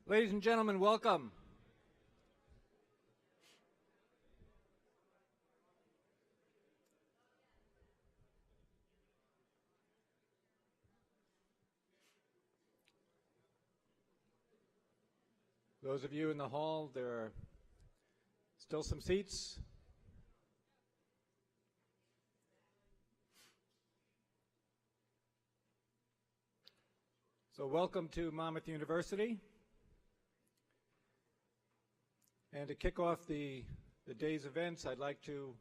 Ladies and gentlemen, welcome. Those of you in the hall, there are still some seats. So welcome to Monmouth University. And to kick off the day's events, I'd like to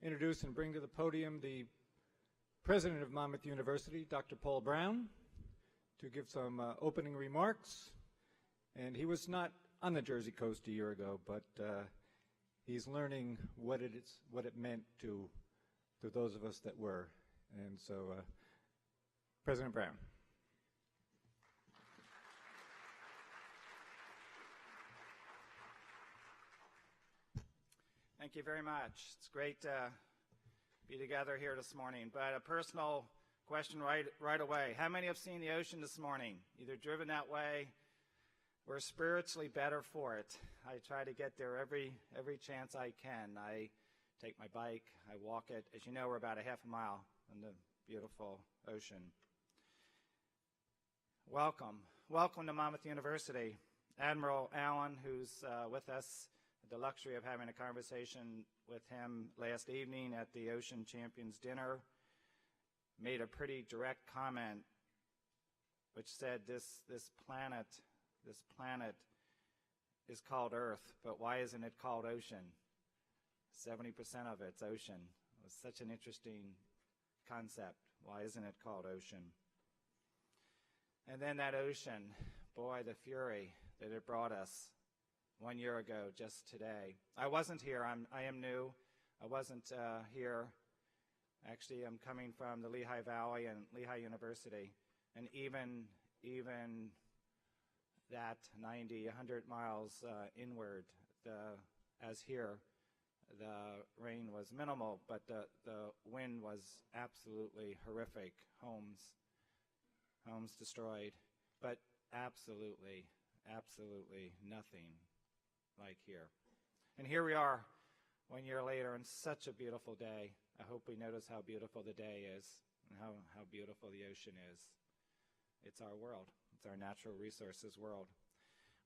introduce and bring to the podium the president of Monmouth University, Dr. Paul Brown, to give some opening remarks. And he was not on the Jersey coast a year ago, but he's learning what it meant to those of us that were. And so, President Brown. Thank you very much. It's great to be together here this morning. But a personal question right away. How many have seen the ocean this morning? Either driven that way, we're spiritually better for it. I try to get there every chance I can. I take my bike, I walk it. As you know, we're about a half a mile in the beautiful ocean. Welcome. Welcome to Monmouth University. Admiral Allen, who's with us, had the luxury of having a conversation with him last evening at the Ocean Champions Dinner, made a pretty direct comment which said this planet is called Earth, but why isn't it called ocean? 70% of it's ocean. It was such an interesting concept. Why isn't it called ocean? And then that ocean, boy, the fury that it brought us 1 year ago, just today. I wasn't here. I am new. I wasn't here. Actually, I'm coming from the Lehigh Valley and Lehigh University, and even that 90, 100 miles inward, as here, the rain was minimal, but the wind was absolutely horrific. Homes destroyed, but absolutely nothing like here. And here we are 1 year later, and such a beautiful day. I hope we notice how beautiful the day is and how beautiful the ocean is. It's our world. It's our natural resources world.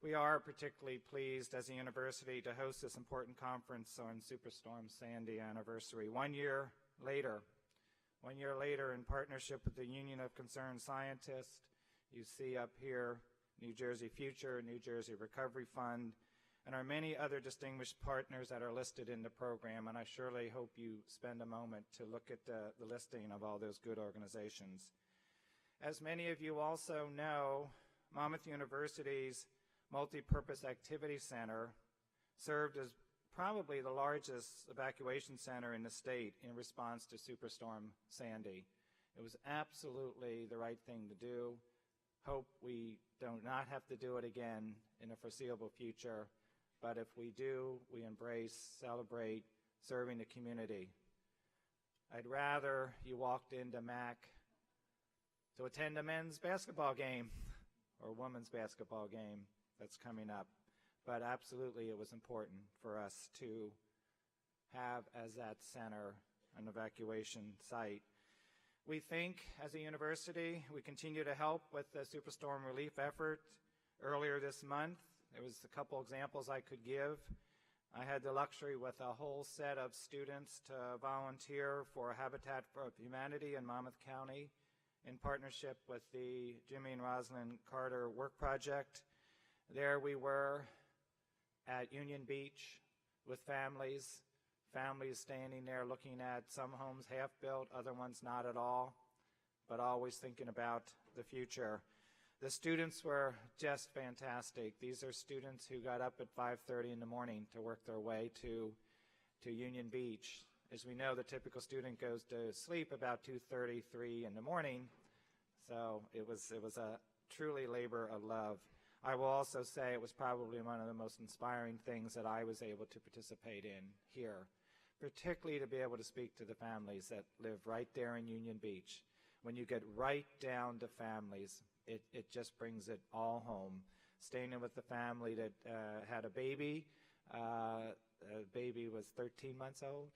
We are particularly pleased as a university to host this important conference on Superstorm Sandy anniversary. 1 year later, in partnership with the Union of Concerned Scientists, you see up here New Jersey Future, New Jersey Recovery Fund, and our many other distinguished partners that are listed in the program, and I surely hope you spend a moment to look at the listing of all those good organizations. As many of you also know, Monmouth University's Multi-Purpose Activity Center served as probably the largest evacuation center in the state in response to Superstorm Sandy. It was absolutely the right thing to do. Hope we do not have to do it again in the foreseeable future, but if we do, we embrace, celebrate serving the community. I'd rather you walked into MAC to attend a men's basketball game or a women's basketball game that's coming up. But absolutely it was important for us to have as that center an evacuation site. We think as a university we continue to help with the Superstorm relief effort. Earlier this month, there was a couple examples I could give. I had the luxury with a whole set of students to volunteer for Habitat for Humanity in Monmouth County in partnership with the Jimmy and Rosalind Carter Work Project. There we were at Union Beach with families standing there looking at some homes half-built, other ones not at all, but always thinking about the future. The students were just fantastic. These are students who got up at 5:30 in the morning to work their way to Union Beach. As we know, the typical student goes to sleep about 2:30, 3 in the morning, so it was a truly labor of love. I will also say it was probably one of the most inspiring things that I was able to participate in here, particularly to be able to speak to the families that live right there in Union Beach. When you get right down to families, it just brings it all home. Staying in with the family that had a baby. The baby was 13 months old.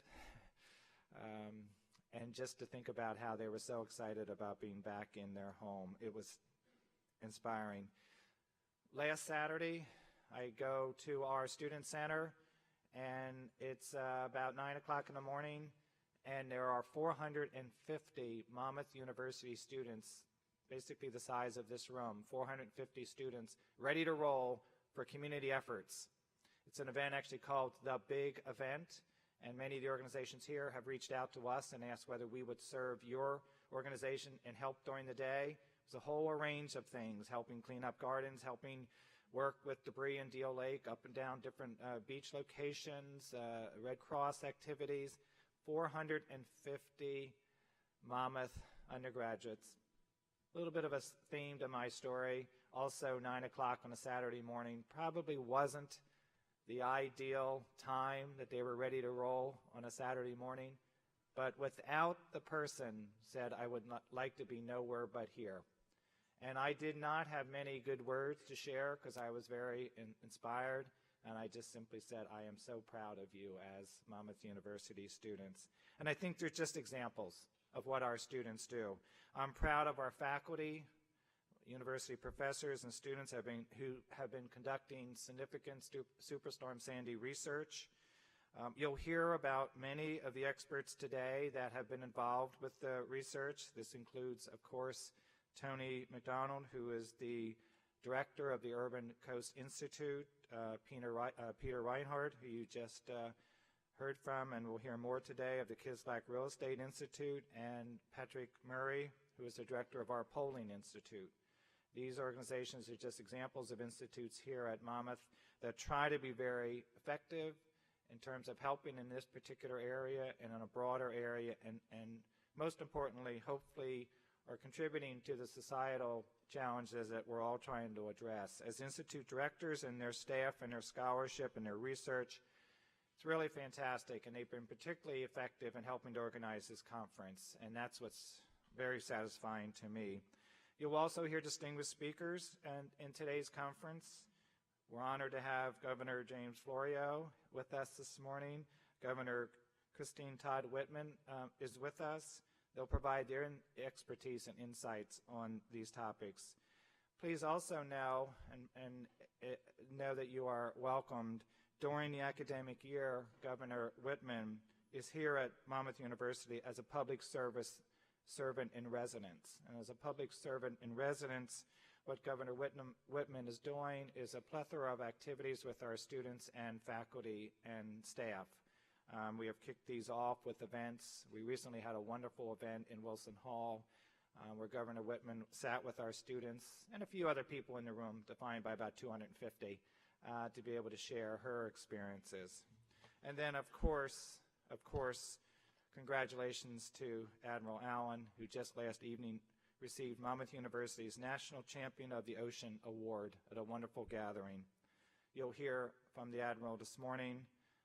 And just to think about how they were so excited about being back in their home, it was inspiring. Last Saturday, I go to our student center, and it's about 9 o'clock in the morning, and there are 450 Monmouth University students, basically the size of this room, 450 students ready to roll for community efforts. It's an event actually called The Big Event, and many of the organizations here have reached out to us and asked whether we would serve your organization and help during the day. There's a whole range of things, helping clean up gardens, helping work with debris in Deal Lake, up and down different beach locations, Red Cross activities, 450 Monmouth undergraduates. A little bit of a theme to my story. Also, 9 o'clock on a Saturday morning probably wasn't the ideal time that they were ready to roll on a Saturday morning, but without the person said, I would not like to be nowhere but here. And I did not have many good words to share because I was very inspired, and I just simply said, I am so proud of you as Monmouth University students. And I think they're just examples of what our students do. I'm proud of our faculty, university professors and students who have been conducting significant Superstorm Sandy research. You'll hear about many of the experts today that have been involved with the research. This includes, of course, Tony McDonald, who is the director of the Urban Coast Institute, Peter Reinhardt, who you just heard from, and we'll hear more today, of the Kislak Real Estate Institute, and Patrick Murray, who is the director of our Polling Institute. These organizations are just examples of institutes here at Monmouth that try to be very effective in terms of helping in this particular area and in a broader area, and most importantly, hopefully, are contributing to the societal challenges that we're all trying to address. As institute directors and their staff and their scholarship and their research, it's really fantastic, and they've been particularly effective in helping to organize this conference, and that's what's very satisfying to me. You'll also hear distinguished speakers in today's conference. We're honored to have Governor James Florio with us this morning. Governor Christine Todd Whitman is with us. They'll provide their expertise and insights on these topics. Please also know know that you are welcomed. During the academic year, Governor Whitman is here at Monmouth University as a public service servant in residence. And as a public servant in residence, what Governor Whitman is doing is a plethora of activities with our students and faculty and staff. We have kicked these off with events. We recently had a wonderful event in Wilson Hall where Governor Whitman sat with our students and a few other people in the room, defined by about 250, to be able to share her experiences. And then, of course, congratulations to Admiral Allen, who just last evening received Monmouth University's National Champion of the Ocean Award at a wonderful gathering. You'll hear from the Admiral this morning.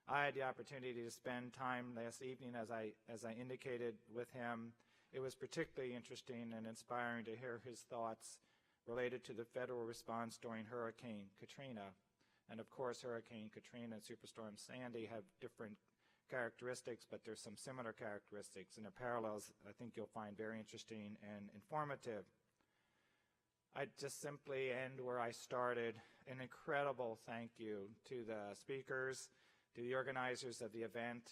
I had the opportunity to spend time last evening, as I indicated, with him. It was particularly interesting and inspiring to hear his thoughts related to the federal response during Hurricane Katrina. And of course, Hurricane Katrina and Superstorm Sandy have different characteristics, but there's some similar characteristics, and the parallels I think you'll find very interesting and informative. I'd just simply end where I started. An incredible thank you to the speakers, to the organizers of the event.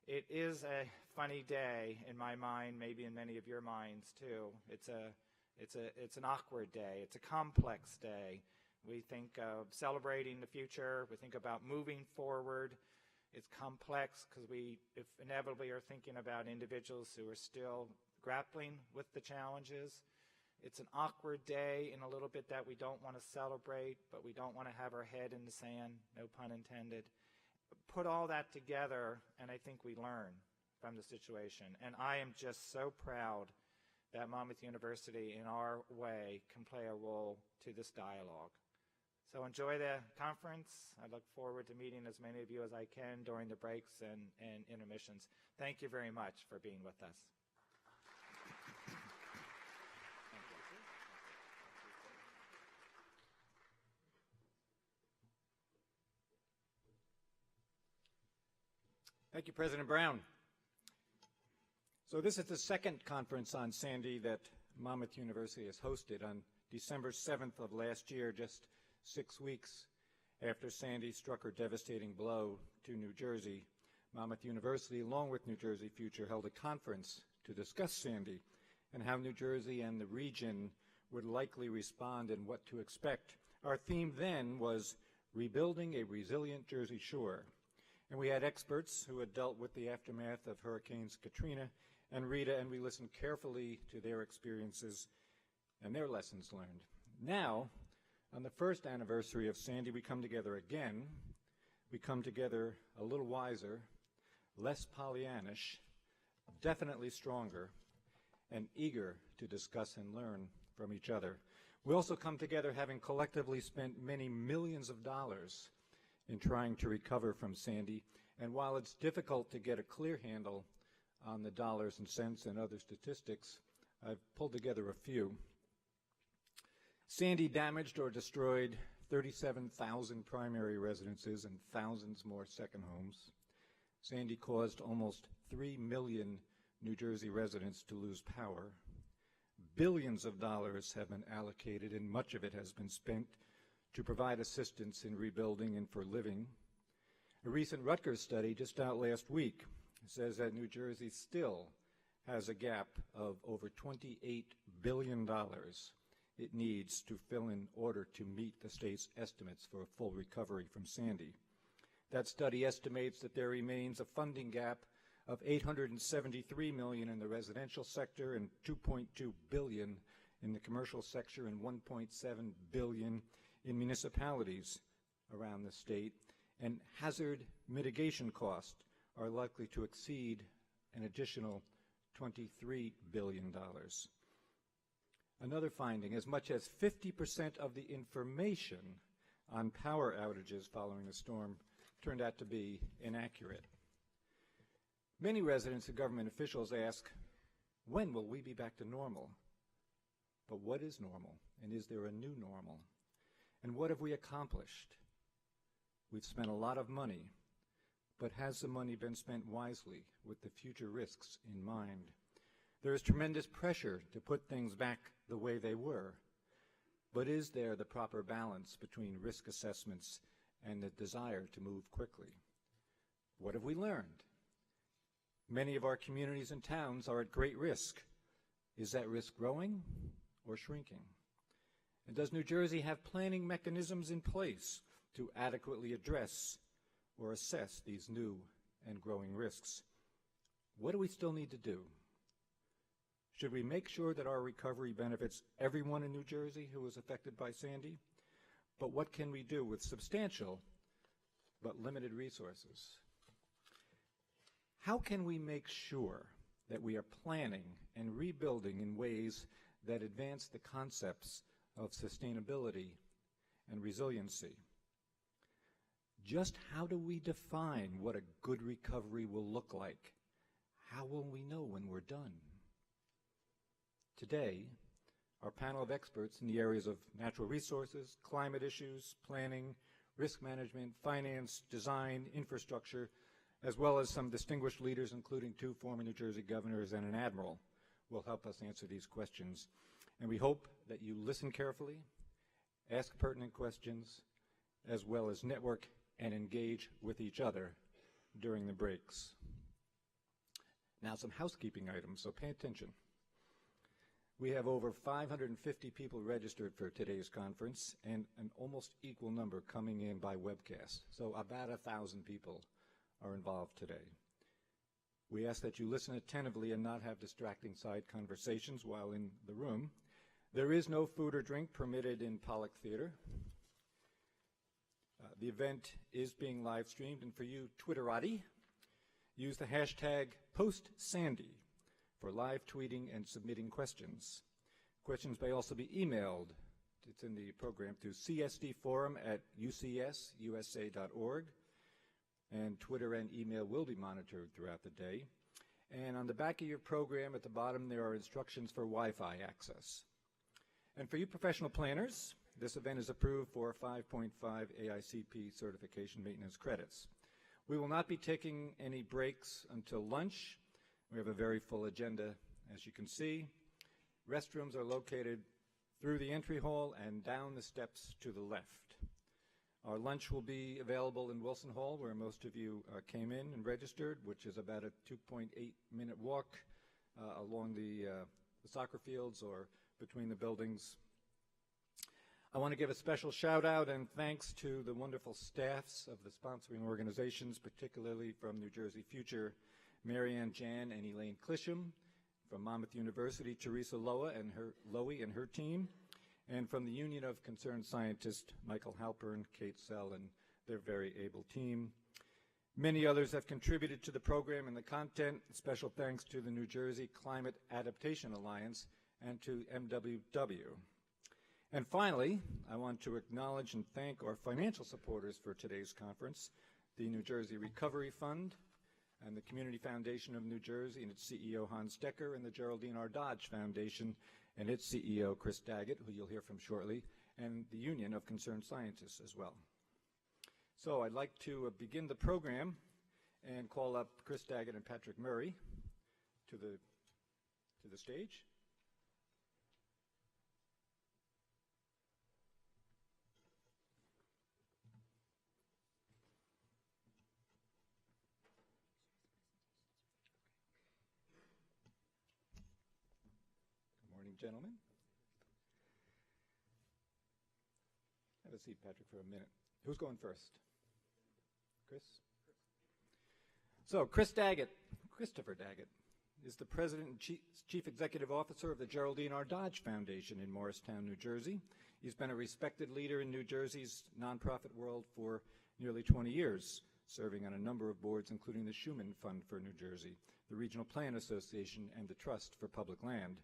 It is a funny day in my mind, maybe in many of your minds too. It's an awkward day. It's a complex day. We think of celebrating the future. We think about moving forward. It's complex because we inevitably are thinking about individuals who are still grappling with the challenges. It's an awkward day in a little bit that we don't want to celebrate, but we don't want to have our head in the sand, no pun intended. Put all that together, and I think we learn from the situation. And I am just so proud that Monmouth University, in our way, can play a role to this dialogue. So enjoy the conference. I look forward to meeting as many of you as I can during the breaks and intermissions. Thank you very much for being with us. Thank you, President Brown. So this is the second conference on Sandy that Monmouth University has hosted. On December 7th of last year, just 6 weeks after Sandy struck her devastating blow to New Jersey, Monmouth University, along with New Jersey Future, held a conference to discuss Sandy and how New Jersey and the region would likely respond and what to expect. Our theme then was Rebuilding a Resilient Jersey Shore. And we had experts who had dealt with the aftermath of Hurricanes Katrina and Rita, and we listened carefully to their experiences and their lessons learned. Now, on the first anniversary of Sandy, we come together again. We come together a little wiser, less Pollyannish, definitely stronger, and eager to discuss and learn from each other. We also come together having collectively spent many millions of dollars in trying to recover from Sandy, and while it's difficult to get a clear handle on the dollars and cents and other statistics, I've pulled together a few. Sandy damaged or destroyed 37,000 primary residences and thousands more second homes. Sandy caused almost 3 million New Jersey residents to lose power. Billions of dollars have been allocated, and much of it has been spent to provide assistance in rebuilding and for living. A recent Rutgers study just out last week says that New Jersey still has a gap of over $28 billion it needs to fill in order to meet the state's estimates for a full recovery from Sandy. That study estimates that there remains a funding gap of $873 million in the residential sector and $2.2 billion in the commercial sector and $1.7 billion in municipalities around the state, and hazard mitigation costs are likely to exceed an additional $23 billion. Another finding, as much as 50% of the information on power outages following the storm turned out to be inaccurate. Many residents and government officials ask, when will we be back to normal? But what is normal, and is there a new normal? And what have we accomplished? We've spent a lot of money, but has the money been spent wisely with the future risks in mind? There is tremendous pressure to put things back the way they were, but is there the proper balance between risk assessments and the desire to move quickly? What have we learned? Many of our communities and towns are at great risk. Is that risk growing or shrinking? And does New Jersey have planning mechanisms in place to adequately address or assess these new and growing risks? What do we still need to do? Should we make sure that our recovery benefits everyone in New Jersey who was affected by Sandy? But what can we do with substantial but limited resources? How can we make sure that we are planning and rebuilding in ways that advance the concepts of sustainability and resiliency? Just how do we define what a good recovery will look like? How will we know when we're done? Today, our panel of experts in the areas of natural resources, climate issues, planning, risk management, finance, design, infrastructure, as well as some distinguished leaders, including 2 former New Jersey governors and an admiral, will help us answer these questions. And we hope that you listen carefully, ask pertinent questions, as well as network and engage with each other during the breaks. Now, some housekeeping items, so pay attention. We have over 550 people registered for today's conference and an almost equal number coming in by webcast. So about 1,000 people are involved today. We ask that you listen attentively and not have distracting side conversations while in the room. There is no food or drink permitted in Pollock Theater. The event is being live streamed, and for you Twitterati, use the hashtag #PostSandy for live tweeting and submitting questions. Questions may also be emailed it's in the program, to csdforum@ucsusa.org. And Twitter and email will be monitored throughout the day. And on the back of your program at the bottom, there are instructions for Wi-Fi access. And for you professional planners, this event is approved for 5.5 AICP certification maintenance credits. We will not be taking any breaks until lunch. We have a very full agenda, as you can see. Restrooms are located through the entry hall and down the steps to the left. Our lunch will be available in Wilson Hall, where most of you came in and registered, which is about a 2.8-minute walk along the soccer fields or between the buildings. I want to give a special shout out and thanks to the wonderful staffs of the sponsoring organizations, particularly from New Jersey Future, Marianne Jan and Elaine Clisham, from Monmouth University, Teresa Lowy and her team, and from the Union of Concerned Scientists, Michael Halpern, Kate Sell, and their very able team. Many others have contributed to the program and the content. Special thanks to the New Jersey Climate Adaptation Alliance and to MWW. And finally, I want to acknowledge and thank our financial supporters for today's conference, the New Jersey Recovery Fund, and the Community Foundation of New Jersey and its CEO, Hans Decker, and the Geraldine R. Dodge Foundation and its CEO, Chris Daggett, who you'll hear from shortly, and the Union of Concerned Scientists as well. So I'd like to begin the program and call up Chris Daggett and Patrick Murray to the stage. Gentlemen. Have a seat, Patrick, for a minute. Who's going first? Chris? So, Christopher Daggett, is the President and Chief Executive Officer of the Geraldine R. Dodge Foundation in Morristown, New Jersey. He's been a respected leader in New Jersey's nonprofit world for nearly 20 years, serving on a number of boards, including the Schumann Fund for New Jersey, the Regional Plan Association, and the Trust for Public Land.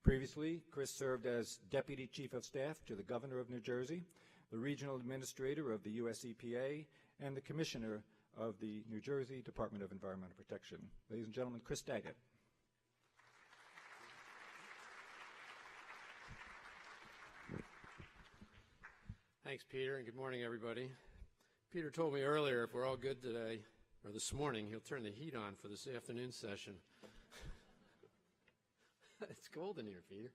Previously, Chris served as Deputy Chief of Staff to the Governor of New Jersey, the Regional Administrator of the U.S. EPA, and the Commissioner of the New Jersey Department of Environmental Protection. Ladies and gentlemen, Chris Daggett. Thanks, Peter, and good morning, everybody. Peter told me earlier if we're all good today, or this morning, he'll turn the heat on for this afternoon session. It's cold in here, Peter.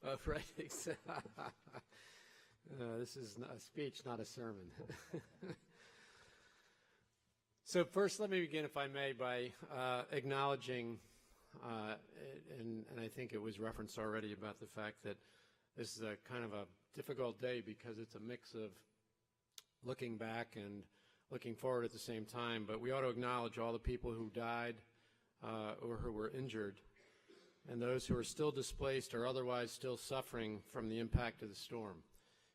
Oh, right. This is a speech, not a sermon. So first, let me begin, if I may, by acknowledging, and I think it was referenced already about the fact that this is a kind of a difficult day because it's a mix of looking back and looking forward at the same time. But we ought to acknowledge all the people who died or who were injured, and those who are still displaced or otherwise still suffering from the impact of the storm.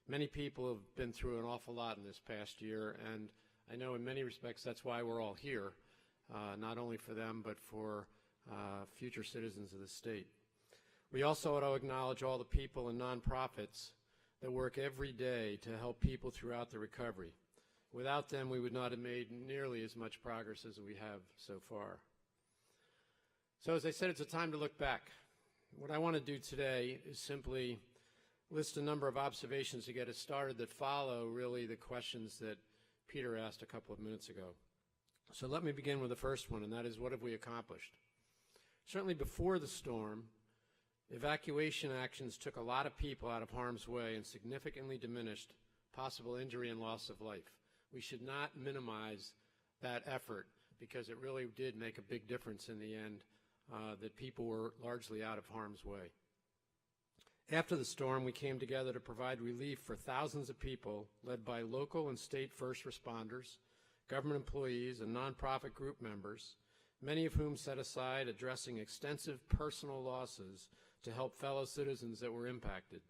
Many people have been through an awful lot in this past year, and I know in many respects that's why we're all here, not only for them but for future citizens of the state. We also ought to acknowledge all the people and nonprofits that work every day to help people throughout the recovery. Without them, we would not have made nearly as much progress as we have so far. So as I said, it's a time to look back. What I want to do today is simply list a number of observations to get us started that follow really the questions that Peter asked a couple of minutes ago. So let me begin with the first one, and that is, what have we accomplished? Certainly before the storm, evacuation actions took a lot of people out of harm's way and significantly diminished possible injury and loss of life. We should not minimize that effort because it really did make a big difference in the end. That people were largely out of harm's way. After the storm, we came together to provide relief for thousands of people led by local and state first responders, government employees, and nonprofit group members, many of whom set aside addressing extensive personal losses to help fellow citizens that were impacted.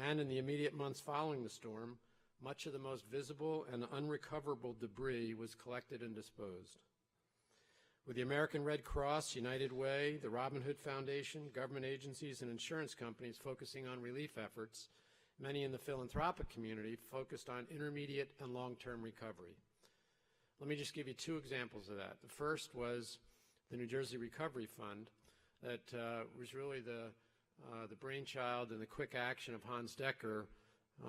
And in the immediate months following the storm, much of the most visible and unrecoverable debris was collected and disposed. with the American Red Cross, United Way, the Robin Hood Foundation, government agencies, and insurance companies focusing on relief efforts. Many in the philanthropic community focused on intermediate and long-term recovery. Let me just give you two examples of that. The first was the New Jersey Recovery Fund that was really the brainchild and the quick action of Hans Decker,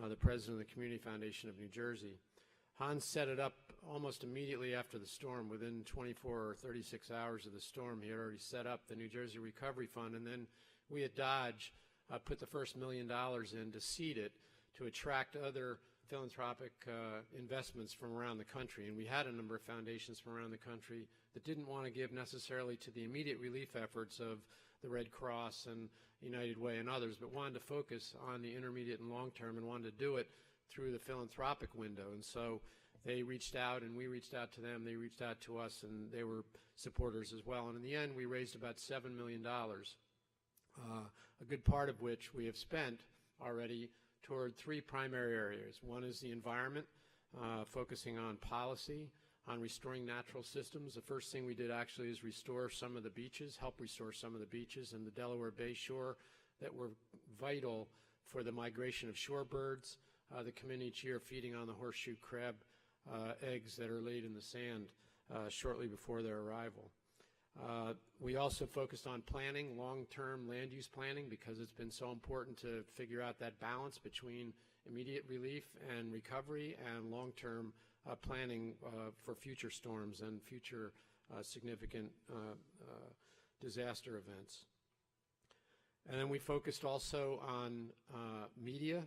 the president of the Community Foundation of New Jersey. Hans set it up almost immediately after the storm. Within 24 or 36 hours of the storm, he had already set up the New Jersey Recovery Fund, and then we at Dodge put the first $1 million in to seed it to attract other philanthropic investments from around the country. And we had a number of foundations from around the country that didn't want to give necessarily to the immediate relief efforts of the Red Cross and United Way and others, but wanted to focus on the intermediate and long term and wanted to do it through the philanthropic window. And so they reached out and we reached out to them, they reached out to us, and they were supporters as well. And in the end, we raised about $7 million, a good part of which we have spent already toward three primary areas. One is the environment, focusing on policy, on restoring natural systems. The first thing we did actually is restore some of the beaches, help restore some of the beaches in the Delaware Bay shore that were vital for the migration of shorebirds that come in each year feeding on the horseshoe crab eggs that are laid in the sand shortly before their arrival. We also focused on planning, long-term land use planning, because it's been so important to figure out that balance between immediate relief and recovery and long-term planning for future storms and future significant disaster events. And then we focused also on media,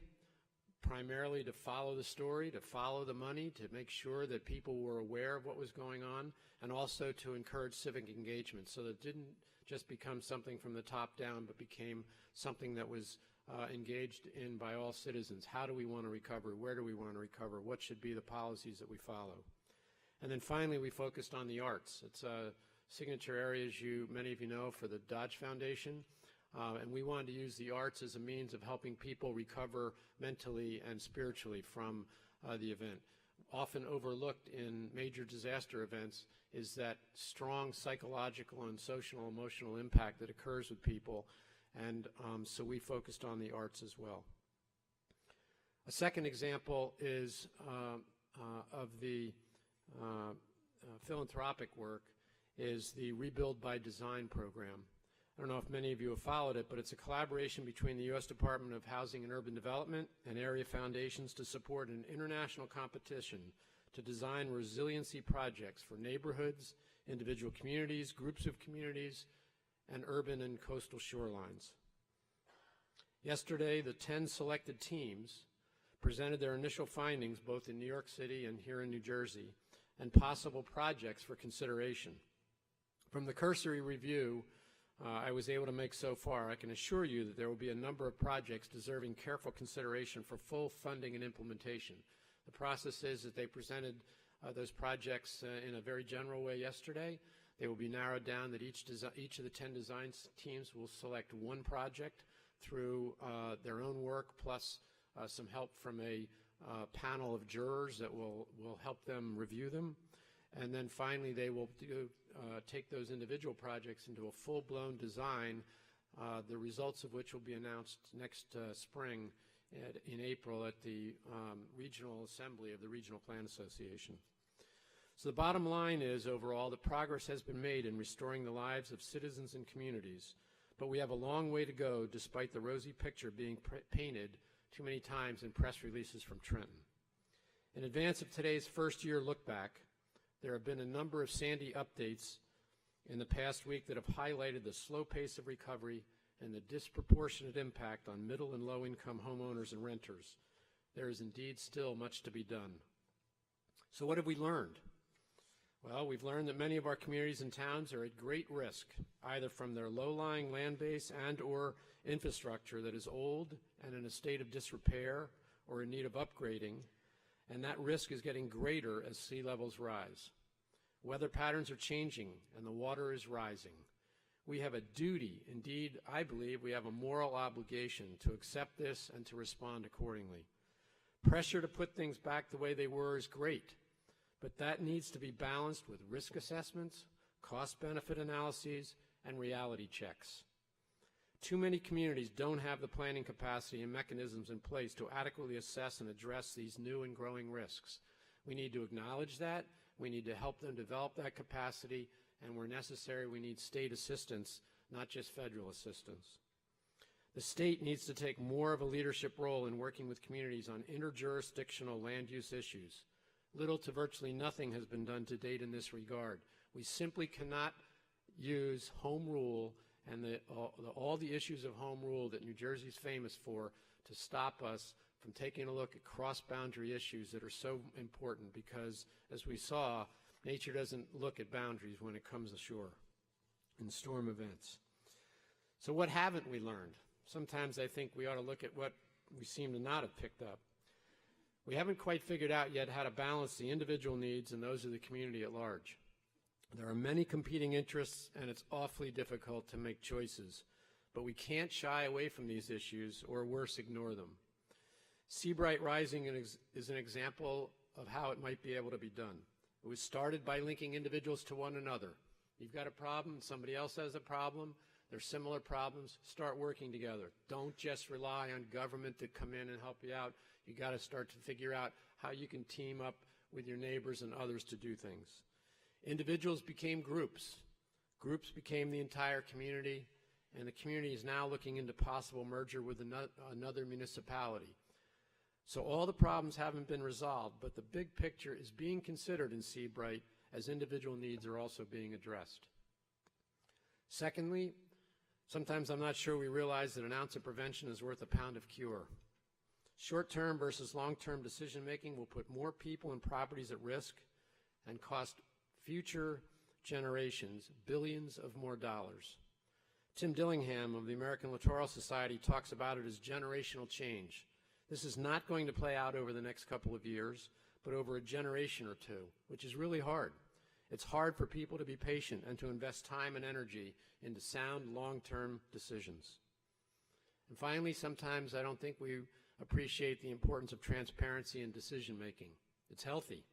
primarily to follow the story, to follow the money, to make sure that people were aware of what was going on, and also to encourage civic engagement so that it didn't just become something from the top down, but became something that was engaged in by all citizens. How do we want to recover? Where do we want to recover? What should be the policies that we follow? And then finally, we focused on the arts. It's a signature area, as many of you know, for the Dodge Foundation. And we wanted to use the arts as a means of helping people recover mentally and spiritually from the event. Often overlooked in major disaster events is that strong psychological and social emotional impact that occurs with people. And so we focused on the arts as well. A second example is of the philanthropic work is the Rebuild by Design program. I don't know if many of you have followed it, but it's a collaboration between the U.S. Department of Housing and Urban Development and area foundations to support an international competition to design resiliency projects for neighborhoods, individual communities, groups of communities, and urban and coastal shorelines. Yesterday, the 10 selected teams presented their initial findings both in New York City and here in New Jersey, and possible projects for consideration. From the cursory review I was able to make so far, I can assure you that there will be a number of projects deserving careful consideration for full funding and implementation. The process is that they presented those projects in a very general way yesterday. They will be narrowed down that each of the 10 design teams will select one project through their own work, plus some help from a panel of jurors that will help them review them. And then finally, they will take those individual projects into a full-blown design, the results of which will be announced next spring in April at the Regional Assembly of the Regional Plan Association. So the bottom line is, overall, the progress has been made in restoring the lives of citizens and communities, but we have a long way to go despite the rosy picture being painted too many times in press releases from Trenton. In advance of today's first-year look-back, there have been a number of Sandy updates in the past week that have highlighted the slow pace of recovery and the disproportionate impact on middle and low-income homeowners and renters. There is indeed still much to be done. So what have we learned? Well, we've learned that many of our communities and towns are at great risk, either from their low-lying land base and or infrastructure that is old and in a state of disrepair or in need of upgrading, and that risk is getting greater as sea levels rise. Weather patterns are changing and the water is rising. We have a duty, indeed, I believe we have a moral obligation to accept this and to respond accordingly. Pressure to put things back the way they were is great, but that needs to be balanced with risk assessments, cost-benefit analyses, and reality checks. Too many communities don't have the planning capacity and mechanisms in place to adequately assess and address these new and growing risks. We need to acknowledge that. We need to help them develop that capacity, and where necessary, we need state assistance, not just federal assistance. The state needs to take more of a leadership role in working with communities on interjurisdictional land use issues. Little to virtually nothing has been done to date in this regard. We simply cannot use home rule and all the issues of home rule that New Jersey is famous for to stop us from taking a look at cross-boundary issues that are so important, because, as we saw, nature doesn't look at boundaries when it comes ashore in storm events. So what haven't we learned? Sometimes I think we ought to look at what we seem to not have picked up. We haven't quite figured out yet how to balance the individual needs and those of the community at large. There are many competing interests, and it's awfully difficult to make choices. But we can't shy away from these issues, or worse, ignore them. Seabright Rising is an example of how it might be able to be done. It was started by linking individuals to one another. You've got a problem, somebody else has a problem, there's similar problems, start working together. Don't just rely on government to come in and help you out. You got to start to figure out how you can team up with your neighbors and others to do things. Individuals became groups. Groups became the entire community, and the community is now looking into possible merger with another municipality. So all the problems haven't been resolved, but the big picture is being considered in Seabright as individual needs are also being addressed. Secondly, sometimes I'm not sure we realize that an ounce of prevention is worth a pound of cure. Short-term versus long-term decision-making will put more people and properties at risk and cost future generations billions of more dollars. Tim Dillingham of the American Littoral Society talks about it as generational change. This is not going to play out over the next couple of years, but over a generation or two, which is really hard. It's hard for people to be patient and to invest time and energy into sound, long-term decisions. And finally, sometimes I don't think we appreciate the importance of transparency in decision-making. It's healthy.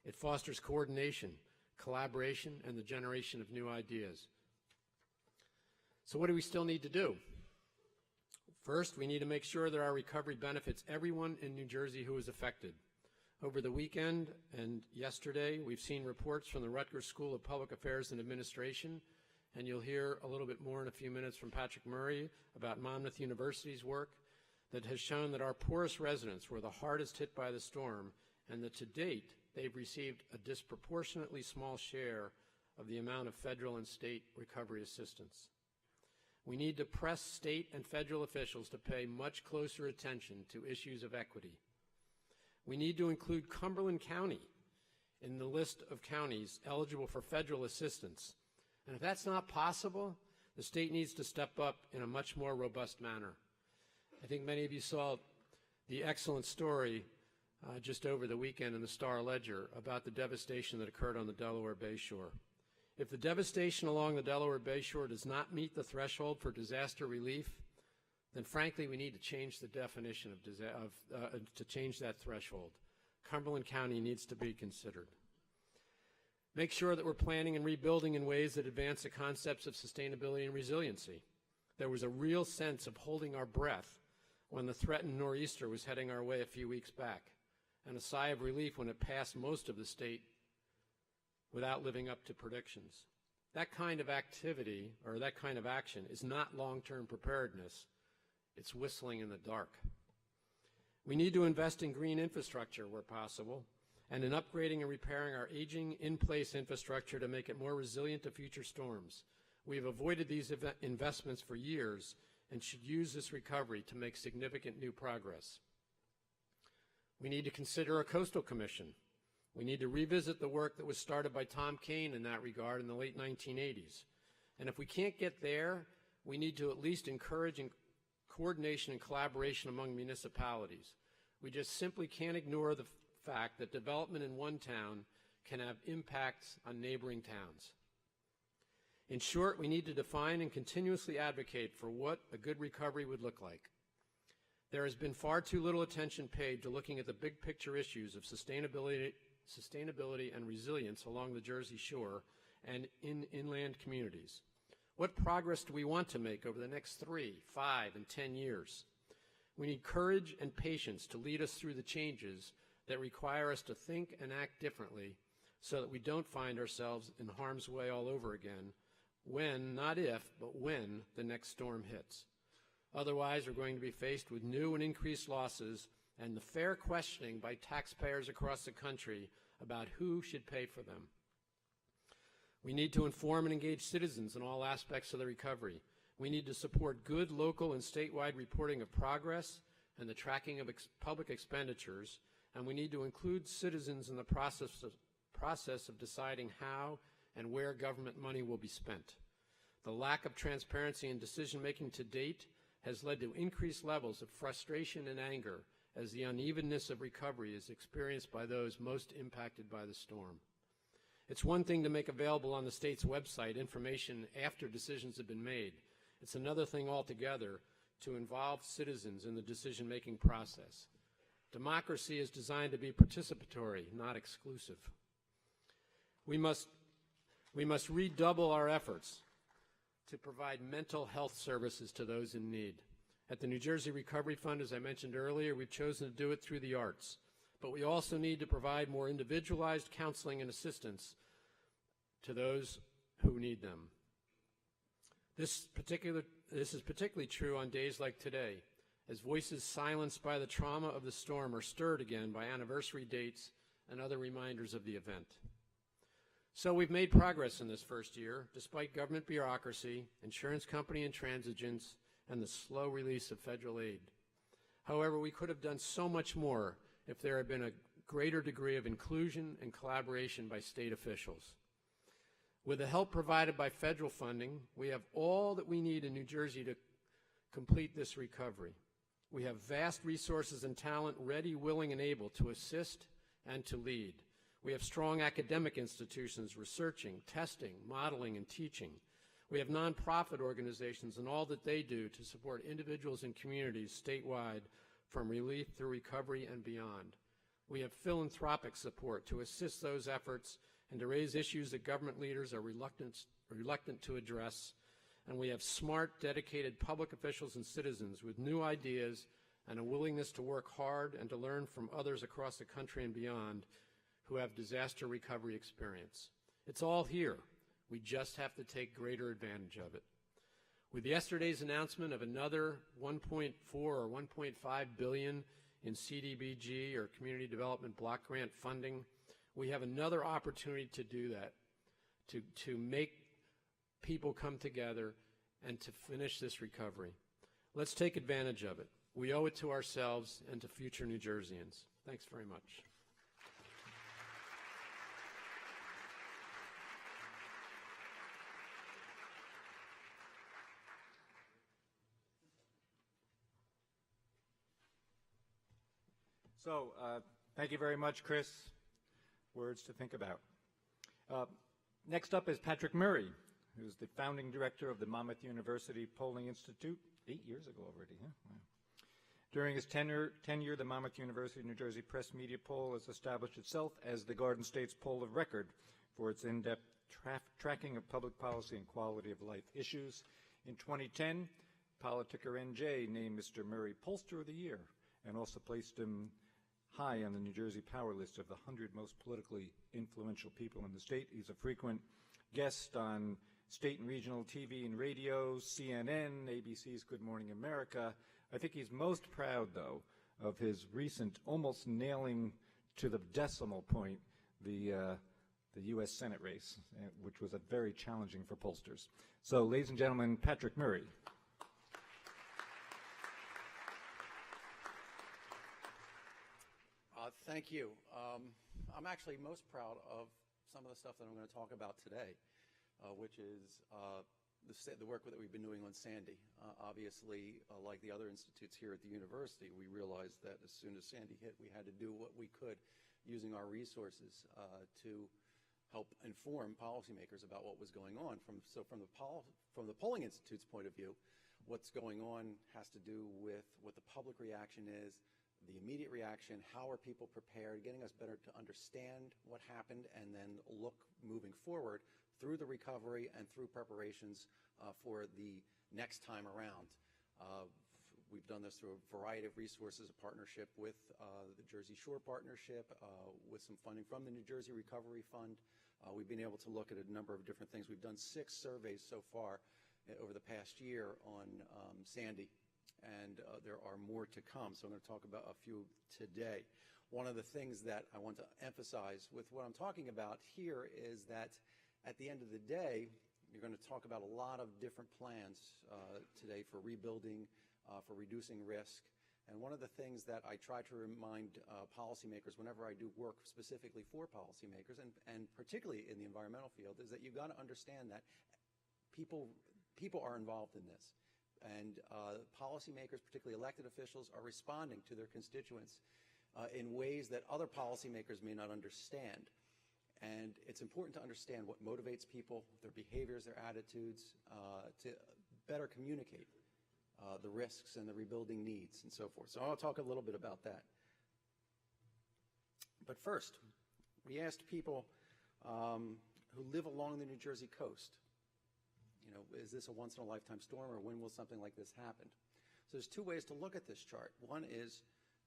It fosters coordination, collaboration, and the generation of new ideas. So what do we still need to do? First, we need to make sure that our recovery benefits everyone in New Jersey who is affected. Over the weekend and yesterday, we've seen reports from the Rutgers School of Public Affairs and Administration, and you'll hear a little bit more in a few minutes from Patrick Murray about Monmouth University's work that has shown that our poorest residents were the hardest hit by the storm, and that to date, they've received a disproportionately small share of the amount of federal and state recovery assistance. We need to press state and federal officials to pay much closer attention to issues of equity. We need to include Cumberland County in the list of counties eligible for federal assistance. And if that's not possible, the state needs to step up in a much more robust manner. I think many of you saw the excellent story just over the weekend in the Star-Ledger about the devastation that occurred on the Delaware Bay shore. If the devastation along the Delaware Bay shore does not meet the threshold for disaster relief, then frankly we need to change the definition to change that threshold. Cumberland County needs to be considered. Make sure that we're planning and rebuilding in ways that advance the concepts of sustainability and resiliency. There was a real sense of holding our breath when the threatened nor'easter was heading our way a few weeks back, and a sigh of relief when it passed most of the state without living up to predictions. That kind of activity, or that kind of action, is not long-term preparedness. It's whistling in the dark. We need to invest in green infrastructure where possible, and in upgrading and repairing our aging, in-place infrastructure to make it more resilient to future storms. We have avoided these investments for years and should use this recovery to make significant new progress. We need to consider a coastal commission. We need to revisit the work that was started by Tom Kane in that regard in the late 1980s. And if we can't get there, we need to at least encourage coordination and collaboration among municipalities. We just simply can't ignore the fact that development in one town can have impacts on neighboring towns. In short, we need to define and continuously advocate for what a good recovery would look like. There has been far too little attention paid to looking at the big picture issues of sustainability and resilience along the Jersey Shore, and in inland communities. What progress do we want to make over the next 3, 5, and 10 years? We need courage and patience to lead us through the changes that require us to think and act differently so that we don't find ourselves in harm's way all over again when, not if, but when the next storm hits. Otherwise, we're going to be faced with new and increased losses and the fair questioning by taxpayers across the country about who should pay for them. We need to inform and engage citizens in all aspects of the recovery. We need to support good local and statewide reporting of progress and the tracking of public expenditures, and we need to include citizens in the process of deciding how and where government money will be spent. The lack of transparency in decision-making to date has led to increased levels of frustration and anger as the unevenness of recovery is experienced by those most impacted by the storm. It's one thing to make available on the state's website information after decisions have been made. It's another thing altogether to involve citizens in the decision-making process. Democracy is designed to be participatory, not exclusive. We must redouble our efforts to provide mental health services to those in need. At the New Jersey Recovery Fund, as I mentioned earlier, we've chosen to do it through the arts. But we also need to provide more individualized counseling and assistance to those who need them. This is particularly true on days like today, as voices silenced by the trauma of the storm are stirred again by anniversary dates and other reminders of the event. So we've made progress in this first year, despite government bureaucracy, insurance company intransigence, and the slow release of federal aid. However, we could have done so much more if there had been a greater degree of inclusion and collaboration by state officials. With the help provided by federal funding, we have all that we need in New Jersey to complete this recovery. We have vast resources and talent ready, willing, and able to assist and to lead. We have strong academic institutions researching, testing, modeling, and teaching. We have nonprofit organizations and all that they do to support individuals and communities statewide from relief through recovery and beyond. We have philanthropic support to assist those efforts and to raise issues that government leaders are reluctant to address. And we have smart, dedicated public officials and citizens with new ideas and a willingness to work hard and to learn from others across the country and beyond who have disaster recovery experience. It's all here. We just have to take greater advantage of it. With yesterday's announcement of another $1.4 or $1.5 billion in CDBG or Community Development Block Grant funding, we have another opportunity to do that, to make people come together and to finish this recovery. Let's take advantage of it. We owe it to ourselves and to future New Jerseyans. Thanks very much. So, thank you very much, Chris. Words to think about. Next up is Patrick Murray, who's the founding director of the Monmouth University Polling Institute. 8 years ago already, huh? Wow. During his tenure, the Monmouth University New Jersey Press Media Poll has established itself as the Garden State's poll of record for its in-depth tracking of public policy and quality of life issues. In 2010, Politicker NJ named Mr. Murray Pollster of the Year and also placed him high on the New Jersey Power list of the 100 most politically influential people in the state. He's a frequent guest on state and regional TV and radio, CNN, ABC's Good Morning America. I think he's most proud, though, of his recent almost nailing to the decimal point the U.S. Senate race, which was very challenging for pollsters. So, ladies and gentlemen, Patrick Murray. Thank you. I'm actually most proud of some of the stuff that I'm going to talk about today, which is the work that we've been doing on Sandy. Obviously, like the other institutes here at the university, we realized that as soon as Sandy hit, we had to do what we could using our resources to help inform policymakers about what was going on. From the Polling Institute's point of view, what's going on has to do with what the public reaction is, the immediate reaction, how are people prepared, getting us better to understand what happened and then look moving forward through the recovery and through preparations for the next time around. We've done this through a variety of resources, a partnership with the Jersey Shore Partnership, with some funding from the New Jersey Recovery Fund. We've been able to look at a number of different things. We've done 6 surveys so far over the past year on Sandy, and there are more to come, so I'm going to talk about a few today. One of the things that I want to emphasize with what I'm talking about here is that at the end of the day, you're going to talk about a lot of different plans today for rebuilding, for reducing risk. And one of the things that I try to remind policymakers whenever I do work specifically for policymakers, and particularly in the environmental field, is that you've got to understand that people are involved in this. And policymakers, particularly elected officials, are responding to their constituents in ways that other policymakers may not understand. And it's important to understand what motivates people, their behaviors, their attitudes, to better communicate the risks and the rebuilding needs and so forth. So I'll talk a little bit about that. But first, we asked people who live along the New Jersey coast, you know, is this a once-in-a-lifetime storm, or when will something like this happen? So there's 2 ways to look at this chart. One is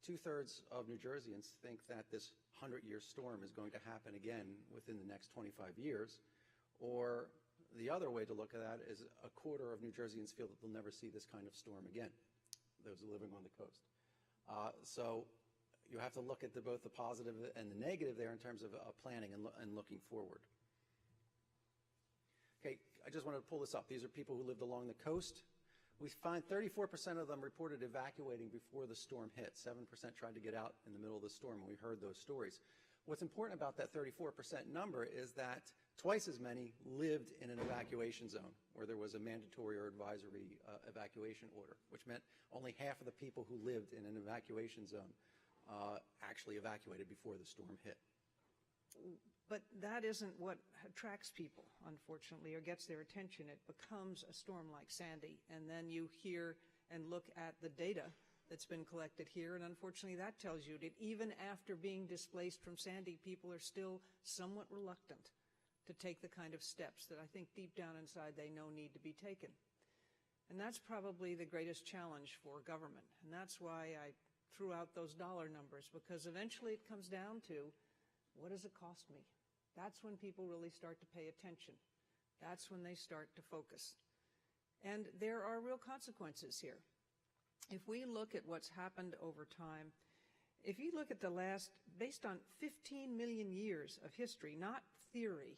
2/3 of New Jerseyans think that this 100-year storm is going to happen again within the next 25 years, or the other way to look at that is 1/4 of New Jerseyans feel that they'll never see this kind of storm again, those living on the coast. So you have to look at both the positive and the negative there in terms of planning and looking forward. Okay, I just wanted to pull this up. These are people who lived along the coast. We find 34% of them reported evacuating before the storm hit. 7% tried to get out in the middle of the storm, and we heard those stories. What's important about that 34% number is that twice as many lived in an evacuation zone where there was a mandatory or advisory evacuation order, which meant only half of the people who lived in an evacuation zone actually evacuated before the storm hit. But that isn't what attracts people, unfortunately, or gets their attention. It becomes a storm like Sandy, and then you hear and look at the data that's been collected here, and unfortunately that tells you that even after being displaced from Sandy, people are still somewhat reluctant to take the kind of steps that I think deep down inside they know need to be taken. And that's probably the greatest challenge for government, and that's why I threw out those dollar numbers, because eventually it comes down to, what does it cost me? That's when people really start to pay attention. That's when they start to focus. And there are real consequences here. If we look at what's happened over time, if you look at the last, based on 15 million years of history, not theory,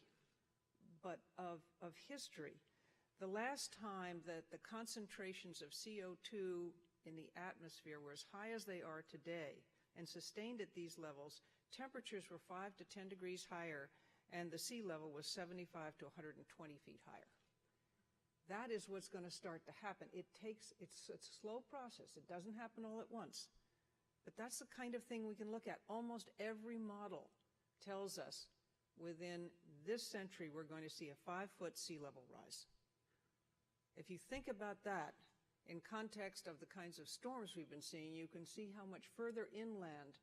but of history, the last time that the concentrations of CO2 in the atmosphere were as high as they are today and sustained at these levels, temperatures were 5 to 10 degrees higher, and the sea level was 75 to 120 feet higher. That is what's going to start to happen. It's a slow process. It doesn't happen all at once. But that's the kind of thing we can look at. Almost every model tells us within this century we're going to see a 5-foot sea level rise. If you think about that in context of the kinds of storms we've been seeing, you can see how much further inland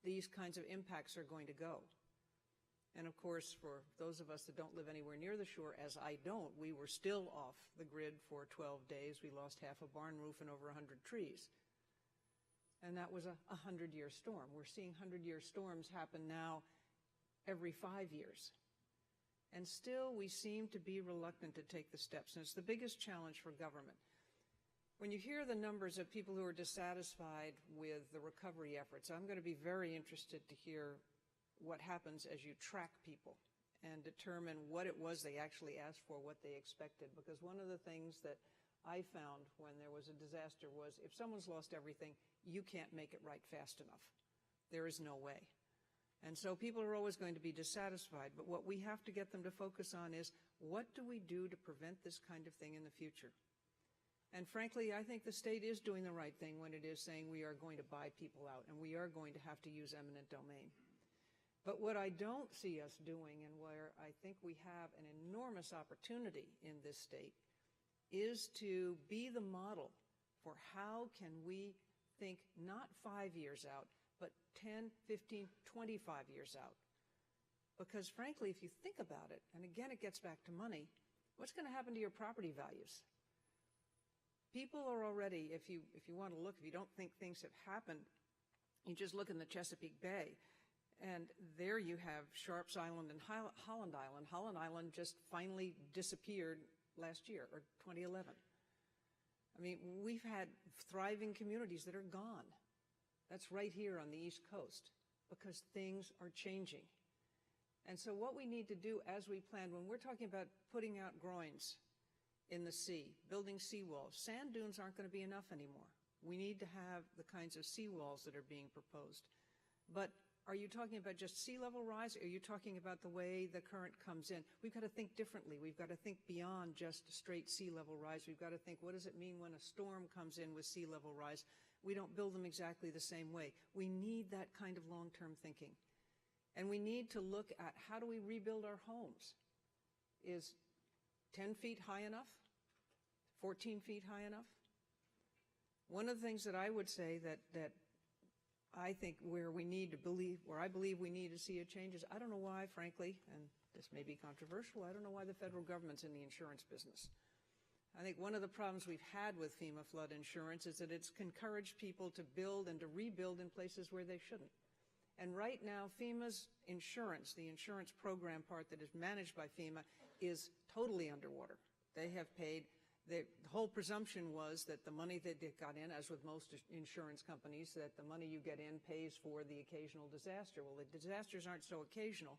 these kinds of impacts are going to go. And of course, for those of us that don't live anywhere near the shore, as I don't, we were still off the grid for 12 days. We lost half a barn roof and over 100 trees. And that was a 100-year storm. We're seeing 100-year storms happen now every 5 years. And still, we seem to be reluctant to take the steps. And it's the biggest challenge for government. When you hear the numbers of people who are dissatisfied with the recovery efforts, I'm going to be very interested to hear what happens as you track people and determine what it was they actually asked for, what they expected. Because one of the things that I found when there was a disaster was, if someone's lost everything, you can't make it right fast enough. There is no way. And so people are always going to be dissatisfied. But what we have to get them to focus on is, what do we do to prevent this kind of thing in the future? And frankly, I think the state is doing the right thing when it is saying we are going to buy people out and we are going to have to use eminent domain. But what I don't see us doing, and where I think we have an enormous opportunity in this state, is to be the model for how can we think not 5 years out, but 10, 15, 25 years out. Because frankly, if you think about it, and again it gets back to money, what's going to happen to your property values? People are already, if you want to look, if you don't think things have happened, you just look in the Chesapeake Bay, and there you have Sharps Island and Holland Island. Holland Island just finally disappeared last year, or 2011. I mean, we've had thriving communities that are gone. That's right here on the East Coast, because things are changing. And so what we need to do as we plan, when we're talking about putting out groins in the sea, building seawalls, sand dunes aren't going to be enough anymore. We need to have the kinds of seawalls that are being proposed. But are you talking about just sea level rise, or are you talking about the way the current comes in? We've got to think differently. We've got to think beyond just straight sea level rise. We've got to think, what does it mean when a storm comes in with sea level rise? We don't build them exactly the same way. We need that kind of long-term thinking. And we need to look at, how do we rebuild our homes? Is 10 feet high enough? 14 feet high enough? One of the things that I would say that I think where I believe we need to see a change is, I don't know why, frankly, and this may be controversial, I don't know why the federal government's in the insurance business. I think one of the problems we've had with FEMA flood insurance is that it's encouraged people to build and to rebuild in places where they shouldn't. And right now, FEMA's insurance, the insurance program part that is managed by FEMA, is totally underwater. They have paid, the whole presumption was that the money that they got in, as with most insurance companies, that the money you get in pays for the occasional disaster. Well, the disasters aren't so occasional,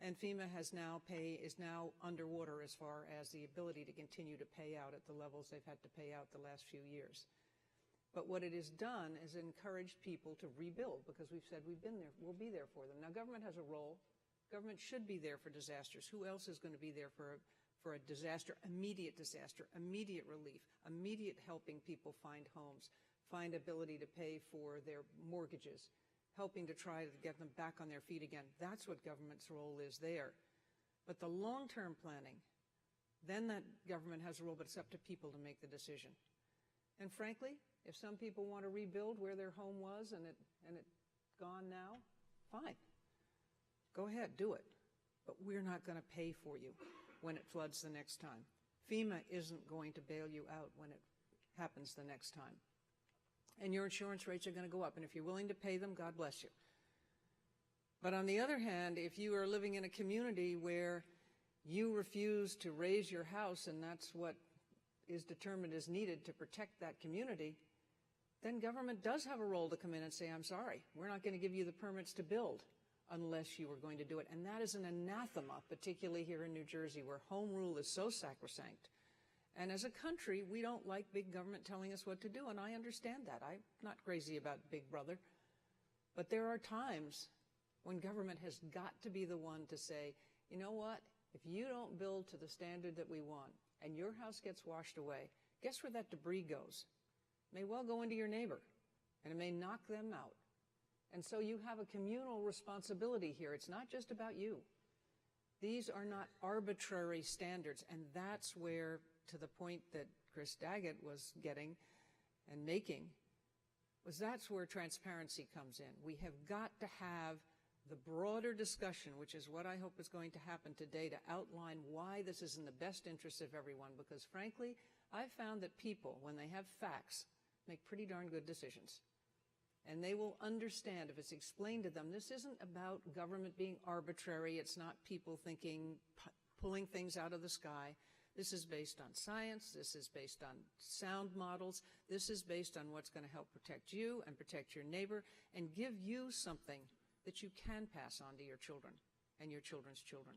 and FEMA is now underwater as far as the ability to continue to pay out at the levels they've had to pay out the last few years. But what it has done is encouraged people to rebuild, because we've said we've been there, we'll be there for them. Now, government has a role. Government should be there for disasters. Who else is going to be there for a disaster, immediate relief, immediate helping people find homes, find ability to pay for their mortgages, helping to try to get them back on their feet again? That's what government's role is there. But the long-term planning, then that government has a role, but it's up to people to make the decision. And frankly, if some people want to rebuild where their home was and it's gone now, fine. Go ahead, do it. But we're not going to pay for you when it floods the next time. FEMA isn't going to bail you out when it happens the next time. And your insurance rates are going to go up. And if you're willing to pay them, God bless you. But on the other hand, if you are living in a community where you refuse to raise your house and that's what is determined as needed to protect that community, then government does have a role to come in and say, I'm sorry, we're not going to give you the permits to build unless you are going to do it. And that is an anathema, particularly here in New Jersey, where home rule is so sacrosanct. And as a country, we don't like big government telling us what to do, and I understand that. I'm not crazy about Big Brother. But there are times when government has got to be the one to say, you know what, if you don't build to the standard that we want, and your house gets washed away, guess where that debris goes? It may well go into your neighbor, and it may knock them out. And so you have a communal responsibility here. It's not just about you. These are not arbitrary standards, and that's where, to the point that Chris Daggett was getting and making, was that's where transparency comes in. We have got to have the broader discussion, which is what I hope is going to happen today, to outline why this is in the best interest of everyone, because frankly, I've found that people, when they have facts, make pretty darn good decisions. And they will understand if it's explained to them, this isn't about government being arbitrary, it's not people thinking, pulling things out of the sky. This is based on science, this is based on sound models, this is based on what's going to help protect you and protect your neighbor and give you something that you can pass on to your children and your children's children.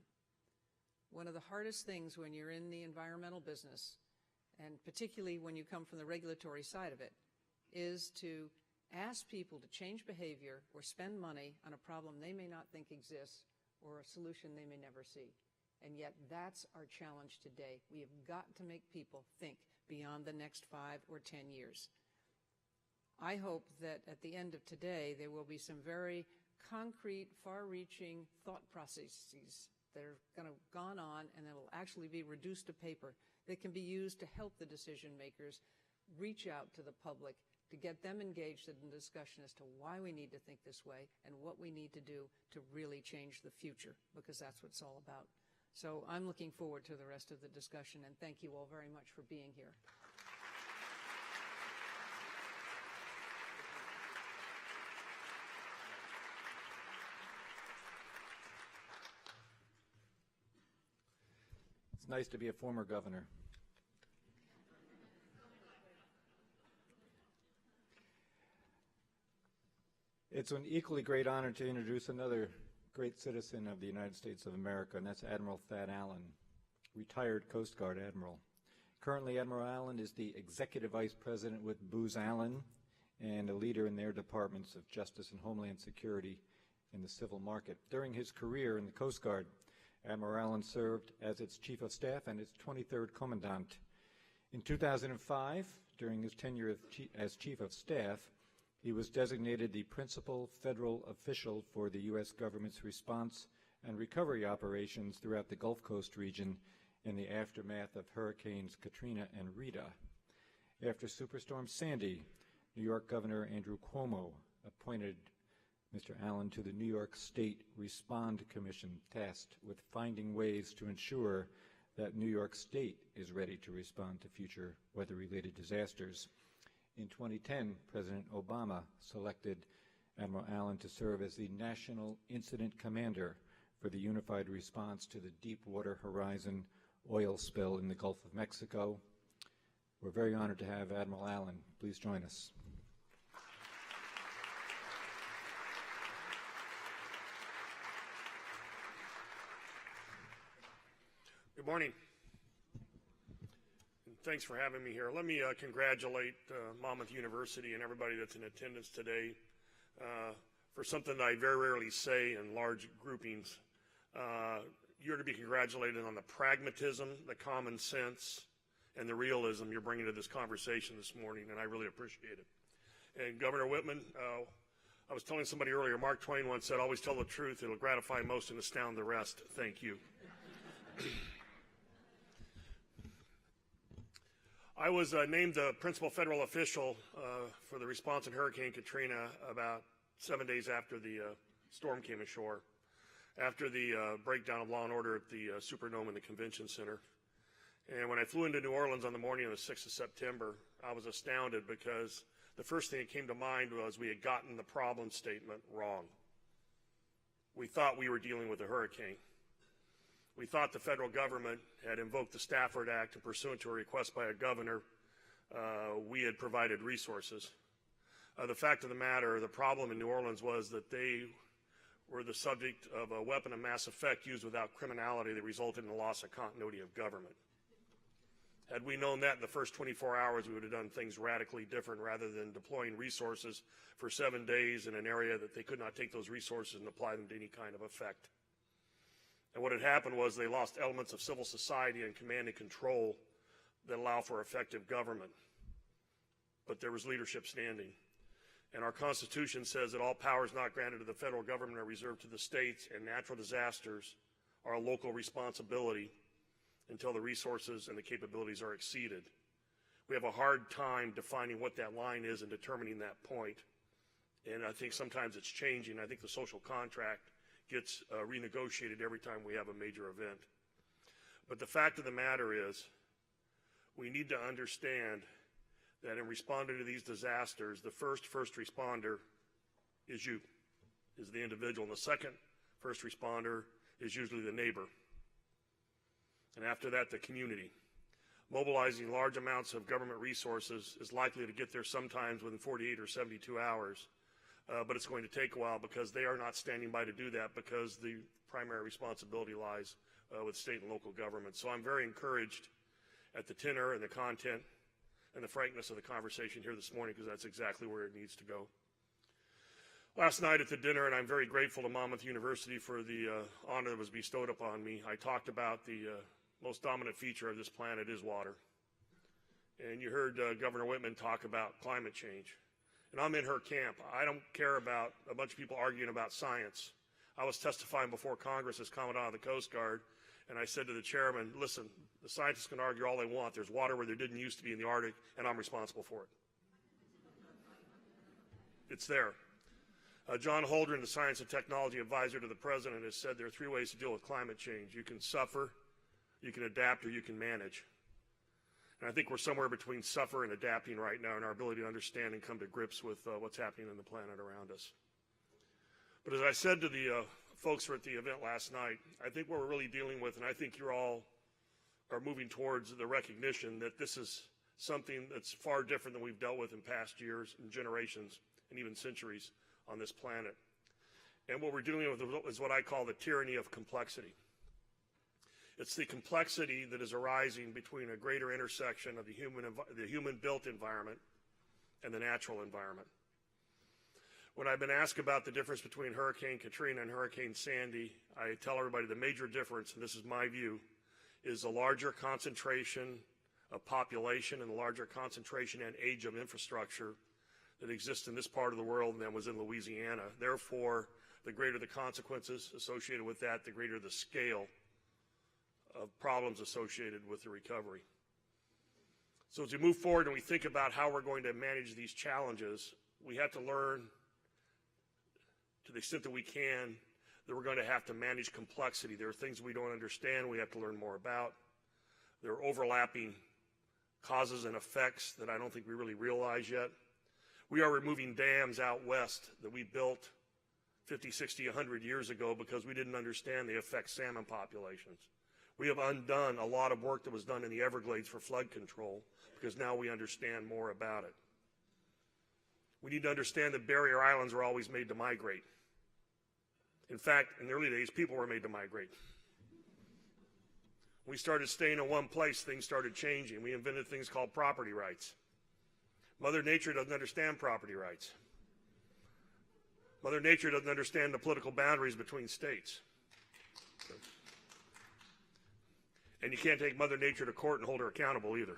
One of the hardest things when you're in the environmental business, and particularly when you come from the regulatory side of it, is to ask people to change behavior or spend money on a problem they may not think exists or a solution they may never see. And yet that's our challenge today. We have got to make people think beyond the next 5 or 10 years. I hope that at the end of today there will be some very concrete, far-reaching thought processes that are going to have gone on and that will actually be reduced to paper that can be used to help the decision makers reach out to the public to get them engaged in the discussion as to why we need to think this way and what we need to do to really change the future, because that's what it's all about. So I'm looking forward to the rest of the discussion, and thank you all very much for being here. It's nice to be a former governor. It's an equally great honor to introduce another great citizen of the United States of America, and that's Admiral Thad Allen, retired Coast Guard Admiral. Currently, Admiral Allen is the Executive Vice President with Booz Allen and a leader in their departments of Justice and Homeland Security in the civil market. During his career in the Coast Guard, Admiral Allen served as its Chief of Staff and its 23rd Commandant. In 2005, during his tenure as Chief of Staff, he was designated the principal federal official for the U.S. government's response and recovery operations throughout the Gulf Coast region in the aftermath of Hurricanes Katrina and Rita. After Superstorm Sandy, New York Governor Andrew Cuomo appointed Mr. Allen to the New York State Respond Commission, tasked with finding ways to ensure that New York State is ready to respond to future weather-related disasters. In 2010, President Obama selected Admiral Allen to serve as the National Incident Commander for the unified response to the Deepwater Horizon oil spill in the Gulf of Mexico. We're very honored to have Admiral Allen. Please join us. Good morning. Thanks for having me here. Let me congratulate Monmouth University and everybody that's in attendance today for something that I very rarely say in large groupings. You're to be congratulated on the pragmatism, the common sense, and the realism you're bringing to this conversation this morning, and I really appreciate it. And Governor Whitman, I was telling somebody earlier, Mark Twain once said, always tell the truth, it'll gratify most and astound the rest. Thank you. I was named the principal federal official for the response in Hurricane Katrina about 7 days after the storm came ashore, after the breakdown of law and order at the Superdome in the Convention Center. And when I flew into New Orleans on the morning of the 6th of September, I was astounded because the first thing that came to mind was we had gotten the problem statement wrong. We thought we were dealing with a hurricane. We thought the federal government had invoked the Stafford Act, and pursuant to a request by a governor, we had provided resources. The fact of the matter, the problem in New Orleans was that they were the subject of a weapon of mass effect used without criminality that resulted in the loss of continuity of government. Had we known that in the first 24 hours, we would have done things radically different rather than deploying resources for 7 days in an area that they could not take those resources and apply them to any kind of effect. And what had happened was they lost elements of civil society and command and control that allow for effective government. But there was leadership standing. And our Constitution says that all powers not granted to the federal government are reserved to the states, and natural disasters are a local responsibility until the resources and the capabilities are exceeded. We have a hard time defining what that line is and determining that point. And I think sometimes it's changing. I think the social contract gets renegotiated every time we have a major event. But the fact of the matter is, we need to understand that in responding to these disasters, the first responder is you, is the individual, and the second first responder is usually the neighbor. And after that, the community. Mobilizing large amounts of government resources is likely to get there sometimes within 48 or 72 hours. But it's going to take a while because they are not standing by to do that, because the primary responsibility lies with state and local government. So I'm very encouraged at the tenor and the content and the frankness of the conversation here this morning, because that's exactly where it needs to go. Last night at the dinner, and I'm very grateful to Monmouth University for the honor that was bestowed upon me, I talked about the most dominant feature of this planet is water. And you heard Governor Whitman talk about climate change. And I'm in her camp. I don't care about a bunch of people arguing about science. I was testifying before Congress as Commandant of the Coast Guard, and I said to the chairman, listen, the scientists can argue all they want. There's water where there didn't used to be in the Arctic, and I'm responsible for it. It's there. John Holdren, the Science and Technology Advisor to the President, has said there are 3 ways to deal with climate change. You can suffer, you can adapt, or you can manage. And I think we're somewhere between suffer and adapting right now in our ability to understand and come to grips with what's happening on the planet around us. But as I said to the folks who were at the event last night, I think what we're really dealing with, and I think you're all are moving towards the recognition that this is something that's far different than we've dealt with in past years and generations and even centuries on this planet. And what we're dealing with is what I call the tyranny of complexity. It's the complexity that is arising between a greater intersection of the human-built environment and the natural environment. When I've been asked about the difference between Hurricane Katrina and Hurricane Sandy, I tell everybody the major difference, and this is my view, is the larger concentration of population and the larger concentration and age of infrastructure that exists in this part of the world than was in Louisiana. Therefore, the greater the consequences associated with that, the greater the scale of problems associated with the recovery. So as we move forward and we think about how we're going to manage these challenges, we have to learn, to the extent that we can, that we're going to have to manage complexity. There are things we don't understand we have to learn more about. There are overlapping causes and effects that I don't think we really realize yet. We are removing dams out west that we built 50, 60, 100 years ago because we didn't understand they affect salmon populations. We have undone a lot of work that was done in the Everglades for flood control because now we understand more about it. We need to understand that barrier islands were always made to migrate. In fact, in the early days, people were made to migrate. When we started staying in one place, things started changing. We invented things called property rights. Mother Nature doesn't understand property rights. Mother Nature doesn't understand the political boundaries between states. And you can't take Mother Nature to court and hold her accountable either.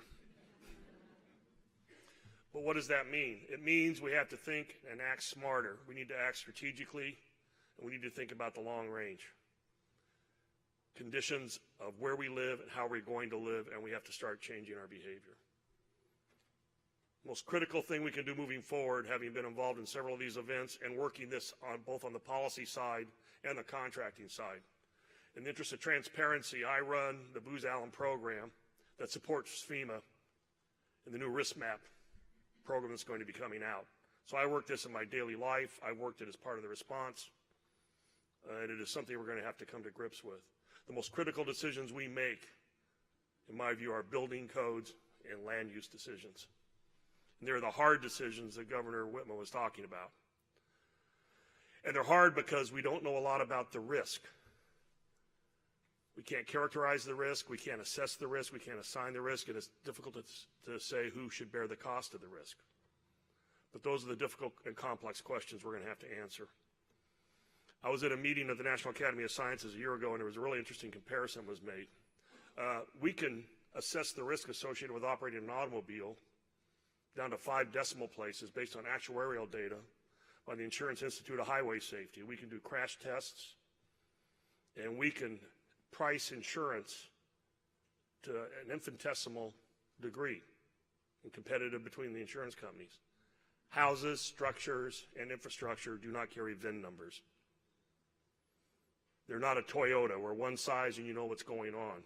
But what does that mean? It means we have to think and act smarter. We need to act strategically, and we need to think about the long range. Conditions of where we live and how we're going to live, and we have to start changing our behavior. Most critical thing we can do moving forward, having been involved in several of these events and working this on both on the policy side and the contracting side. In the interest of transparency, I run the Booz Allen program that supports FEMA in the new risk map program that's going to be coming out. So I work this in my daily life. I worked it as part of the response. And it is something we're going to have to come to grips with. The most critical decisions we make, in my view, are building codes and land use decisions. And they're the hard decisions that Governor Whitman was talking about. And they're hard because we don't know a lot about the risk. We can't characterize the risk, we can't assess the risk, we can't assign the risk, and it's difficult to say who should bear the cost of the risk. But those are the difficult and complex questions we're going to have to answer. I was at a meeting of the National Academy of Sciences a year ago, and there was a really interesting comparison was made. We can assess the risk associated with operating an automobile down to 5 decimal places based on actuarial data by the Insurance Institute of Highway Safety. We can do crash tests, and we can price insurance to an infinitesimal degree and competitive between the insurance companies. Houses, structures, and infrastructure do not carry VIN numbers. They're not a Toyota where one size and you know what's going on.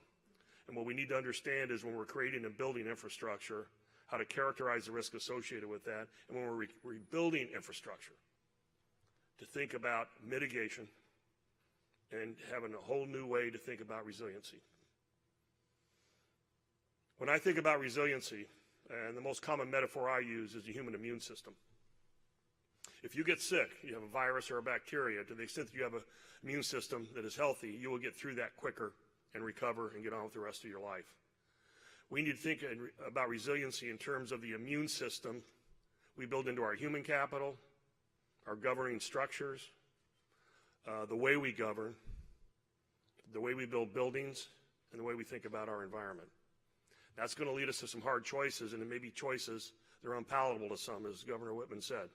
And what we need to understand is when we're creating and building infrastructure, how to characterize the risk associated with that, and when we're rebuilding infrastructure, to think about mitigation and having a whole new way to think about resiliency. When I think about resiliency, and the most common metaphor I use is the human immune system. If you get sick, you have a virus or a bacteria, to the extent that you have an immune system that is healthy, you will get through that quicker and recover and get on with the rest of your life. We need to think about resiliency in terms of the immune system we build into our human capital, our governing structures, the way we govern, the way we build buildings, and the way we think about our environment. That's going to lead us to some hard choices, and it may be choices that are unpalatable to some, as Governor Whitman said.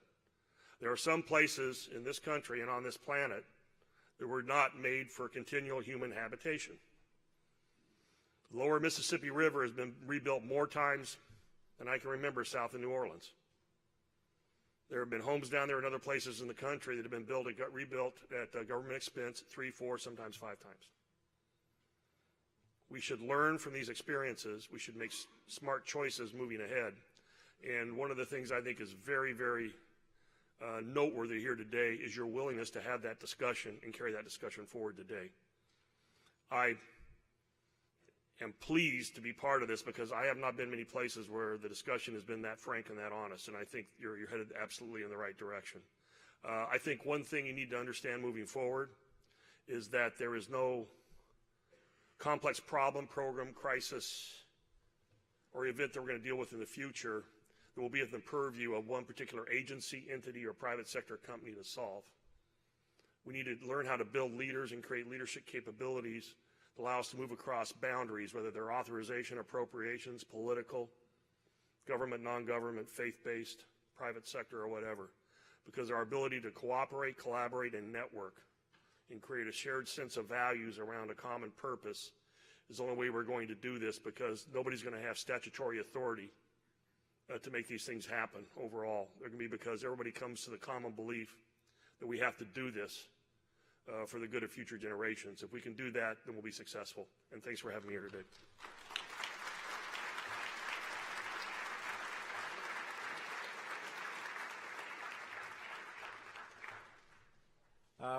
There are some places in this country and on this planet that were not made for continual human habitation. The lower Mississippi River has been rebuilt more times than I can remember south of New Orleans. There have been homes down there and other places in the country that have been built and got rebuilt at government expense 3, 4, sometimes 5 times. We should learn from these experiences. We should make smart choices moving ahead. And one of the things I think is very, very noteworthy here today is your willingness to have that discussion and carry that discussion forward today. I am pleased to be part of this because I have not been many places where the discussion has been that frank and that honest, and I think you're headed absolutely in the right direction. I think one thing you need to understand moving forward is that there is no complex problem, program, crisis, or event that we're going to deal with in the future that will be at the purview of one particular agency, entity, or private sector company to solve. We need to learn how to build leaders and create leadership capabilities that allow us to move across boundaries, whether they're authorization, appropriations, political, government, non-government, faith-based, private sector, or whatever. Because our ability to cooperate, collaborate, and network and create a shared sense of values around a common purpose is the only way we're going to do this, because nobody's going to have statutory authority to make these things happen overall. They're going to be because everybody comes to the common belief that we have to do this for the good of future generations. If we can do that, then we'll be successful. And thanks for having me here today.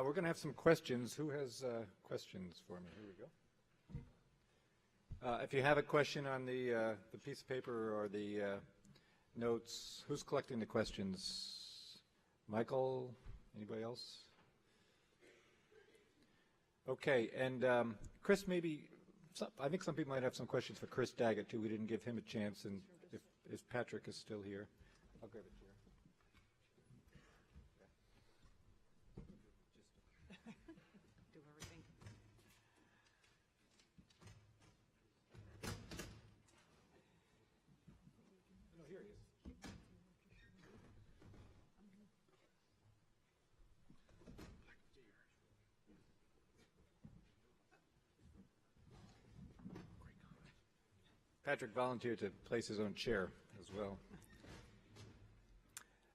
We're going to have some questions. Who has questions for me? Here we go. If you have a question on the piece of paper or the notes, who's collecting the questions? Michael? Anybody else? Okay, and Chris, maybe, I think some people might have some questions for Chris Daggett, too. We didn't give him a chance, and if Patrick is still here, I'll grab a chair. Do everything. No, here he is. Patrick volunteered to place his own chair as well.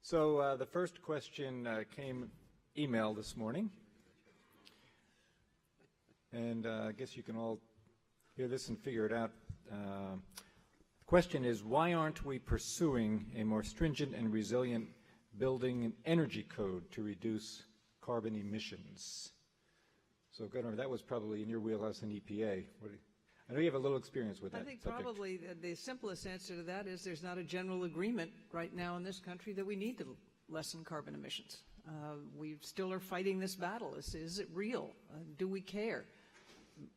So the first question came email this morning. And I guess you can all hear this and figure it out. The question is, why aren't we pursuing a more stringent and resilient building and energy code to reduce carbon emissions? So, Governor, that was probably in your wheelhouse in EPA. I know you have a little experience with that I think subject. probably the simplest answer to that is there's not a general agreement right now in this country that we need to lessen carbon emissions. We still are fighting this battle. Is it real? Do we care?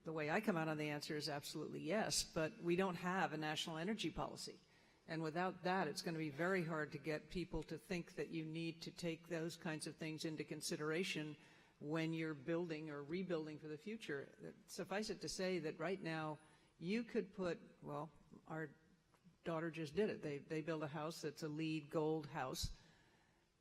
The way I come out on the answer is absolutely yes, but we don't have a national energy policy. And without that, it's going to be very hard to get people to think that you need to take those kinds of things into consideration when you're building or rebuilding for the future. Suffice it to say that right now you could put, well, our daughter just did it. They built a house that's a LEED Gold house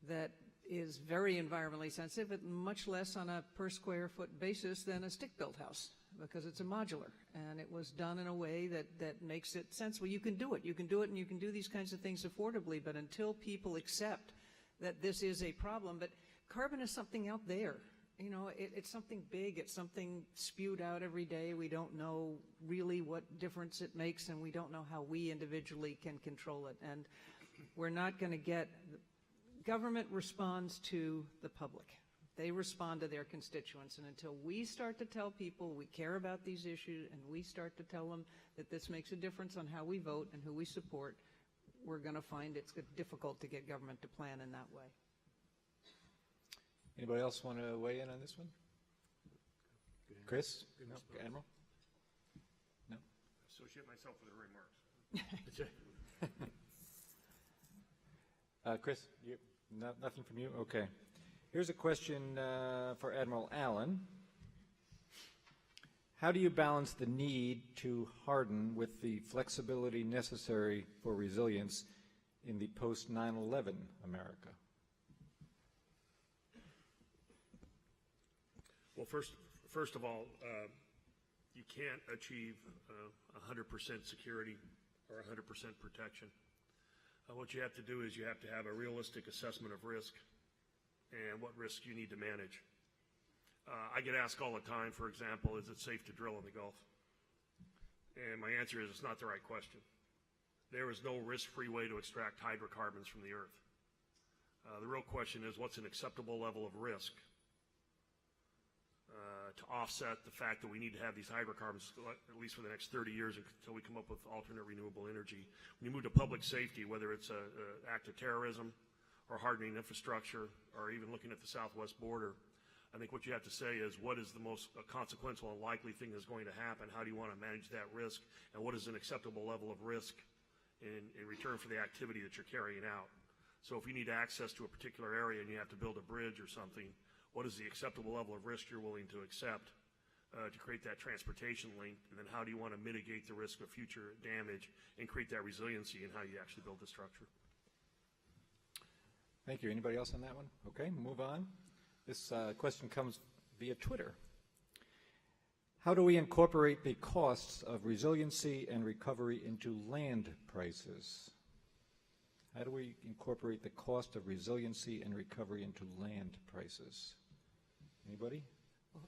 that is very environmentally sensitive, but much less on a per square foot basis than a stick-built house, because it's a modular, and it was done in a way that makes it sensible. You can do it, and you can do these kinds of things affordably, but until people accept that this is a problem, but carbon is something out there. You know, it's something big, it's something spewed out every day. We don't know really what difference it makes, and we don't know how we individually can control it, and we're not going to get. Government responds to the public. They respond to their constituents, and until we start to tell people we care about these issues and we start to tell them that this makes a difference on how we vote and who we support, we're going to find it's difficult to get government to plan in that way. Anybody else want to weigh in on this one? Chris? No? Admiral? No? Associate myself with her remarks. Chris, nothing from you? Okay. Here's a question for Admiral Allen. How do you balance the need to harden with the flexibility necessary for resilience in the post-9/11 America? Well, first of all, you can't achieve 100% security or 100% protection. What you have to do is you have to have a realistic assessment of risk and what risk you need to manage. I get asked all the time, for example, is it safe to drill in the Gulf? And my answer is it's not the right question. There is no risk-free way to extract hydrocarbons from the earth. The real question is what's an acceptable level of risk to offset the fact that we need to have these hydrocarbons at least for the next 30 years until we come up with alternate renewable energy. When you move to public safety, whether it's an act of terrorism or hardening infrastructure or even looking at the southwest border, I think what you have to say is what is the most consequential and likely thing that's going to happen? How do you want to manage that risk? And what is an acceptable level of risk in return for the activity that you're carrying out? So if you need access to a particular area and you have to build a bridge or something, what is the acceptable level of risk you're willing to accept to create that transportation link? And then how do you want to mitigate the risk of future damage and create that resiliency in how you actually build the structure? Thank you. Anybody else on that one? Okay, move on. This question comes via Twitter. How do we incorporate the costs of resiliency and recovery into land prices? How do we incorporate the cost of resiliency and recovery into land prices? Anybody? Well,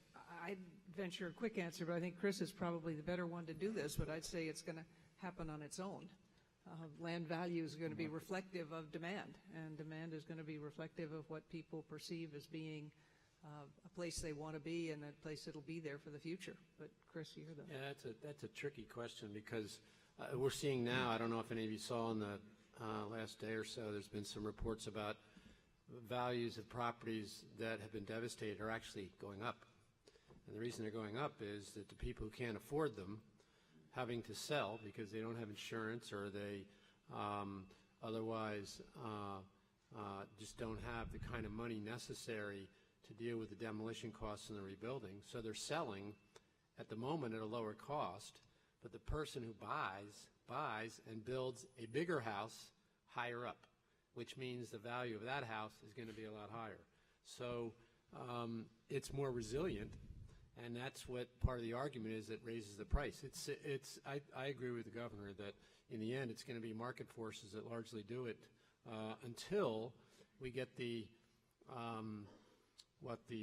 I'd venture a quick answer, but I think Chris is probably the better one to do this, but I'd say it's going to happen on its own. Land value is going to be reflective of demand, and demand is going to be reflective of what people perceive as being a place they want to be and a place that'll be there for the future. But Chris, you're the... Yeah, that's a tricky question because we're seeing now, I don't know if any of you saw in the last day or so, there's been some reports about values of properties that have been devastated are actually going up. And the reason they're going up is that the people who can't afford them having to sell because they don't have insurance or they otherwise just don't have the kind of money necessary to deal with the demolition costs and the rebuilding. So they're selling at the moment at a lower cost, but the person who buys and builds a bigger house higher up, which means the value of that house is going to be a lot higher. So it's more resilient, and that's what part of the argument is that raises the price. I agree with the governor that in the end it's going to be market forces that largely do it until we get the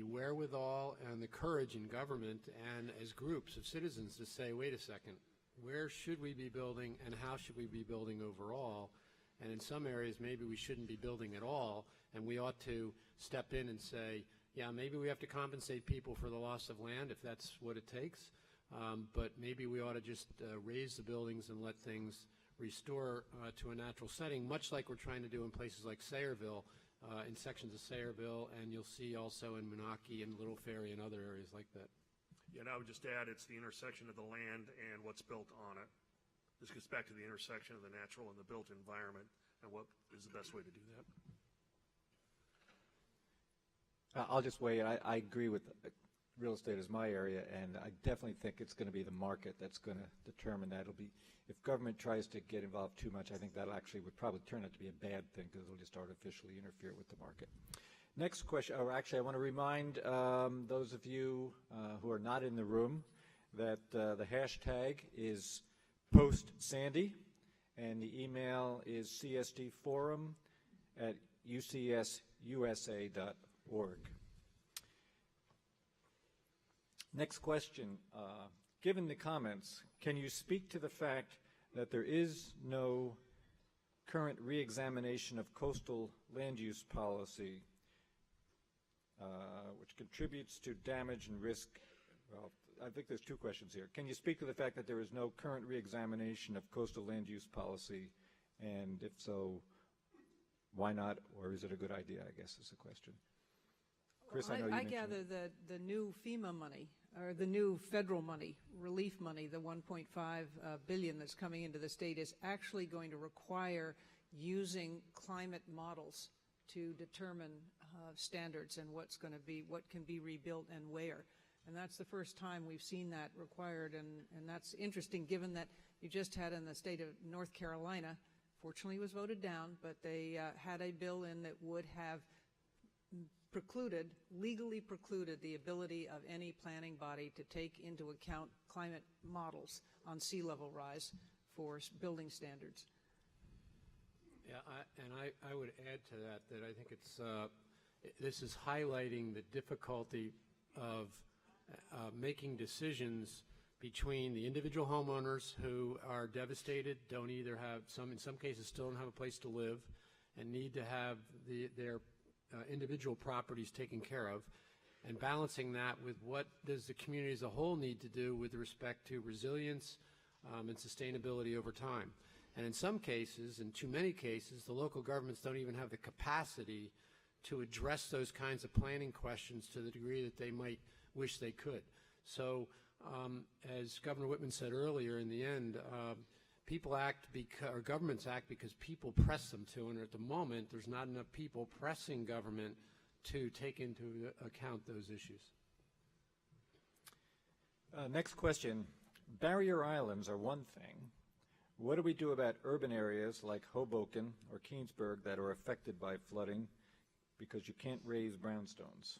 wherewithal and the courage in government and as groups of citizens to say, wait a second, where should we be building and how should we be building overall? And in some areas maybe we shouldn't be building at all, and we ought to step in and say, yeah, maybe we have to compensate people for the loss of land if that's what it takes, but maybe we ought to just raise the buildings and let things restore to a natural setting, much like we're trying to do in places like Sayreville, in sections of Sayreville, and you'll see also in Moonachie and Little Ferry and other areas like that. Yeah, and I would just add it's the intersection of the land and what's built on it. This gets back to the intersection of the natural and the built environment and what is the best way to do that. I'll just weigh in. I agree with real estate is my area, and I definitely think it's going to be the market that's going to determine that. It'll be, if government tries to get involved too much, I think that actually would probably turn out to be a bad thing because it'll just artificially interfere with the market. Next question, or actually I want to remind those of you who are not in the room that the hashtag is #PostSandy, and the email is csdforum@ucsusa.org. Next question. Given the comments, can you speak to the fact that there is no current reexamination of coastal land use policy, which contributes to damage and risk? Well, I think there's two questions here. Can you speak to the fact that there is no current reexamination of coastal land use policy, and if so, why not, or is it a good idea, I guess is the question. Chris, well, I know you I mentioned gather that the new FEMA money, or the new federal money, relief money, the $1.5 billion that's coming into the state is actually going to require using climate models to determine standards and what can be rebuilt and where. And that's the first time we've seen that required, and that's interesting given that you just had in the state of North Carolina, fortunately it was voted down, but they had a bill in that would have legally precluded the ability of any planning body to take into account climate models on sea level rise for building standards. Yeah, I would add to that I think this is highlighting the difficulty of making decisions between the individual homeowners who are devastated, don't either have in some cases still don't have a place to live, and need to have their individual properties taken care of, and balancing that with what does the community as a whole need to do with respect to resilience and sustainability over time. And in some cases, in too many cases, the local governments don't even have the capacity to address those kinds of planning questions to the degree that they might wish they could. So as Governor Whitman said earlier, in the end, people act or governments act because people press them to, and at the moment there's not enough people pressing government to take into account those issues. Next question. Barrier islands are one thing. What do we do about urban areas like Hoboken or Keansburg that are affected by flooding because you can't raise brownstones?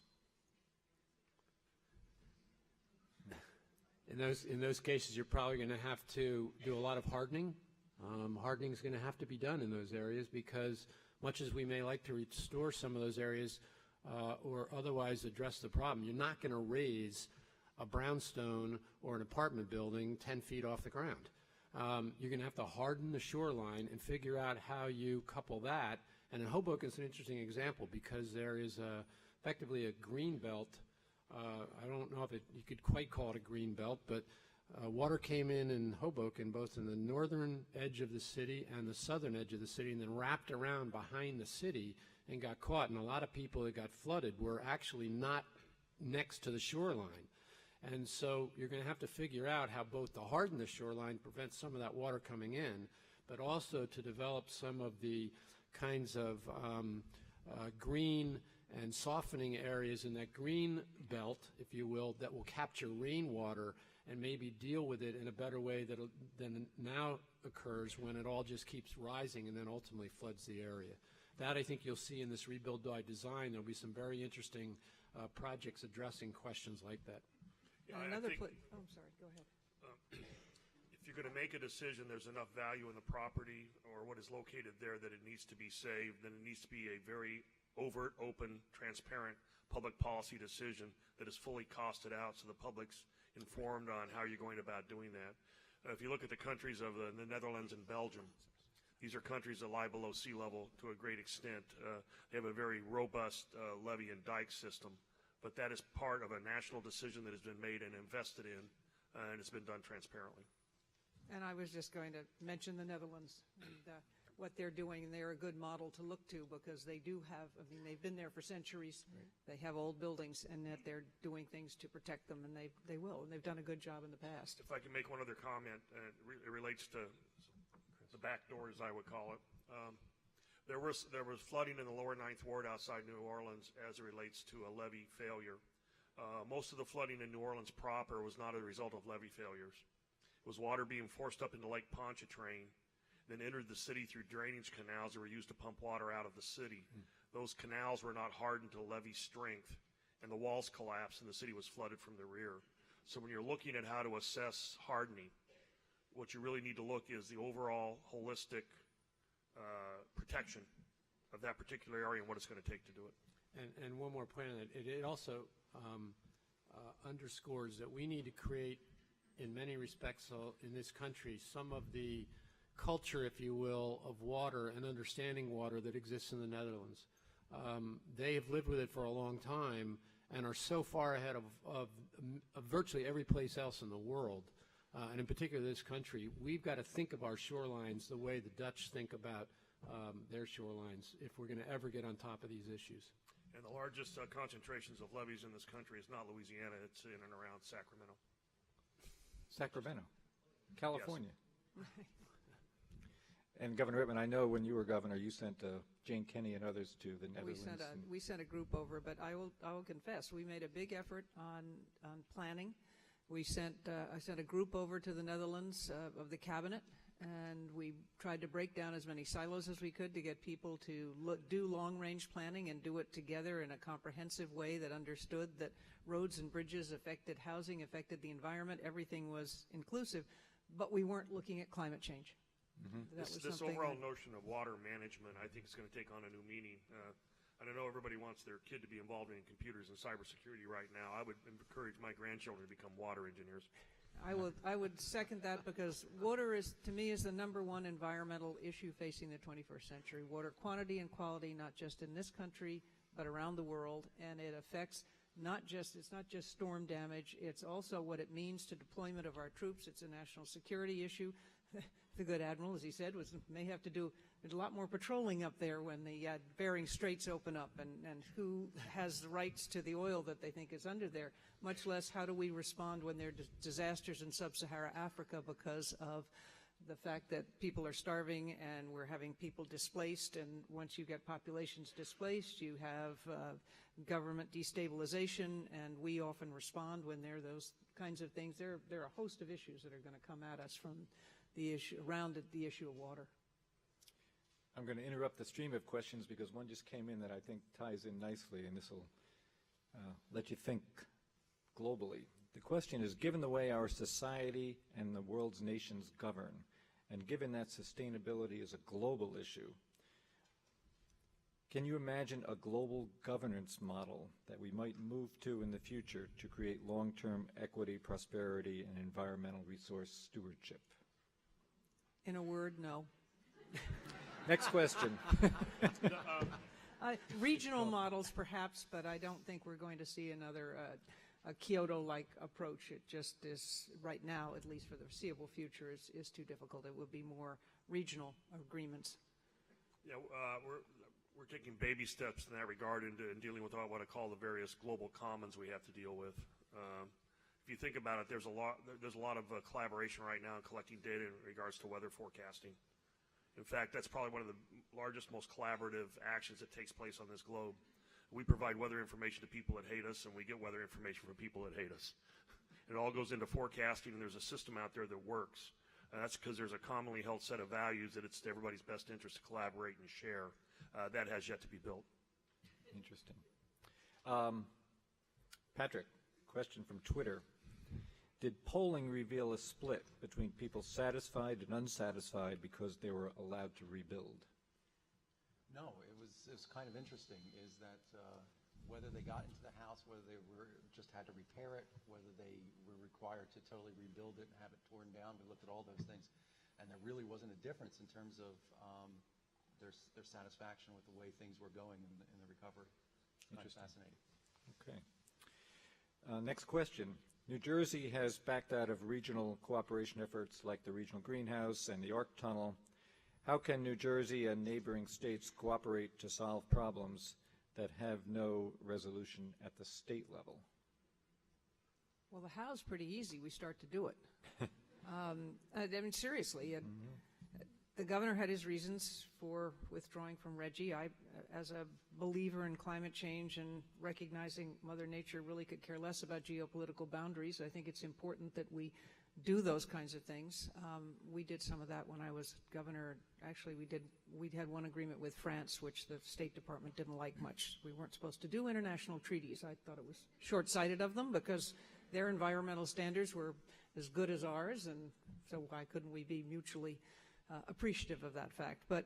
In those cases, you're probably going to have to do a lot of hardening. Hardening is going to have to be done in those areas because much as we may like to restore some of those areas or otherwise address the problem, you're not going to raise a brownstone or an apartment building 10 feet off the ground. You're going to have to harden the shoreline and figure out how you couple that. And in Hoboken, it's an interesting example because there is effectively a green belt. I don't know if you could quite call it a green belt, but water came in Hoboken, both in the northern edge of the city and the southern edge of the city, and then wrapped around behind the city and got caught. And a lot of people that got flooded were actually not next to the shoreline. And so you're going to have to figure out how both to harden the shoreline, prevent some of that water coming in, but also to develop some of the kinds of green and softening areas in that green belt, if you will, that will capture rainwater and maybe deal with it in a better way than now occurs when it all just keeps rising and then ultimately floods the area. That I think you'll see in this Rebuild by Design. There'll be some very interesting projects addressing questions like that. Yeah, I'm sorry, go ahead. If you're going to make a decision, there's enough value in the property or what is located there that it needs to be saved, then it needs to be a very overt, open, transparent public policy decision that is fully costed out so the public's informed on how you're going about doing that. If you look at the countries of the Netherlands and Belgium, these are countries that lie below sea level to a great extent. They have a very robust levee and dike system, but that is part of a national decision that has been made and invested in, and it's been done transparently. And I was just going to mention the Netherlands and what they're doing, and they're a good model to look to because they do have, I mean, they've been there for centuries. Right. They have old buildings, and that they're doing things to protect them, and they will, and they've done a good job in the past. If I can make one other comment, it relates to the back door, as I would call it. There was flooding in the lower Ninth Ward outside New Orleans as it relates to a levee failure. Most of the flooding in New Orleans proper was not a result of levee failures. It was water being forced up into Lake Pontchartrain, then entered the city through drainage canals that were used to pump water out of the city. Those canals were not hardened to levee strength, and the walls collapsed, and the city was flooded from the rear. So when you're looking at how to assess hardening, what you really need to look is the overall holistic protection of that particular area and what it's going to take to do it. And one more point on that, it also underscores that we need to create, in many respects in this country, some of the culture, if you will, of water and understanding water that exists in the Netherlands. They have lived with it for a long time and are so far ahead of virtually every place else in the world. And in particular this country, we've got to think of our shorelines the way the Dutch think about their shorelines if we're going to ever get on top of these issues. And the largest concentrations of levees in this country is not Louisiana, it's in and around Sacramento. Sacramento, California. Right. And Governor Whitman, I know when you were governor, you sent Jane Kenny and others to the Netherlands. We sent a group over, but I will confess, we made a big effort on planning. I sent a group over to the Netherlands of the cabinet, and we tried to break down as many silos as we could to get people to do long-range planning and do it together in a comprehensive way that understood that roads and bridges affected housing, affected the environment, everything was inclusive, but we weren't looking at climate change. That was This something overall that- notion of water management, I think, is going to take on a new meaning. I don't know everybody wants their kid to be involved in computers and cybersecurity right now. I would encourage my grandchildren to become water engineers. I would second that, because water is, to me, is the number one environmental issue facing the 21st century. Water quantity and quality, not just in this country, but around the world, and it affects it's not just storm damage, it's also what it means to deployment of our troops. It's a national security issue. The good admiral, as he said, may have to do a lot more patrolling up there when the Bering Straits open up, and who has the rights to the oil that they think is under there, much less how do we respond when there are disasters in sub-Saharan Africa because of the fact that people are starving and we're having people displaced, and once you get populations displaced, you have government destabilization, and we often respond when there are those kinds of things. There are a host of issues that are going to come at us from the issue around the issue of water. I'm going to interrupt the stream of questions because one just came in that I think ties in nicely, and this will let you think globally. The question is, given the way our society and the world's nations govern, and given that sustainability is a global issue, can you imagine a global governance model that we might move to in the future to create long-term equity, prosperity, and environmental resource stewardship? In a word, no. Next question. Regional models, perhaps, but I don't think we're going to see another a Kyoto-like approach. It just is, right now, at least for the foreseeable future, is too difficult. It would be more regional agreements. Yeah, we're taking baby steps in that regard in dealing with what I call the various global commons we have to deal with. If you think about it, there's a lot of collaboration right now in collecting data in regards to weather forecasting. In fact, that's probably one of the largest, most collaborative actions that takes place on this globe. We provide weather information to people that hate us, and we get weather information from people that hate us. It all goes into forecasting, and there's a system out there that works. That's because there's a commonly held set of values that it's to everybody's best interest to collaborate and share. That has yet to be built. Interesting. Patrick, question from Twitter. Did polling reveal a split between people satisfied and unsatisfied because they were allowed to rebuild? No, it was kind of interesting, is that whether they got into the house, whether they just had to repair it, whether they were required to totally rebuild it and have it torn down, we looked at all those things, and there really wasn't a difference in terms of their satisfaction with the way things were going in the recovery. Kind of fascinating. Okay. Next question. New Jersey has backed out of regional cooperation efforts like the Regional Greenhouse and the Arc Tunnel. How can New Jersey and neighboring states cooperate to solve problems that have no resolution at the state level? Well, the how's pretty easy. We start to do it. I mean, seriously, the governor had his reasons for withdrawing from RGGI. I, as a believer in climate change and recognizing Mother Nature really could care less about geopolitical boundaries, I think it's important that we do those kinds of things. We did some of that when I was governor. Actually, we had one agreement with France, which the State Department didn't like much. We weren't supposed to do international treaties. I thought it was short-sighted of them because their environmental standards were as good as ours, and so why couldn't we be mutually appreciative of that fact? But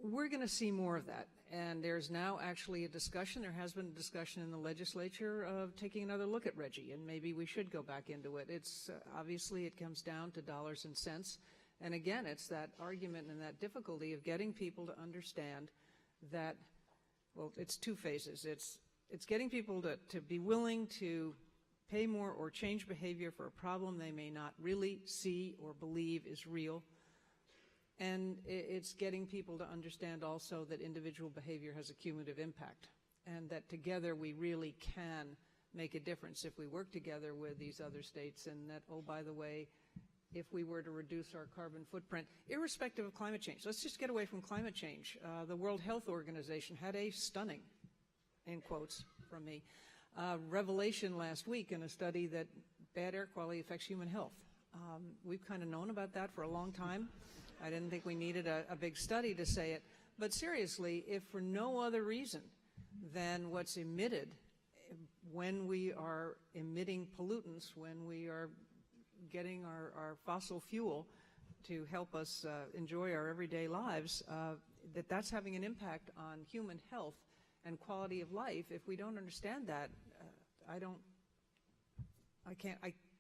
we're going to see more of that, and there's now actually a discussion. There has been a discussion in the legislature of taking another look at RGGI, and maybe we should go back into it. It's obviously it comes down to dollars and cents, and again, it's that argument and that difficulty of getting people to understand that. Well, it's two phases. It's getting people to be willing to pay more or change behavior for a problem they may not really see or believe is real. And it's getting people to understand also that individual behavior has a cumulative impact, and that together we really can make a difference if we work together with these other states, and that, oh, by the way, if we were to reduce our carbon footprint, irrespective of climate change. Let's just get away from climate change. The World Health Organization had a stunning, in quotes from me, revelation last week in a study that bad air quality affects human health. We've kind of known about that for a long time. I didn't think we needed a big study to say it. But seriously, if for no other reason than what's emitted when we are emitting pollutants, when we are getting our fossil fuel to help us enjoy our everyday lives, that's having an impact on human health and quality of life. If we don't understand that,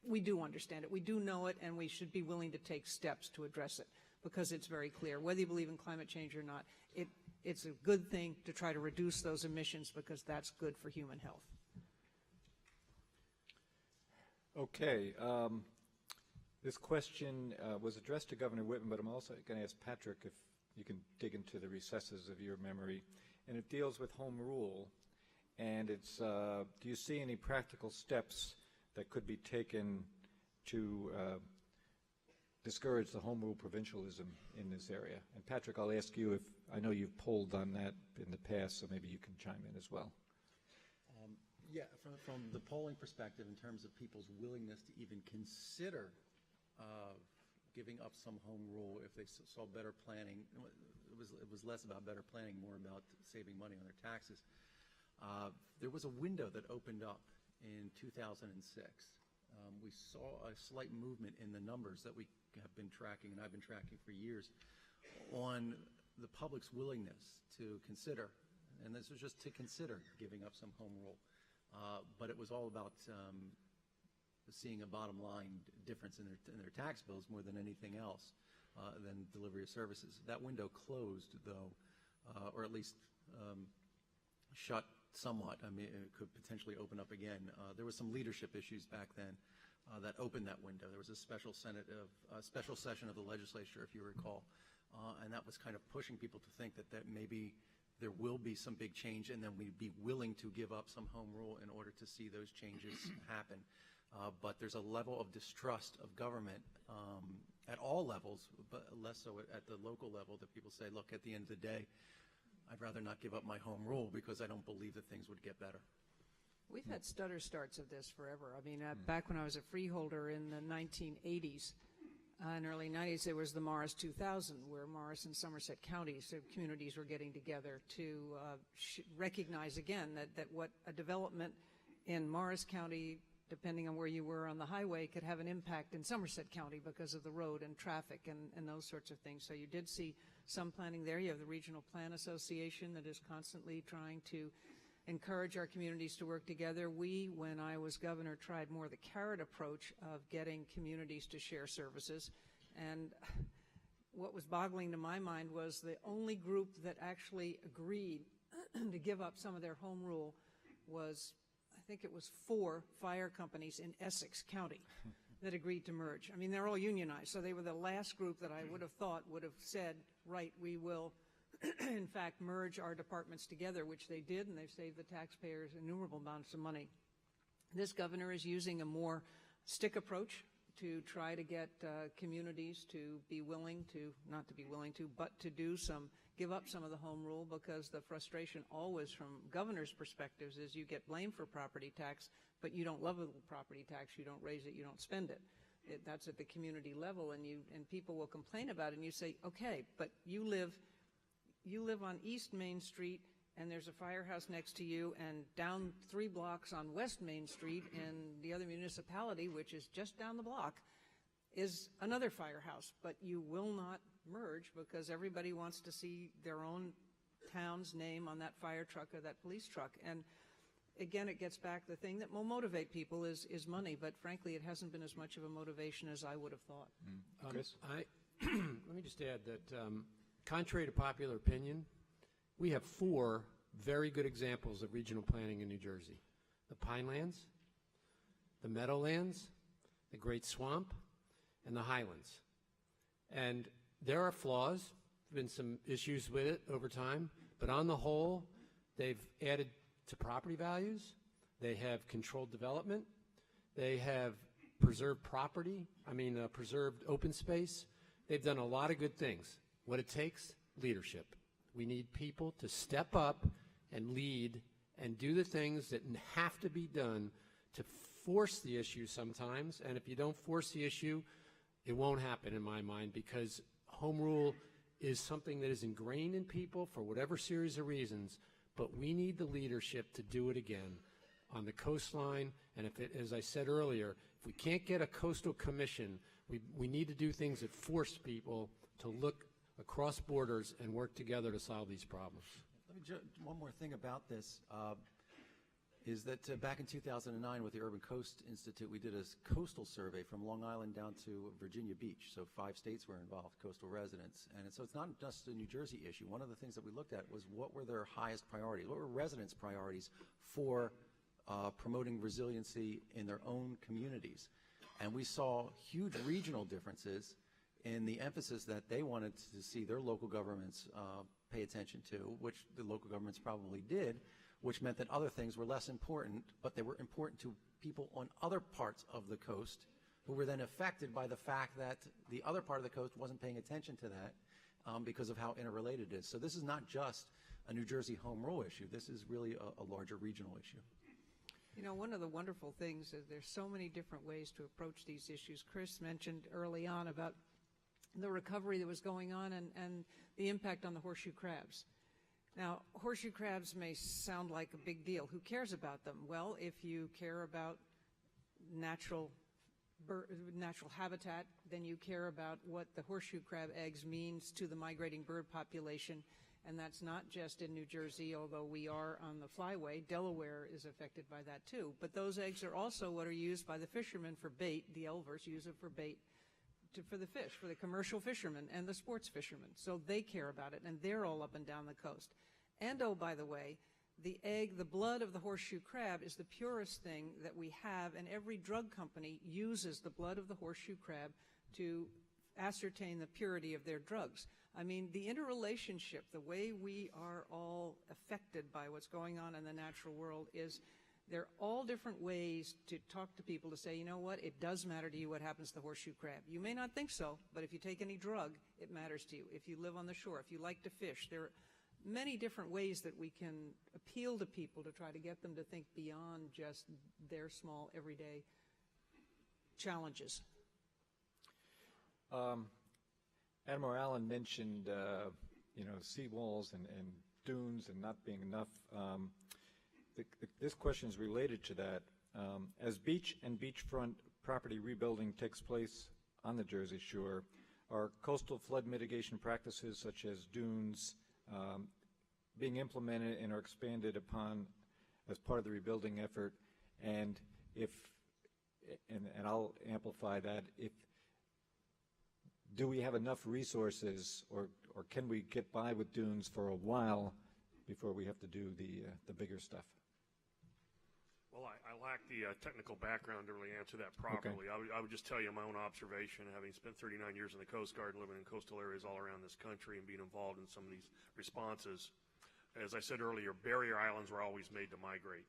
we do understand it. We do know it, and we should be willing to take steps to address it because it's very clear. Whether you believe in climate change or not, it's a good thing to try to reduce those emissions because that's good for human health. Okay. This question was addressed to Governor Whitman, but I'm also going to ask Patrick if you can dig into the recesses of your memory. And it deals with home rule. And it's, do you see any practical steps that could be taken to discourage the home rule provincialism in this area? And Patrick, I'll ask you if, I know you've polled on that in the past, so maybe you can chime in as well. Yeah, from the polling perspective, in terms of people's willingness to even consider giving up some home rule if they saw better planning, it was less about better planning, more about saving money on their taxes. There was a window that opened up in 2006. We saw a slight movement in the numbers that we have been tracking, and I've been tracking for years, on the public's willingness to consider, and this was just to consider giving up some home rule. But it was all about seeing a bottom line difference in their tax bills more than anything else than delivery of services. That window closed, though, or at least shut somewhat. I mean, it could potentially open up again. There was some leadership issues back then that opened that window. There was a special session of the legislature, if you recall, and that was kind of pushing people to think that maybe there will be some big change, and then we'd be willing to give up some home rule in order to see those changes happen. But there's a level of distrust of government at all levels, but less so at the local level, that people say, look, at the end of the day, I'd rather not give up my home rule because I don't believe that things would get better. We've had stutter starts of this forever. I mean, back when I was a freeholder in the 1980s and early 90s, there was the Morris 2000, where Morris and Somerset counties, so communities were getting together to recognize again that what a development in Morris County, depending on where you were on the highway, could have an impact in Somerset County because of the road and traffic and those sorts of things. So you did see some planning there. You have the Regional Plan Association that is constantly trying to encourage our communities to work together. We, when I was governor, tried more the carrot approach of getting communities to share services. And what was boggling to my mind was the only group that actually agreed to give up some of their home rule was, I think it was 4 fire companies in Essex County that agreed to merge. I mean, they're all unionized, so they were the last group that I would have thought would have said, right, we will in fact merge our departments together, which they did, and they've saved the taxpayers innumerable amounts of money. This governor is using a more stick approach to try to get communities to be willing to, not to be willing to, but to give up some of the home rule, because the frustration always from governor's perspectives is you get blamed for property tax, but you don't level the property tax, you don't raise it, you don't spend it. That's at the community level, and people will complain about it, and you say, okay, but you live on East Main Street, and there's a firehouse next to you, and down 3 blocks on West Main Street in the other municipality, which is just down the block, is another firehouse. But you will not merge because everybody wants to see their own town's name on that fire truck or that police truck. And again, it gets back, the thing that will motivate people is money, but frankly, it hasn't been as much of a motivation as I would have thought. Chris? Let me just add that contrary to popular opinion, we have 4 very good examples of regional planning in New Jersey. The Pinelands, the Meadowlands, the Great Swamp, and the Highlands. And there are flaws, been some issues with it over time, but on the whole, they've added to property values, they have controlled development, they have preserved preserved open space. They've done a lot of good things. What it takes, leadership. We need people to step up and lead and do the things that have to be done to force the issue sometimes. And if you don't force the issue, it won't happen in my mind, because home rule is something that is ingrained in people for whatever series of reasons, but we need the leadership to do it again on the coastline. And if it, as I said earlier, If we can't get a coastal commission, we need to do things that force people to look across borders and work together to solve these problems. Let me one more thing about this is that back in 2009 with the Urban Coast Institute, we did a coastal survey from Long Island down to Virginia Beach. So 5 states were involved, coastal residents. And so it's not just a New Jersey issue. One of the things that we looked at was what were their highest priorities? What were residents' priorities for promoting resiliency in their own communities? And we saw huge regional differences in the emphasis that they wanted to see their local governments pay attention to, which the local governments probably did, which meant that other things were less important, but they were important to people on other parts of the coast who were then affected by the fact that the other part of the coast wasn't paying attention to that because of how interrelated it is. So this is not just a New Jersey home rule issue. This is really a larger regional issue. You know, one of the wonderful things is there's so many different ways to approach these issues. Chris mentioned early on about the recovery that was going on and the impact on the horseshoe crabs. Now, horseshoe crabs may sound like a big deal. Who cares about them? Well, if you care about natural habitat, then you care about what the horseshoe crab eggs means to the migrating bird population. And that's not just in New Jersey, although we are on the flyway. Delaware is affected by that too. But those eggs are also what are used by the fishermen for bait. The Elvers use it for bait for the fish, for the commercial fishermen and the sports fishermen. So they care about it, and they're all up and down the coast. And oh, by the way, the blood of the horseshoe crab is the purest thing that we have, and every drug company uses the blood of the horseshoe crab to ascertain the purity of their drugs. I mean, the interrelationship, the way we are all affected by what's going on in the natural world is there are all different ways to talk to people to say, you know what, it does matter to you what happens to the horseshoe crab. You may not think so, but if you take any drug, it matters to you. If you live on the shore, if you like to fish, there are many different ways that we can appeal to people to try to get them to think beyond just their small everyday challenges. Admiral Allen mentioned, seawalls and dunes and not being enough. This question is related to that. As beach and beachfront property rebuilding takes place on the Jersey Shore, are coastal flood mitigation practices such as dunes being implemented and are expanded upon as part of the rebuilding effort? And I'll amplify that, do we have enough resources, or can we get by with dunes for a while before we have to do the bigger stuff? Well, I lack the technical background to really answer that properly. Okay. I would just tell you my own observation, having spent 39 years in the Coast Guard, living in coastal areas all around this country and being involved in some of these responses. As I said earlier, barrier islands were always made to migrate.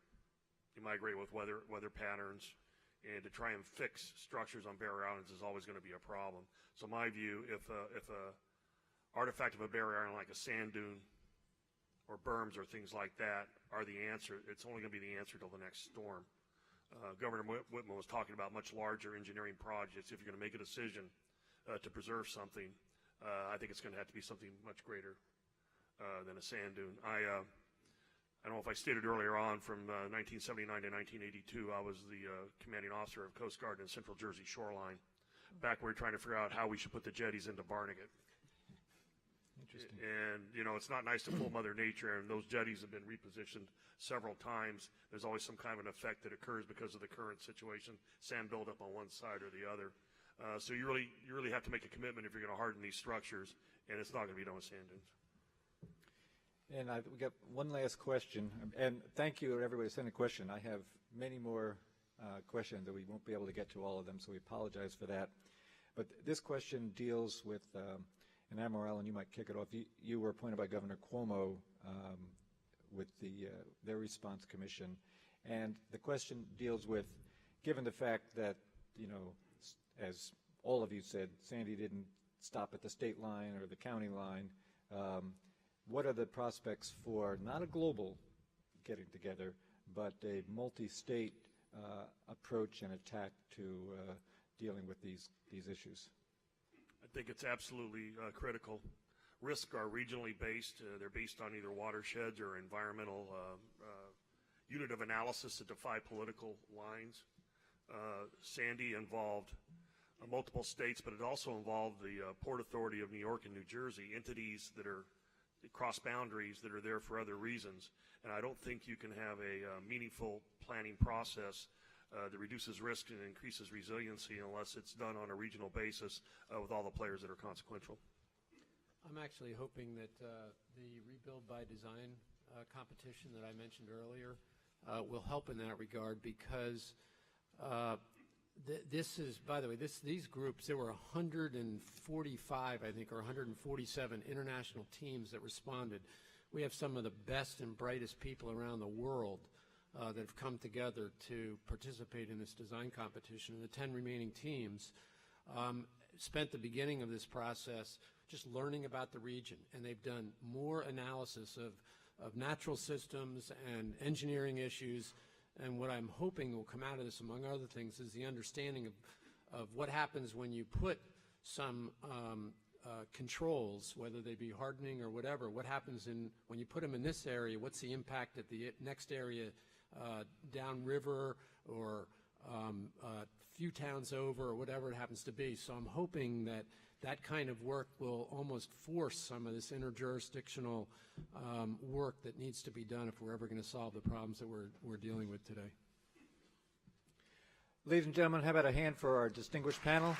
They migrate with weather patterns, and to try and fix structures on barrier islands is always going to be a problem. So my view, if a artifact of a barrier island like a sand dune or berms or things like that are the answer, it's only going to be the answer till the next storm. Governor Whitman was talking about much larger engineering projects. If you're going to make a decision to preserve something, I think it's going to have to be something much greater than a sand dune. I don't know if I stated earlier on, from 1979 to 1982, I was the commanding officer of Coast Guard in Central Jersey shoreline, back where we were trying to figure out how we should put the jetties into Barnegat. Interesting. And, it's not nice to fool Mother Nature, and those jetties have been repositioned several times. There's always some kind of an effect that occurs because of the current situation, sand buildup on one side or the other. So you really have to make a commitment if you're going to harden these structures, and it's not going to be done with sand dunes. And we got one last question, and thank you to everybody who sent a question. I have many more questions, and we won't be able to get to all of them, so we apologize for that. But this question deals with, and Admiral Allen, you might kick it off. You were appointed by Governor Cuomo with their response commission, and the question deals with, given the fact that, as all of you said, Sandy didn't stop at the state line or the county line, what are the prospects for not a global getting together, but a multi-state approach and attack to dealing with these issues? I think it's absolutely critical. Risks are regionally based. They're based on either watersheds or environmental unit of analysis that defy political lines. Sandy involved multiple states, but it also involved the Port Authority of New York and New Jersey, entities that are cross boundaries that are there for other reasons. And I don't think you can have a meaningful planning process that reduces risk and increases resiliency unless it's done on a regional basis with all the players that are consequential. I'm actually hoping that the Rebuild by Design competition that I mentioned earlier will help in that regard, because this is, by the way, these groups, there were 145, I think, or 147 international teams that responded. We have some of the best and brightest people around the world that have come together to participate in this design competition. And the 10 remaining teams spent the beginning of this process just learning about the region, and they've done more analysis of natural systems and engineering issues. And what I'm hoping will come out of this, among other things, is the understanding of what happens when you put some controls, whether they be hardening or whatever. What happens when you put them in this area? What's the impact at the next area downriver, or a few towns over, or whatever it happens to be? So I'm hoping that that kind of work will almost force some of this interjurisdictional work that needs to be done if we're ever going to solve the problems that we're dealing with today. Ladies and gentlemen, how about a hand for our distinguished panel?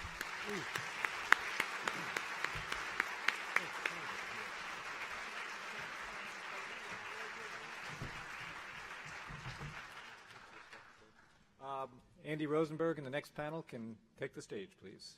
Andy Rosenberg and the next panel can take the stage, please.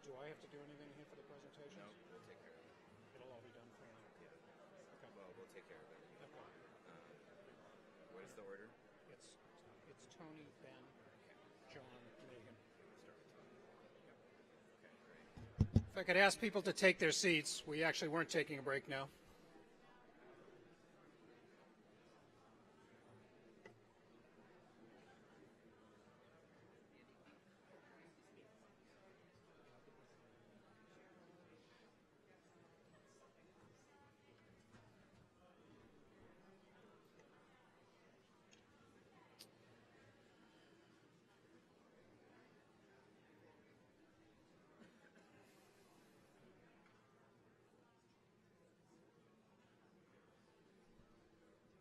Do I have to do anything here for the presentation? No, we'll take care of it. It'll all be done for me. Yeah. Okay. Well, we'll take care of it. Okay. What is the order? It's Tony, Ben, John, Megan. Start with Tony. Yep. Okay, great. If I could ask people to take their seats. We actually weren't taking a break now.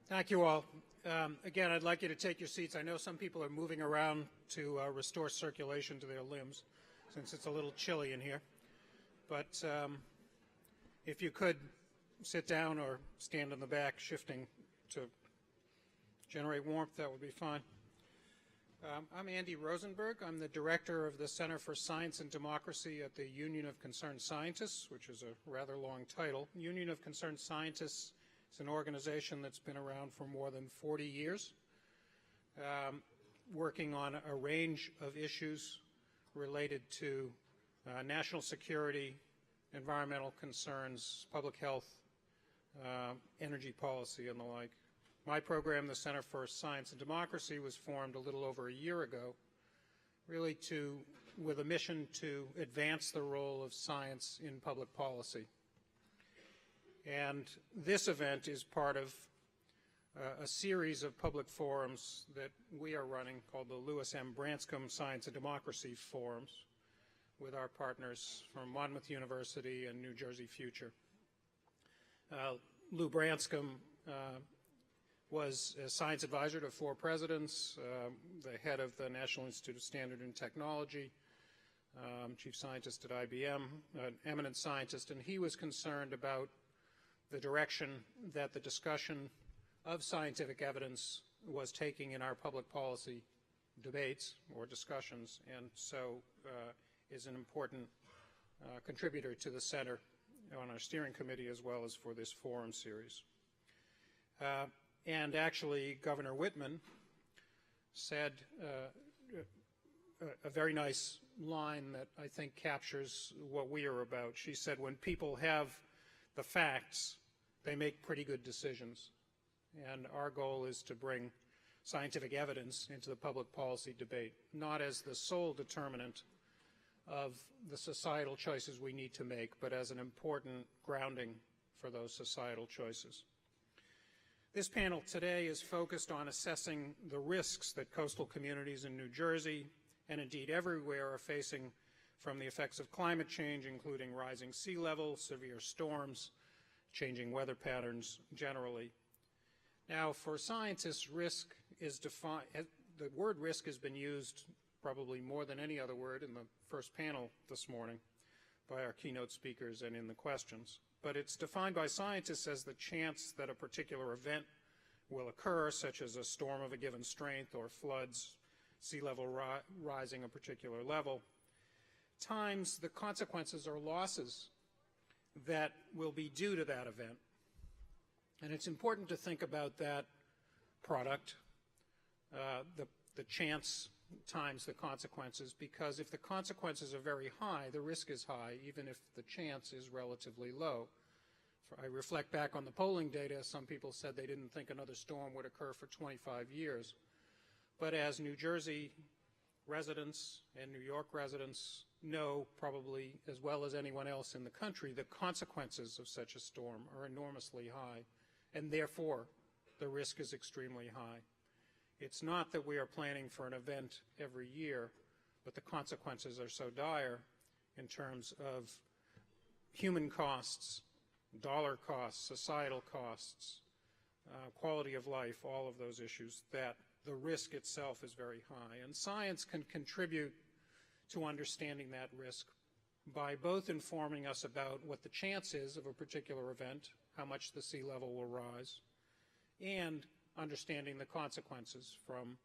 Thank you all. Again, I'd like you to take your seats. I know some people are moving around to restore circulation to their limbs since it's a little chilly in here. But if you could sit down or stand in the back, shifting to generate warmth, that would be fine. I'm Andy Rosenberg. I'm the director of the Center for Science and Democracy at the Union of Concerned Scientists, which is a rather long title. Union of Concerned Scientists It's an organization that's been around for more than 40 years, working on a range of issues related to national security, environmental concerns, public health, energy policy, and the like. My program, the Center for Science and Democracy, was formed a little over a year ago, really with a mission to advance the role of science in public policy. And this event is part of a series of public forums that we are running called the Lewis M. Branscombe Science and Democracy Forums with our partners from Monmouth University and New Jersey Future. Lou Branscombe was a science advisor to 4 presidents, the head of the National Institute of Standard and Technology, chief scientist at IBM, an eminent scientist, and he was concerned about the direction that the discussion of scientific evidence was taking in our public policy debates or discussions, and so is an important contributor to the Center on our steering committee as well as for this forum series. And actually, Governor Whitman said a very nice line that I think captures what we are about. She said, when people have the facts, they make pretty good decisions. And our goal is to bring scientific evidence into the public policy debate, not as the sole determinant of the societal choices we need to make, but as an important grounding for those societal choices. This panel today is focused on assessing the risks that coastal communities in New Jersey and indeed everywhere are facing from the effects of climate change, including rising sea level, severe storms, changing weather patterns generally. Now, for scientists, risk is defined, the word risk has been used probably more than any other word in the first panel this morning by our keynote speakers and in the questions. But it's defined by scientists as the chance that a particular event will occur, such as a storm of a given strength or floods, sea level rising a particular level, times the consequences or losses that will be due to that event. And it's important to think about that product, the chance times the consequences, because if the consequences are very high, the risk is high, even if the chance is relatively low. I reflect back on the polling data. Some people said they didn't think another storm would occur for 25 years. But as New Jersey residents and New York residents know probably as well as anyone else in the country, the consequences of such a storm are enormously high, and therefore the risk is extremely high. It's not that we are planning for an event every year, but the consequences are so dire in terms of human costs, dollar costs, societal costs, quality of life, all of those issues, that the risk itself is very high. And science can contribute to understanding that risk by both informing us about what the chance is of a particular event, how much the sea level will rise, and understanding the consequences from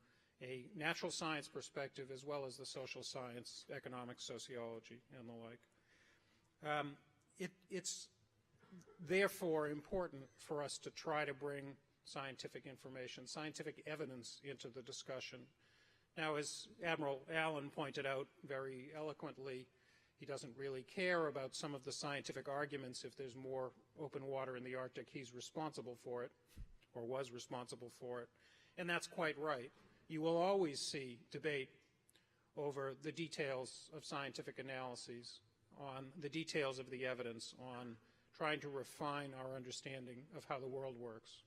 a natural science perspective as well as the social science, economic sociology, and the like. It's therefore important for us to try to bring scientific information, scientific evidence into the discussion. Now, as Admiral Allen pointed out very eloquently, he doesn't really care about some of the scientific arguments. If there's more open water in the Arctic, he's responsible for it, or was responsible for it. And that's quite right. You will always see debate over the details of scientific analyses, on the details of the evidence, on trying to refine our understanding of how the world works.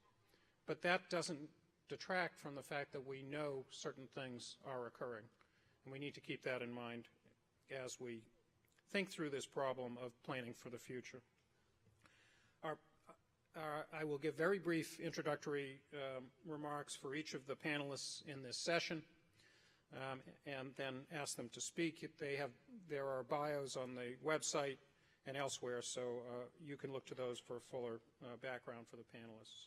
But that doesn't detract from the fact that we know certain things are occurring. And we need to keep that in mind as we think through this problem of planning for the future. I will give very brief introductory remarks for each of the panelists in this session, and then ask them to speak. There are bios on the website and elsewhere, so you can look to those for a fuller background for the panelists.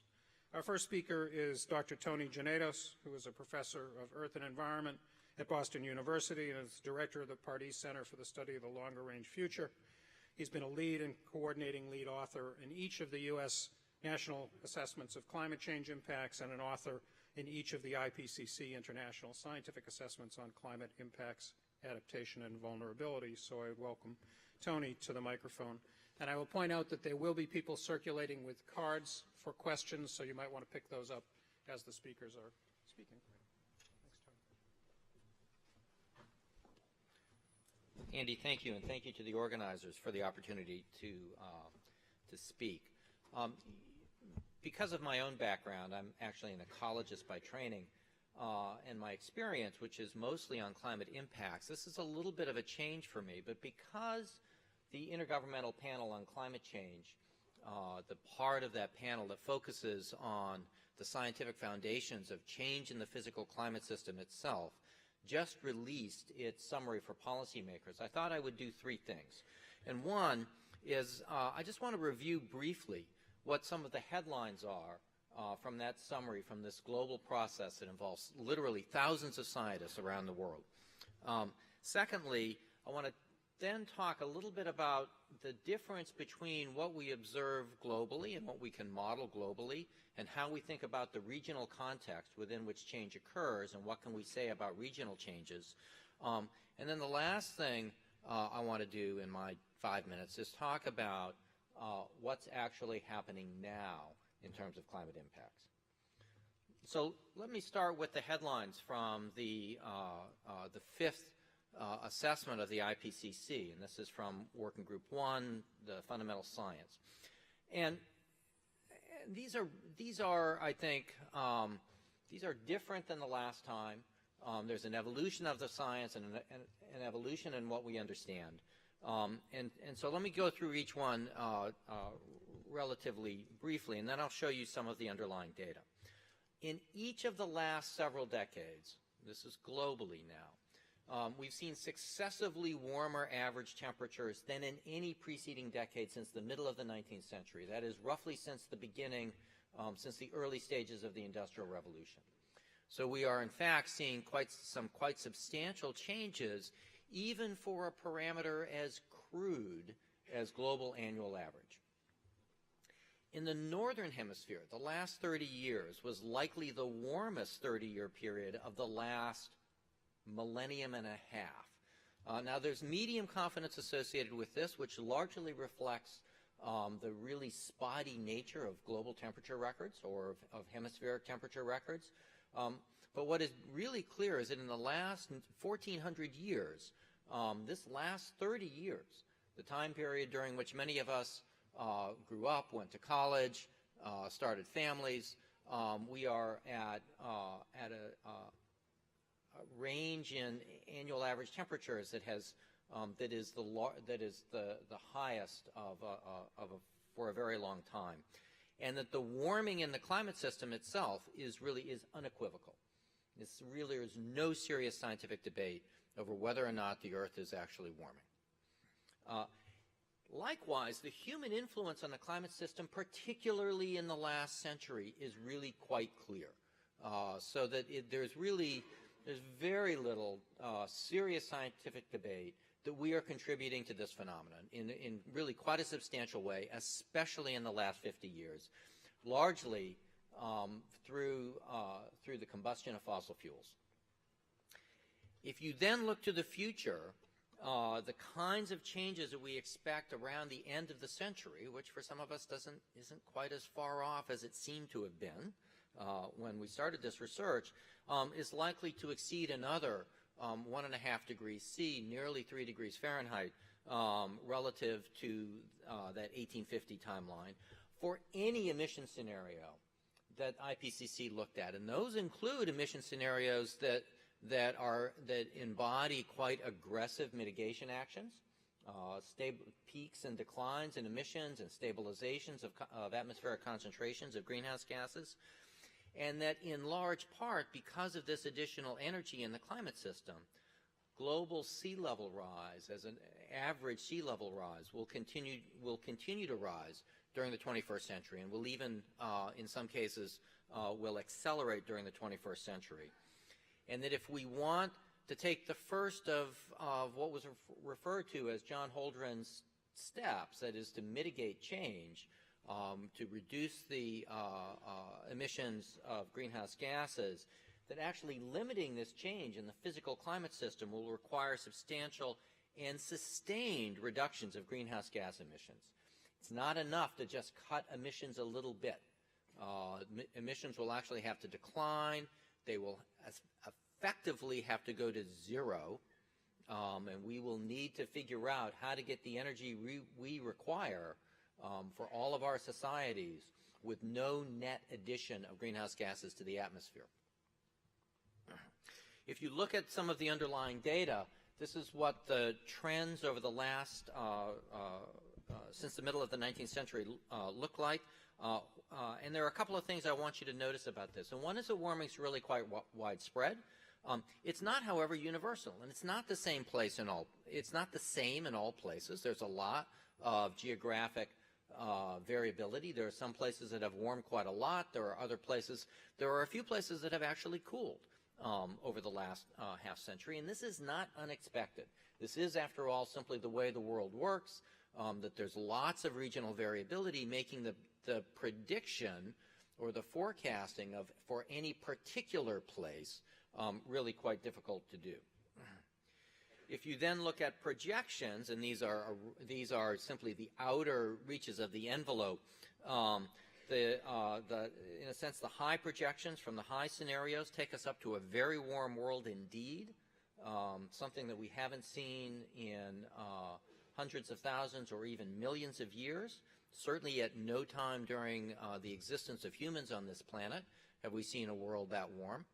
Our first speaker is Dr. Tony Genados, who is a professor of Earth and Environment at Boston University and is director of the Pardee Center for the Study of the Longer Range Future. He's been a lead and coordinating lead author in each of the U.S. national assessments of climate change impacts and an author in each of the IPCC International Scientific Assessments on Climate Impacts, Adaptation, and Vulnerability. So I would welcome Tony to the microphone. And I will point out that there will be people circulating with cards for questions, so you might want to pick those up as the speakers are speaking. Andy, thank you, and thank you to the organizers for the opportunity to speak. Because of my own background, I'm actually an ecologist by training, and my experience, which is mostly on climate impacts, this is a little bit of a change for me, but because the Intergovernmental Panel on Climate Change, the part of that panel that focuses on the scientific foundations of change in the physical climate system itself, just released its summary for policymakers, I thought I would do three things. And one is I just want to review briefly what some of the headlines are from that summary, from this global process that involves literally thousands of scientists around the world. Secondly, I want to then talk a little bit about the difference between what we observe globally and what we can model globally, and how we think about the regional context within which change occurs, and what can we say about regional changes. And then the last thing I want to do in my 5 minutes is talk about what's actually happening now in terms of climate impacts. So let me start with the headlines from the fifth assessment of the IPCC, and this is from Working Group 1, the Fundamental Science. And these are, I think, these are different than the last time. There's an evolution of the science and an evolution in what we understand. And so let me go through each one relatively briefly, and then I'll show you some of the underlying data. In each of the last several decades, this is globally now, we've seen successively warmer average temperatures than in any preceding decade since the middle of the 19th century. That is roughly since the beginning, since the early stages of the Industrial Revolution. So we are in fact seeing some quite substantial changes, even for a parameter as crude as global annual average. In the Northern Hemisphere, the last 30 years was likely the warmest 30-year period of the last millennium and a half. Now, there's medium confidence associated with this, which largely reflects the really spotty nature of global temperature records, or of hemispheric temperature records. But what is really clear is that in the last 1,400 years, this last 30 years, the time period during which many of us grew up, went to college, started families, we are at a range in annual average temperatures that has that is the highest for a very long time, and that the warming in the climate system itself is unequivocal. There is no serious scientific debate over whether or not the Earth is actually warming. Likewise, the human influence on the climate system, particularly in the last century, is really quite clear. So that there's very little serious scientific debate that we are contributing to this phenomenon in really quite a substantial way, especially in the last 50 years, largely through the combustion of fossil fuels. If you then look to the future, the kinds of changes that we expect around the end of the century, which for some of us isn't quite as far off as it seemed to have been when we started this research, is likely to exceed another 1.5 degrees C, nearly 3 degrees Fahrenheit, relative to that 1850 timeline, for any emission scenario that IPCC looked at. And those include emission scenarios that embody quite aggressive mitigation actions, stable peaks and declines in emissions and stabilizations of atmospheric concentrations of greenhouse gases, and that in large part, because of this additional energy in the climate system, global sea level rise, as an average sea level rise, will continue to rise during the 21st century, and will even, in some cases, will accelerate during the 21st century. And that if we want to take the first of what was referred to as John Holdren's steps, that is to mitigate change, to reduce the emissions of greenhouse gases, that actually limiting this change in the physical climate system will require substantial and sustained reductions of greenhouse gas emissions. It's not enough to just cut emissions a little bit. Emissions will actually have to decline. They will effectively have to go to zero, and we will need to figure out how to get the energy we require for all of our societies with no net addition of greenhouse gases to the atmosphere. If you look at some of the underlying data, this is what the trends over the last, since the middle of the 19th century look like. And there are a couple of things I want you to notice about this. And one is that warming is really quite widespread. It's not, however, universal, and it's not the same place in all. It's not the same in all places. There's a lot of geographic variability. There are some places that have warmed quite a lot. There are other places. There are a few places that have actually cooled over the last half century, and this is not unexpected. This is, after all, simply the way the world works. That there's lots of regional variability, making the prediction or the forecasting for any particular place really quite difficult to do. If you then look at projections, and these are simply the outer reaches of the envelope, in a sense, the high projections from the high scenarios take us up to a very warm world indeed, something that we haven't seen in hundreds of thousands or even millions of years. Certainly at no time during the existence of humans on this planet have we seen a world that warm.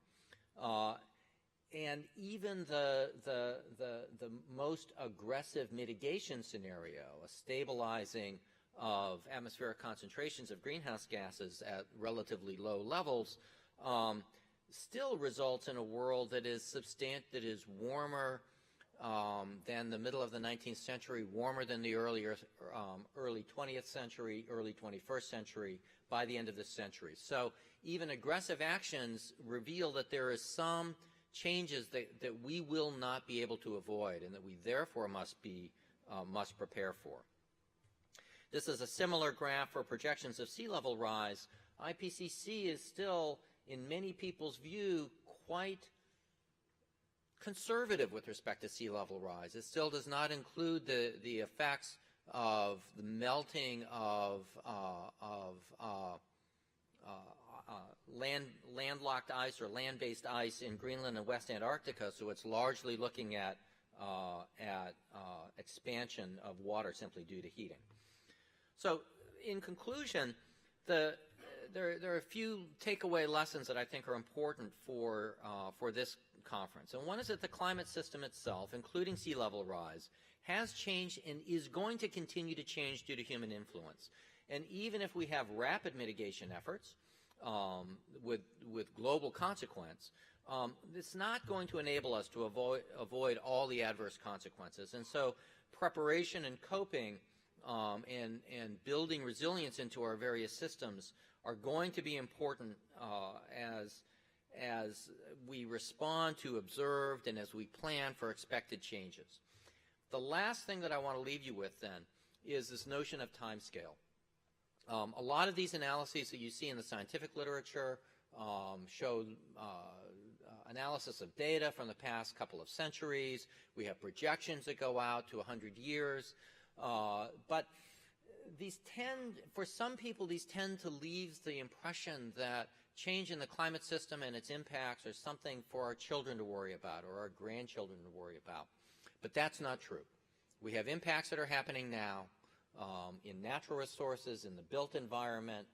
And even the most aggressive mitigation scenario, a stabilizing of atmospheric concentrations of greenhouse gases at relatively low levels, still results in a world that is warmer than the middle of the 19th century, warmer than the early 20th century, early 21st century, by the end of this century. So even aggressive actions reveal that there is some changes that we will not be able to avoid and that we therefore must prepare for. This is a similar graph for projections of sea level rise. IPCC is still, in many people's view, quite conservative with respect to sea level rise. It still does not include the effects of the melting of landlocked ice or land-based ice in Greenland and West Antarctica, so it's largely looking at expansion of water simply due to heating. So in conclusion, there are a few takeaway lessons that I think are important for this conference. And one is that the climate system itself, including sea level rise, has changed and is going to continue to change due to human influence. And even if we have rapid mitigation efforts with global consequence, it's not going to enable us to avoid all the adverse consequences. And so preparation and coping and building resilience into our various systems are going to be important as we respond to observed and as we plan for expected changes. The last thing that I want to leave you with then is this notion of time scale. A lot of these analyses that you see in the scientific literature show analysis of data from the past couple of centuries. We have projections that go out to 100 years. But for some people, these tend to leave the impression that change in the climate system and its impacts are something for our children to worry about or our grandchildren to worry about. But that's not true. We have impacts that are happening now in natural resources, in the built environment.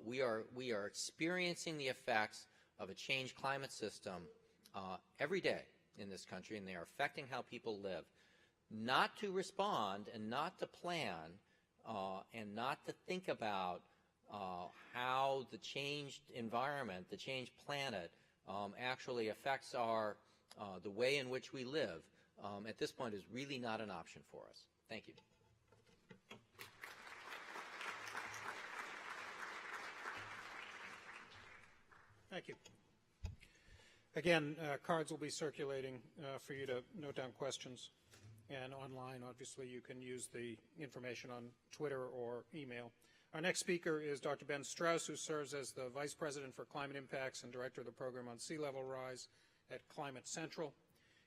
We are experiencing the effects of a changed climate system every day in this country, and they are affecting how people live. Not to respond and not to plan and not to think about how the changed environment, the changed planet, actually affects the way in which we live, at this point is really not an option for us. Thank you. Thank you. Again, cards will be circulating for you to note down questions. And online, obviously, you can use the information on Twitter or email. Our next speaker is Dr. Ben Strauss, who serves as the Vice President for Climate Impacts and Director of the Program on Sea Level Rise at Climate Central.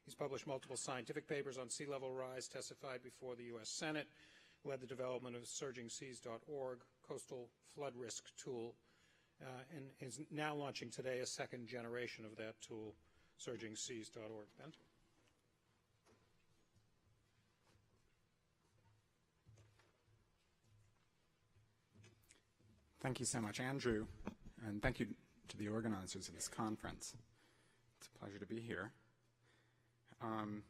He's published multiple scientific papers on sea level rise, testified before the U.S. Senate, led the development of surgingseas.org, coastal flood risk tool, and is now launching today a second generation of that tool, surgingseas.org. Ben? Thank you so much, Andrew, and thank you to the organizers of this conference. It's a pleasure to be here. I'm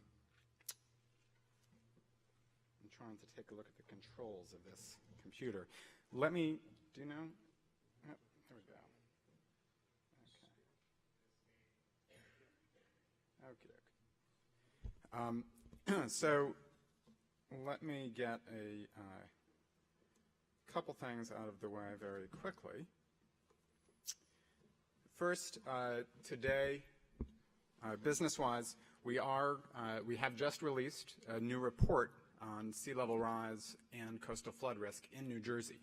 trying to take a look at the controls of this computer. Let me, do you know? Oh, there we go. Okay. So let me get a couple things out of the way very quickly. First, today, business-wise, we have just released a new report on sea level rise and coastal flood risk in New Jersey.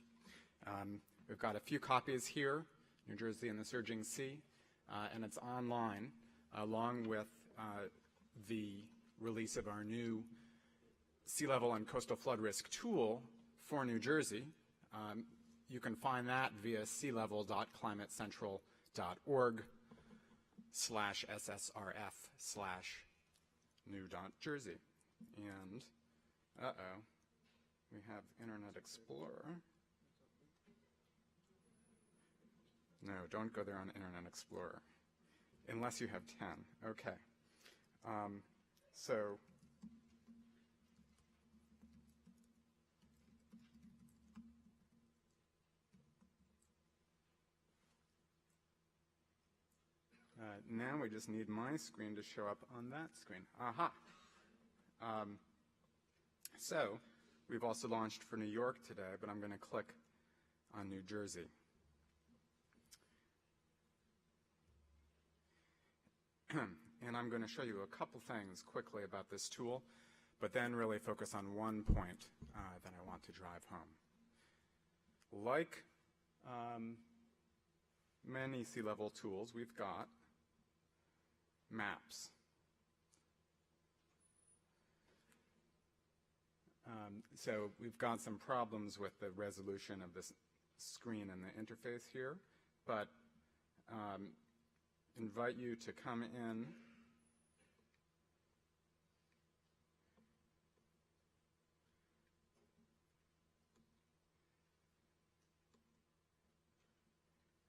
We've got a few copies here, New Jersey and the Surging Sea, and it's online, along with the release of our new sea level and coastal flood risk tool for New Jersey. You can find that via sealevel.climatecentral.org/ssrf/new.jersey. And, we have Internet Explorer. No, don't go there on Internet Explorer, unless you have 10. Okay. So, now we just need my screen to show up on that screen. Aha! So, we've also launched for New York today, but I'm going to click on New Jersey. And I'm going to show you a couple things quickly about this tool, but then really focus on one point that I want to drive home. Like many sea level tools, we've got maps. So we've got some problems with the resolution of this screen and the interface here, but invite you to come in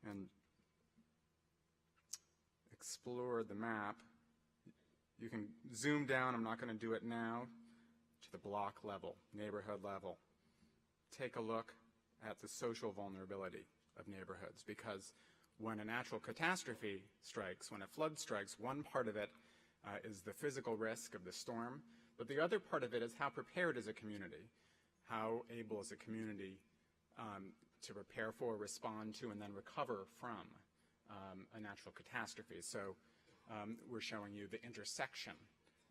and explore the map. You can zoom down, I'm not going to do it now, to the block level, neighborhood level. Take a look at the social vulnerability of neighborhoods, because when a natural catastrophe strikes, when a flood strikes, one part of it is the physical risk of the storm, but the other part of it is how prepared is a community, how able is a community to prepare for, respond to, and then recover from a natural catastrophe. So we're showing you the intersection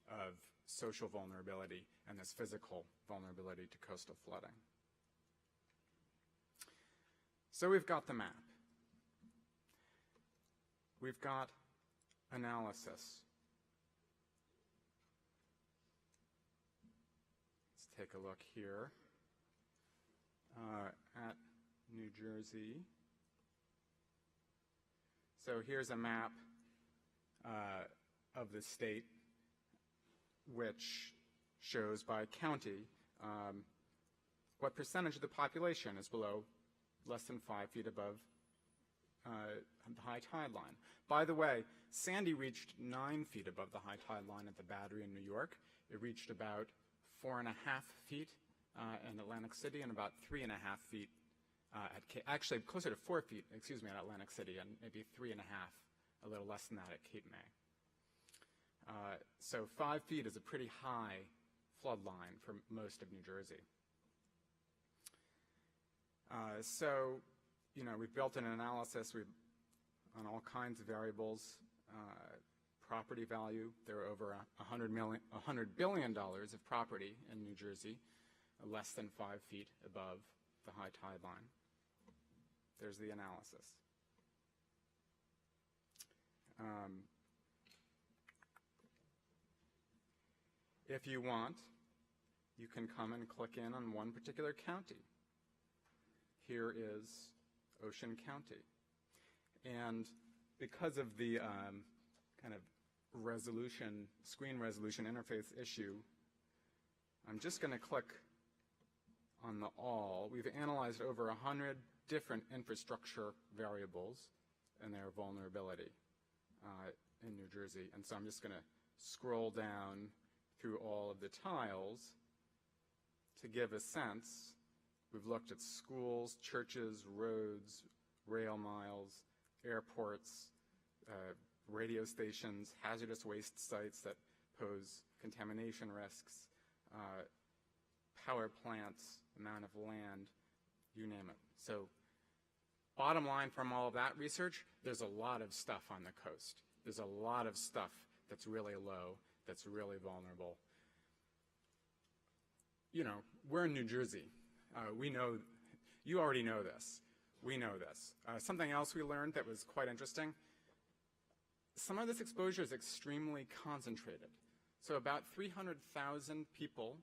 of social vulnerability and this physical vulnerability to coastal flooding. So we've got the map. We've got analysis. Let's take a look here at New Jersey. So here's a map of the state, which shows by county what percentage of the population is below less than 5 feet above the high tide line. By the way, Sandy reached 9 feet above the high tide line at the Battery in New York. It reached about 4.5 feet in Atlantic City and about 3.5 feet actually closer to 4 feet, excuse me, at Atlantic City, and maybe 3.5, a little less than that at Cape May. So 5 feet is a pretty high flood line for most of New Jersey. So, you know, we've built an analysis on all kinds of variables. Property value, there are over $100 billion of property in New Jersey, less than 5 feet above the high tide line. There's the analysis. If you want, you can come and click in on one particular county. Here is Ocean County. And because of the kind of screen resolution interface issue, I'm just going to click on the all. We've analyzed over 100 different infrastructure variables and their vulnerability in New Jersey. And so I'm just going to scroll down through all of the tiles to give a sense. We've looked at schools, churches, roads, rail miles, airports, radio stations, hazardous waste sites that pose contamination risks, power plants, amount of land, you name it. So bottom line from all of that research, there's a lot of stuff on the coast. There's a lot of stuff that's really low, that's really vulnerable. You know, we're in New Jersey. We know, you already know this. We know this. Something else we learned that was quite interesting, some of this exposure is extremely concentrated. So about 300,000 people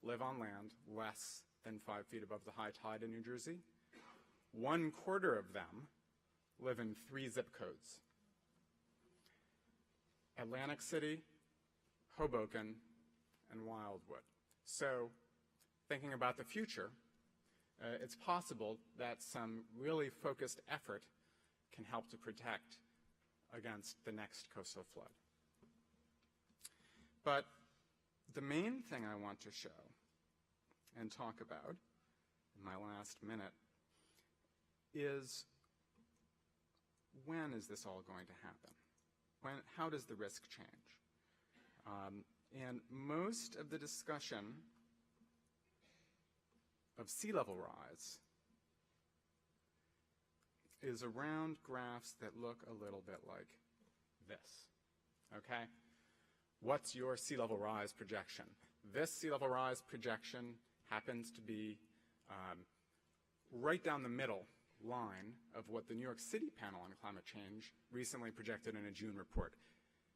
live on land less than 5 feet above the high tide in New Jersey. 1/4 of them live in 3 zip codes: Atlantic City, Hoboken, and Wildwood. So thinking about the future, it's possible that some really focused effort can help to protect against the next coastal flood. But the main thing I want to show and talk about in my last minute is, when is this all going to happen? How does the risk change? And most of the discussion of sea level rise is around graphs that look a little bit like this, okay? What's your sea level rise projection? This sea level rise projection happens to be right down the middle line of what the New York City panel on climate change recently projected in a June report.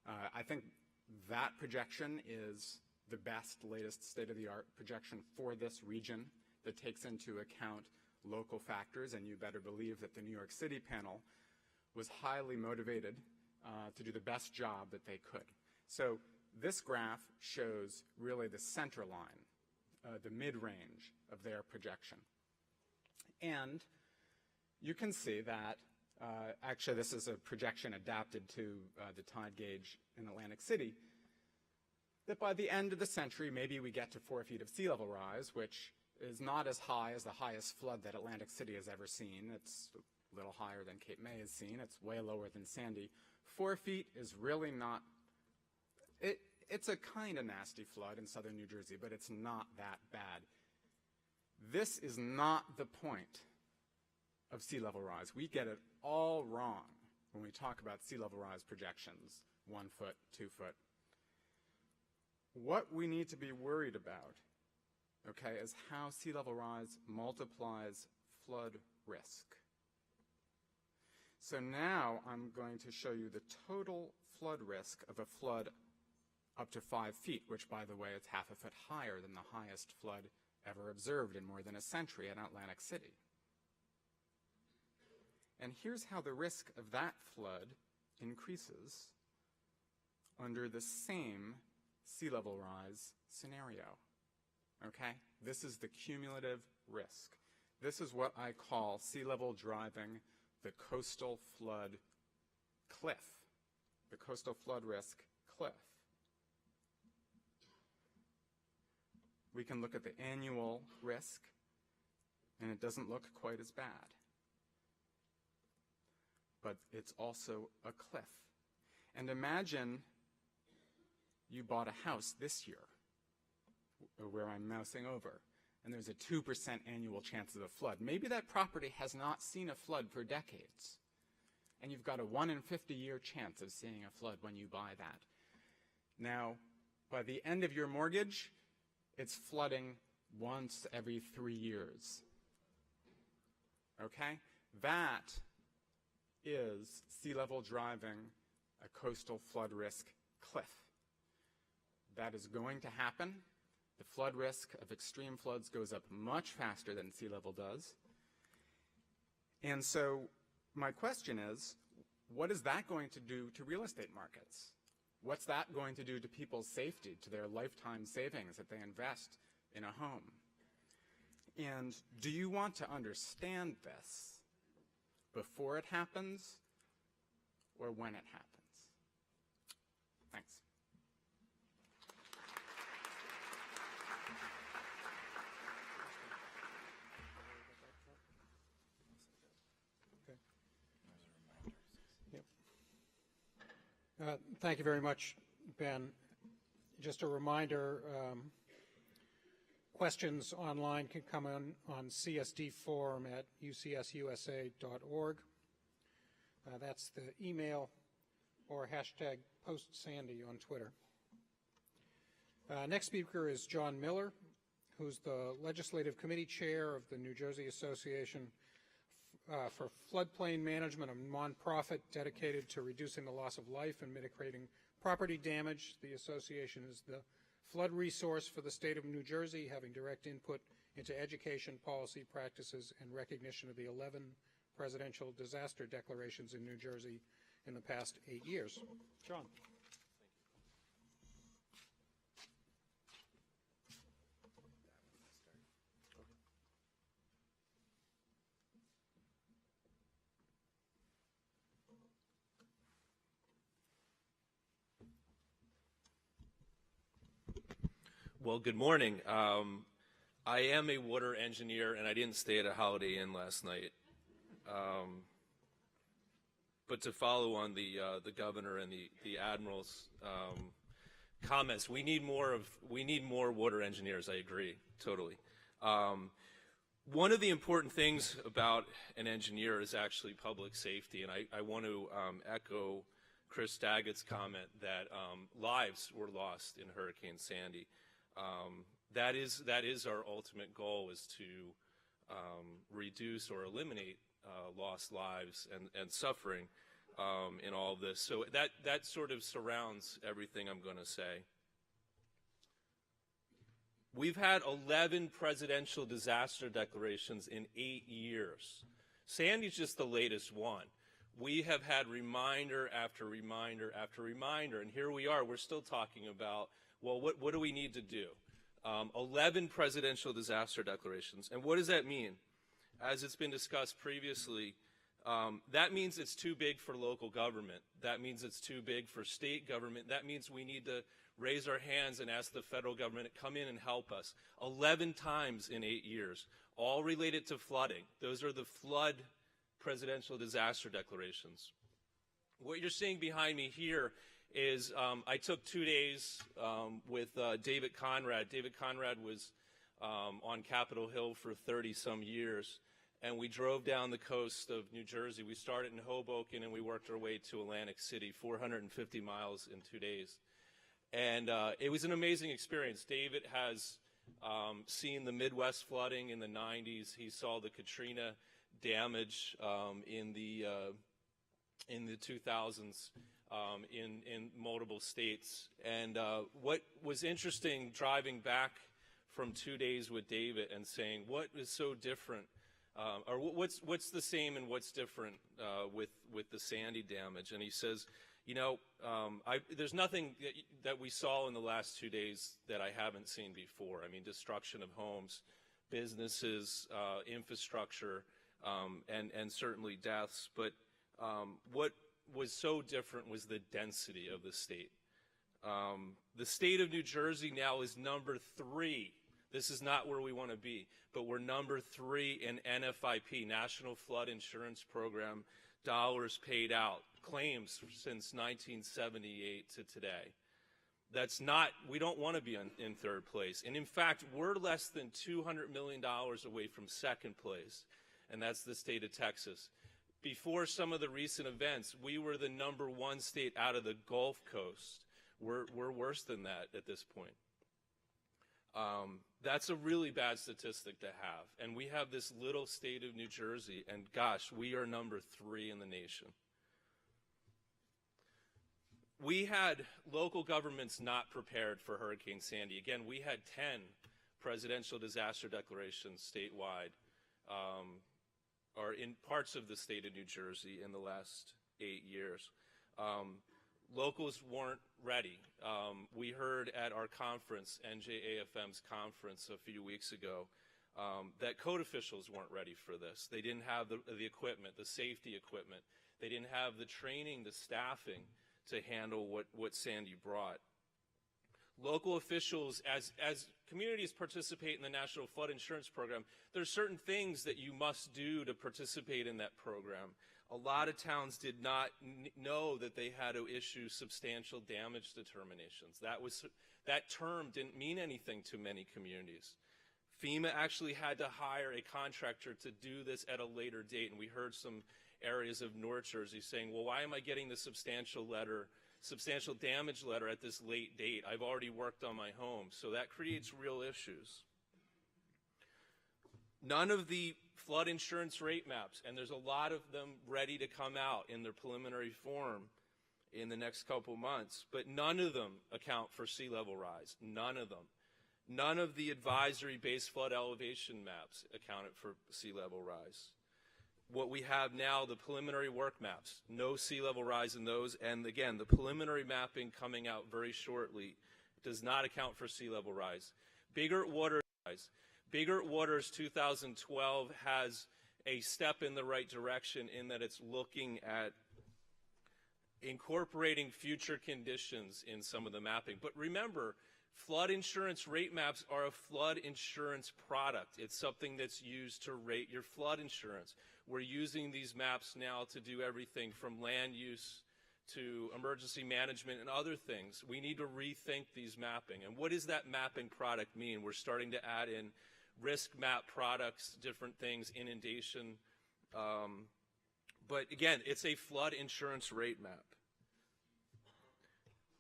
I think that projection is the best, latest state-of-the-art projection for this region that takes into account local factors, and you better believe that the New York City panel was highly motivated to do the best job that they could. So this graph shows really the center line, the mid-range of their projection. And you can see that, actually this is a projection adapted to the tide gauge in Atlantic City, that by the end of the century, maybe we get to 4 feet of sea level rise, which is not as high as the highest flood that Atlantic City has ever seen. It's a little higher than Cape May has seen. It's way lower than Sandy. 4 feet is really not, it's a kind of nasty flood in southern New Jersey, but it's not that bad. This is not the point of sea level rise. We get it all wrong when we talk about sea level rise projections, 1 foot, 2 foot. What we need to be worried about, okay, is how sea level rise multiplies flood risk. So now I'm going to show you the total flood risk of a flood up to 5 feet, which, by the way, is half a foot higher than the highest flood ever observed in more than a century in Atlantic City. And here's how the risk of that flood increases under the same sea level rise scenario. Okay? This is the cumulative risk. This is what I call sea level driving the coastal flood cliff, the coastal flood risk cliff. We can look at the annual risk, and it doesn't look quite as bad. But it's also a cliff. And imagine you bought a house this year, where I'm mousing over, and there's a 2% annual chance of a flood. Maybe that property has not seen a flood for decades, and you've got a 1 in 50-year chance of seeing a flood when you buy that. Now, by the end of your mortgage, it's flooding once every 3 years. Okay? That is sea level driving a coastal flood risk cliff. That is going to happen. The flood risk of extreme floods goes up much faster than sea level does. And so my question is, what is that going to do to real estate markets? What's that going to do to people's safety, to their lifetime savings that they invest in a home? And do you want to understand this before it happens or when it happens? Thanks. Thank you very much, Ben. Just a reminder, questions online can come in on CSD forum at ucsusa.org. That's the email, or hashtag #PostSandy on Twitter. Next speaker is John Miller, who's the Legislative Committee Chair of the New Jersey Association for Floodplain Management, a nonprofit dedicated to reducing the loss of life and mitigating property damage. The association is the flood resource for the state of New Jersey, having direct input into education, policy, practices, and recognition of the 11 presidential disaster declarations in New Jersey in the past 8 years. John. Well, good morning. I am a water engineer, and I didn't stay at a Holiday Inn last night. But to follow on the governor and the admiral's comments, we need more water engineers. I agree totally. One of the important things about an engineer is actually public safety, and I want to echo Chris Daggett's comment that lives were lost in Hurricane Sandy. That is our ultimate goal, is to reduce or eliminate lost lives and suffering in all of this. So that sort of surrounds everything I'm going to say. We've had 11 presidential disaster declarations in 8 years. Sandy's just the latest one. We have had reminder after reminder after reminder, and here we are. We're still talking about, well, what do we need to do? 11 presidential disaster declarations. And what does that mean? As it's been discussed previously, that means it's too big for local government. That means it's too big for state government. That means we need to raise our hands and ask the federal government to come in and help us. 11 times in 8 years, all related to flooding. Those are the flood presidential disaster declarations. What you're seeing behind me here is I took 2 days with David Conrad. David Conrad was on Capitol Hill for 30-some years, and we drove down the coast of New Jersey. We started in Hoboken, and we worked our way to Atlantic City, 450 miles in 2 days. And it was an amazing experience. David has seen the Midwest flooding in the 90s. He saw the Katrina damage in the 2000s. In multiple states. And what was interesting driving back from 2 days with David and saying, what is so different, or what's the same and what's different with the Sandy damage? And he says, you know, there's nothing that we saw in the last 2 days that I haven't seen before. I mean, destruction of homes, businesses, infrastructure, and certainly deaths. But what was so different was the density of the state. The state of New Jersey now is number 3. This is not where we want to be, but we're number 3 in NFIP, National Flood Insurance Program, dollars paid out, claims since 1978 to today. That's not, we don't want to be in third place. And in fact, we're less than $200 million away from second place, and that's the state of Texas. Before some of the recent events, we were the number 1 state out of the Gulf Coast. We're worse than that at this point. That's a really bad statistic to have. And we have this little state of New Jersey, and gosh, we are number 3 in the nation. We had local governments not prepared for Hurricane Sandy. Again, we had 10 presidential disaster declarations statewide, or in parts of the state of New Jersey in the last 8 years. Locals weren't ready. We heard at our conference, NJAFM's conference a few weeks ago, that code officials weren't ready for this. They didn't have the equipment, the safety equipment. They didn't have the training, the staffing to handle what Sandy brought. Local officials, as communities participate in the National Flood Insurance Program, there are certain things that you must do to participate in that program. A lot of towns did not know that they had to issue substantial damage determinations. That term didn't mean anything to many communities. FEMA actually had to hire a contractor to do this at a later date, and we heard some areas of North Jersey saying, well, why am I getting the substantial damage letter at this late date? I've already worked on my home. So that creates real issues. None of the flood insurance rate maps, and there's a lot of them ready to come out in their preliminary form in the next couple months, but none of them account for sea level rise. None of them. None of the advisory-based flood elevation maps accounted for sea level rise. What we have now, the preliminary work maps, no sea level rise in those, and again, the preliminary mapping coming out very shortly does not account for sea level rise. Bigger Waters 2012 has a step in the right direction in that it's looking at incorporating future conditions in some of the mapping. But remember, flood insurance rate maps are a flood insurance product. It's something that's used to rate your flood insurance. We're using these maps now to do everything from land use to emergency management and other things. We need to rethink these mapping. And what does that mapping product mean? We're starting to add in risk map products, different things, inundation. But again, it's a flood insurance rate map.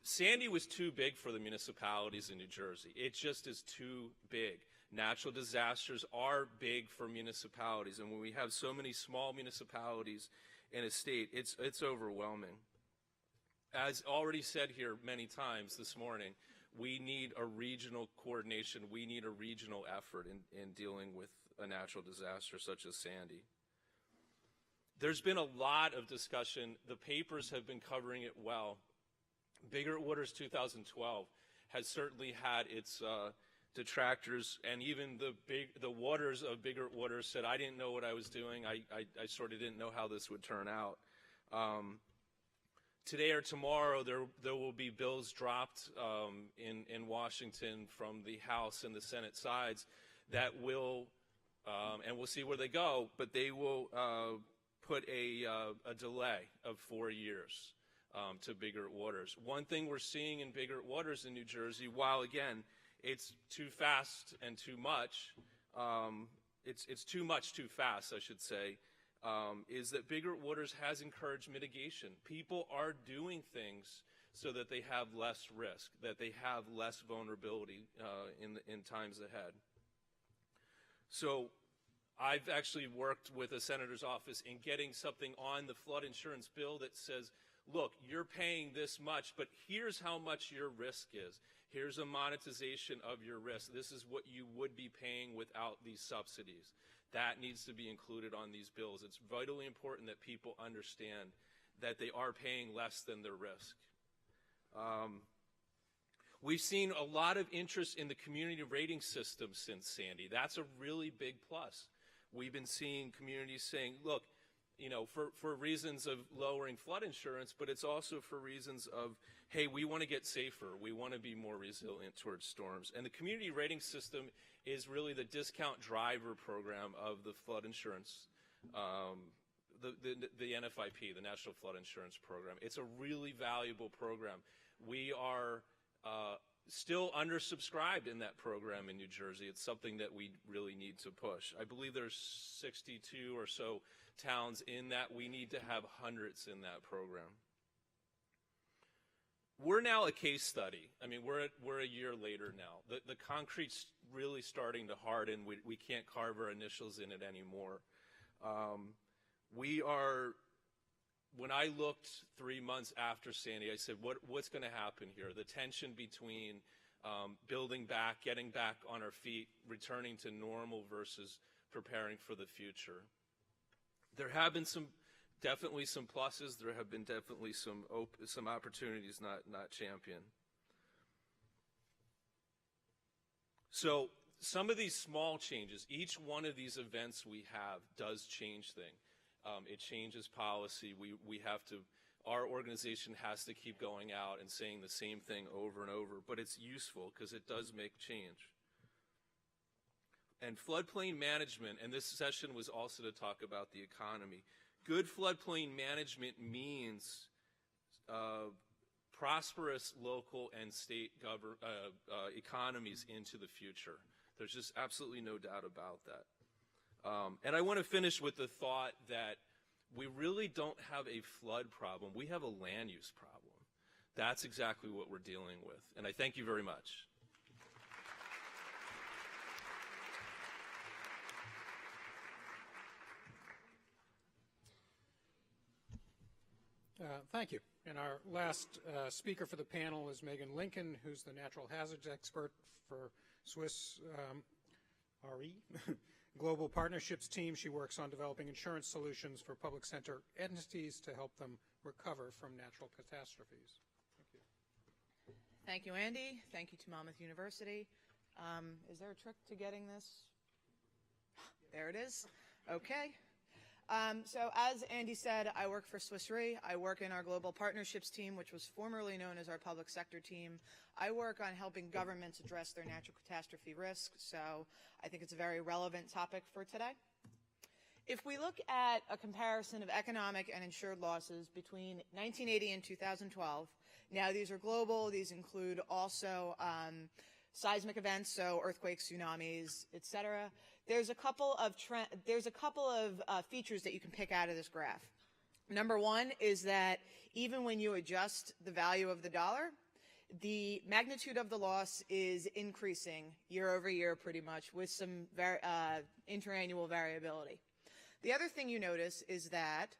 Sandy was too big for the municipalities in New Jersey. It just is too big. Natural disasters are big for municipalities, and when we have so many small municipalities in a state, it's overwhelming. As already said here many times this morning, we need a regional coordination. We need a regional effort in dealing with a natural disaster such as Sandy. There's been a lot of discussion. The papers have been covering it well. Bigger Waters 2012 has certainly had its detractors, and even the waters of Bigger Waters said, I didn't know what I was doing. I sort of didn't know how this would turn out. Today or tomorrow, there will be bills dropped in Washington from the House and the Senate sides that will, and we'll see where they go, but they will put a delay of 4 years to Bigger Waters. One thing we're seeing in Bigger Waters in New Jersey, while again, it's too fast and too much, it's too much too fast, I should say, is that Bigger Waters has encouraged mitigation. People are doing things so that they have less risk, that they have less vulnerability in times ahead. So I've actually worked with a senator's office in getting something on the flood insurance bill that says, look, you're paying this much, but here's how much your risk is. Here's a monetization of your risk. This is what you would be paying without these subsidies. That needs to be included on these bills. It's vitally important that people understand that they are paying less than their risk. We've seen a lot of interest in the community rating system since Sandy. That's a really big plus. We've been seeing communities saying, look, you know, for reasons of lowering flood insurance, but it's also for reasons of, hey, we want to get safer. We want to be more resilient towards storms. And the community rating system is really the discount driver program of the flood insurance, the NFIP, the National Flood Insurance Program. It's a really valuable program. We are still undersubscribed in that program in New Jersey. It's something that we really need to push. I believe there's 62 or so towns in that. We need to have hundreds in that program. we're now a case study. I mean, we're a year later now. The concrete's really starting to harden. We can't carve our initials in it anymore. When I looked 3 months after Sandy, I said, what's going to happen here? The tension between building back, getting back on our feet, returning to normal versus preparing for the future. There have been definitely some pluses. There have been definitely some opportunities not championed. So some of these small changes, each one of these events we have does change things. It changes policy. We have to, our organization has to keep going out and saying the same thing over and over, but it's useful because it does make change. And floodplain management, and this session was also to talk about the economy. Good floodplain management means prosperous local and state economies into the future. There's just absolutely no doubt about that. And I want to finish with the thought that we really don't have a flood problem. We have a land use problem. That's exactly what we're dealing with. And I thank you very much. Thank you. And our last speaker for the panel is Megan Lincoln, who's the natural hazards expert for Swiss RE. Global Partnerships team. She works on developing insurance solutions for public sector entities to help them recover from natural catastrophes. Thank you. Thank you, Andy. Thank you to Monmouth University. Is there a trick to getting this? There it is. Okay. So as Andy said, I work for Swiss Re. I work in our Global Partnerships team, which was formerly known as our public sector team. I work on helping governments address their natural catastrophe risk, so I think it's a very relevant topic for today. If we look at a comparison of economic and insured losses between 1980 and 2012, now these are global, these include also seismic events, so earthquakes, tsunamis, etc. There's a couple of features that you can pick out of this graph. Number one is that even when you adjust the value of the dollar, the magnitude of the loss is increasing year over year pretty much with some interannual variability. The other thing you notice is that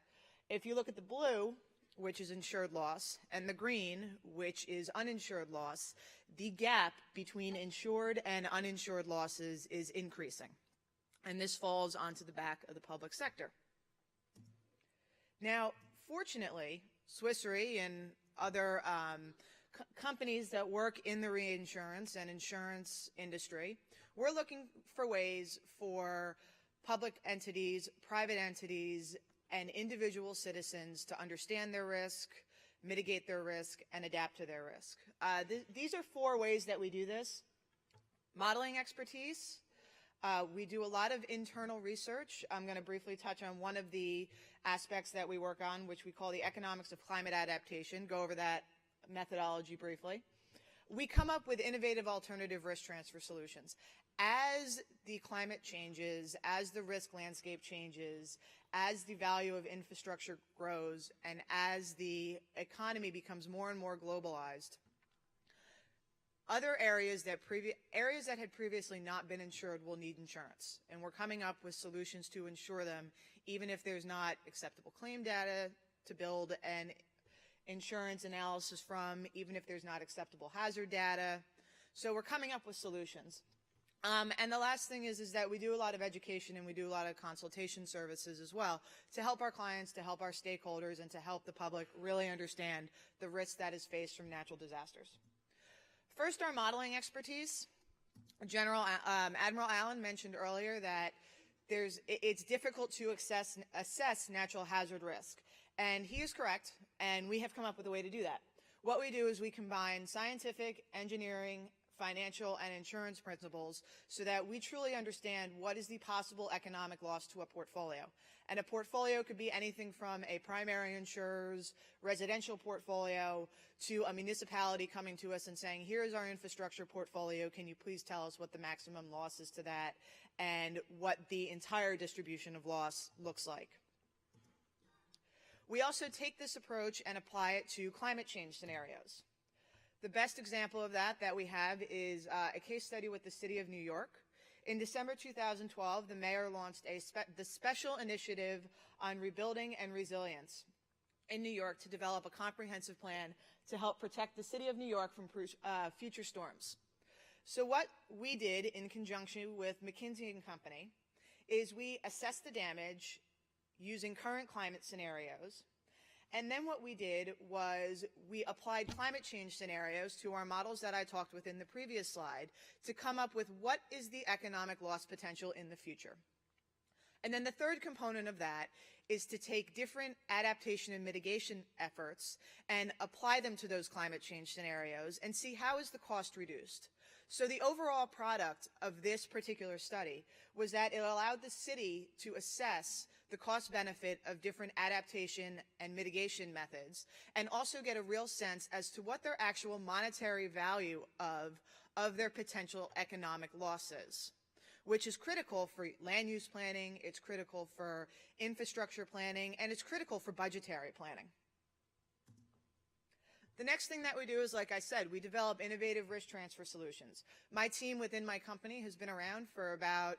if you look at the blue, which is insured loss, and the green, which is uninsured loss, the gap between insured and uninsured losses is increasing. And this falls onto the back of the public sector. Now, fortunately, Swiss Re and other companies that work in the reinsurance and insurance industry, we're looking for ways for public entities, private entities, and individual citizens to understand their risk, mitigate their risk, and adapt to their risk. These are 4 ways that we do this. Modeling expertise. We do a lot of internal research. I'm going to briefly touch on one of the aspects that we work on, which we call the economics of climate adaptation. Go over that methodology briefly. We come up with innovative alternative risk transfer solutions. As the climate changes, as the risk landscape changes, as the value of infrastructure grows, and as the economy becomes more and more globalized, other areas that had previously not been insured will need insurance. And we're coming up with solutions to insure them, even if there's not acceptable claim data to build an insurance analysis from, even if there's not acceptable hazard data. So we're coming up with solutions. And the last thing is that we do a lot of education and we do a lot of consultation services as well to help our clients, to help our stakeholders, and to help the public really understand the risk that is faced from natural disasters. First, our modeling expertise. Admiral Allen mentioned earlier that it's difficult to assess natural hazard risk. And he is correct, and we have come up with a way to do that. What we do is we combine scientific, engineering, financial, and insurance principles so that we truly understand what is the possible economic loss to a portfolio. And a portfolio could be anything from a primary insurer's residential portfolio to a municipality coming to us and saying, here's our infrastructure portfolio, can you please tell us what the maximum loss is to that and what the entire distribution of loss looks like. We also take this approach and apply it to climate change scenarios. The best example of that we have is a case study with the City of New York. In December 2012, the mayor launched the Special Initiative on Rebuilding and Resilience in New York to develop a comprehensive plan to help protect the City of New York from future storms. So what we did in conjunction with McKinsey & Company is we assessed the damage using current climate scenarios. And then what we did was we applied climate change scenarios to our models that I talked with in the previous slide to come up with what is the economic loss potential in the future. And then the third component of that is to take different adaptation and mitigation efforts and apply them to those climate change scenarios and see how is the cost reduced. So the overall product of this particular study was that it allowed the city to assess the cost benefit of different adaptation and mitigation methods and also get a real sense as to what their actual monetary value of their potential economic losses, which is critical for land use planning, it's critical for infrastructure planning, and it's critical for budgetary planning. The next thing that we do is, like I said, we develop innovative risk transfer solutions. My team within my company has been around for about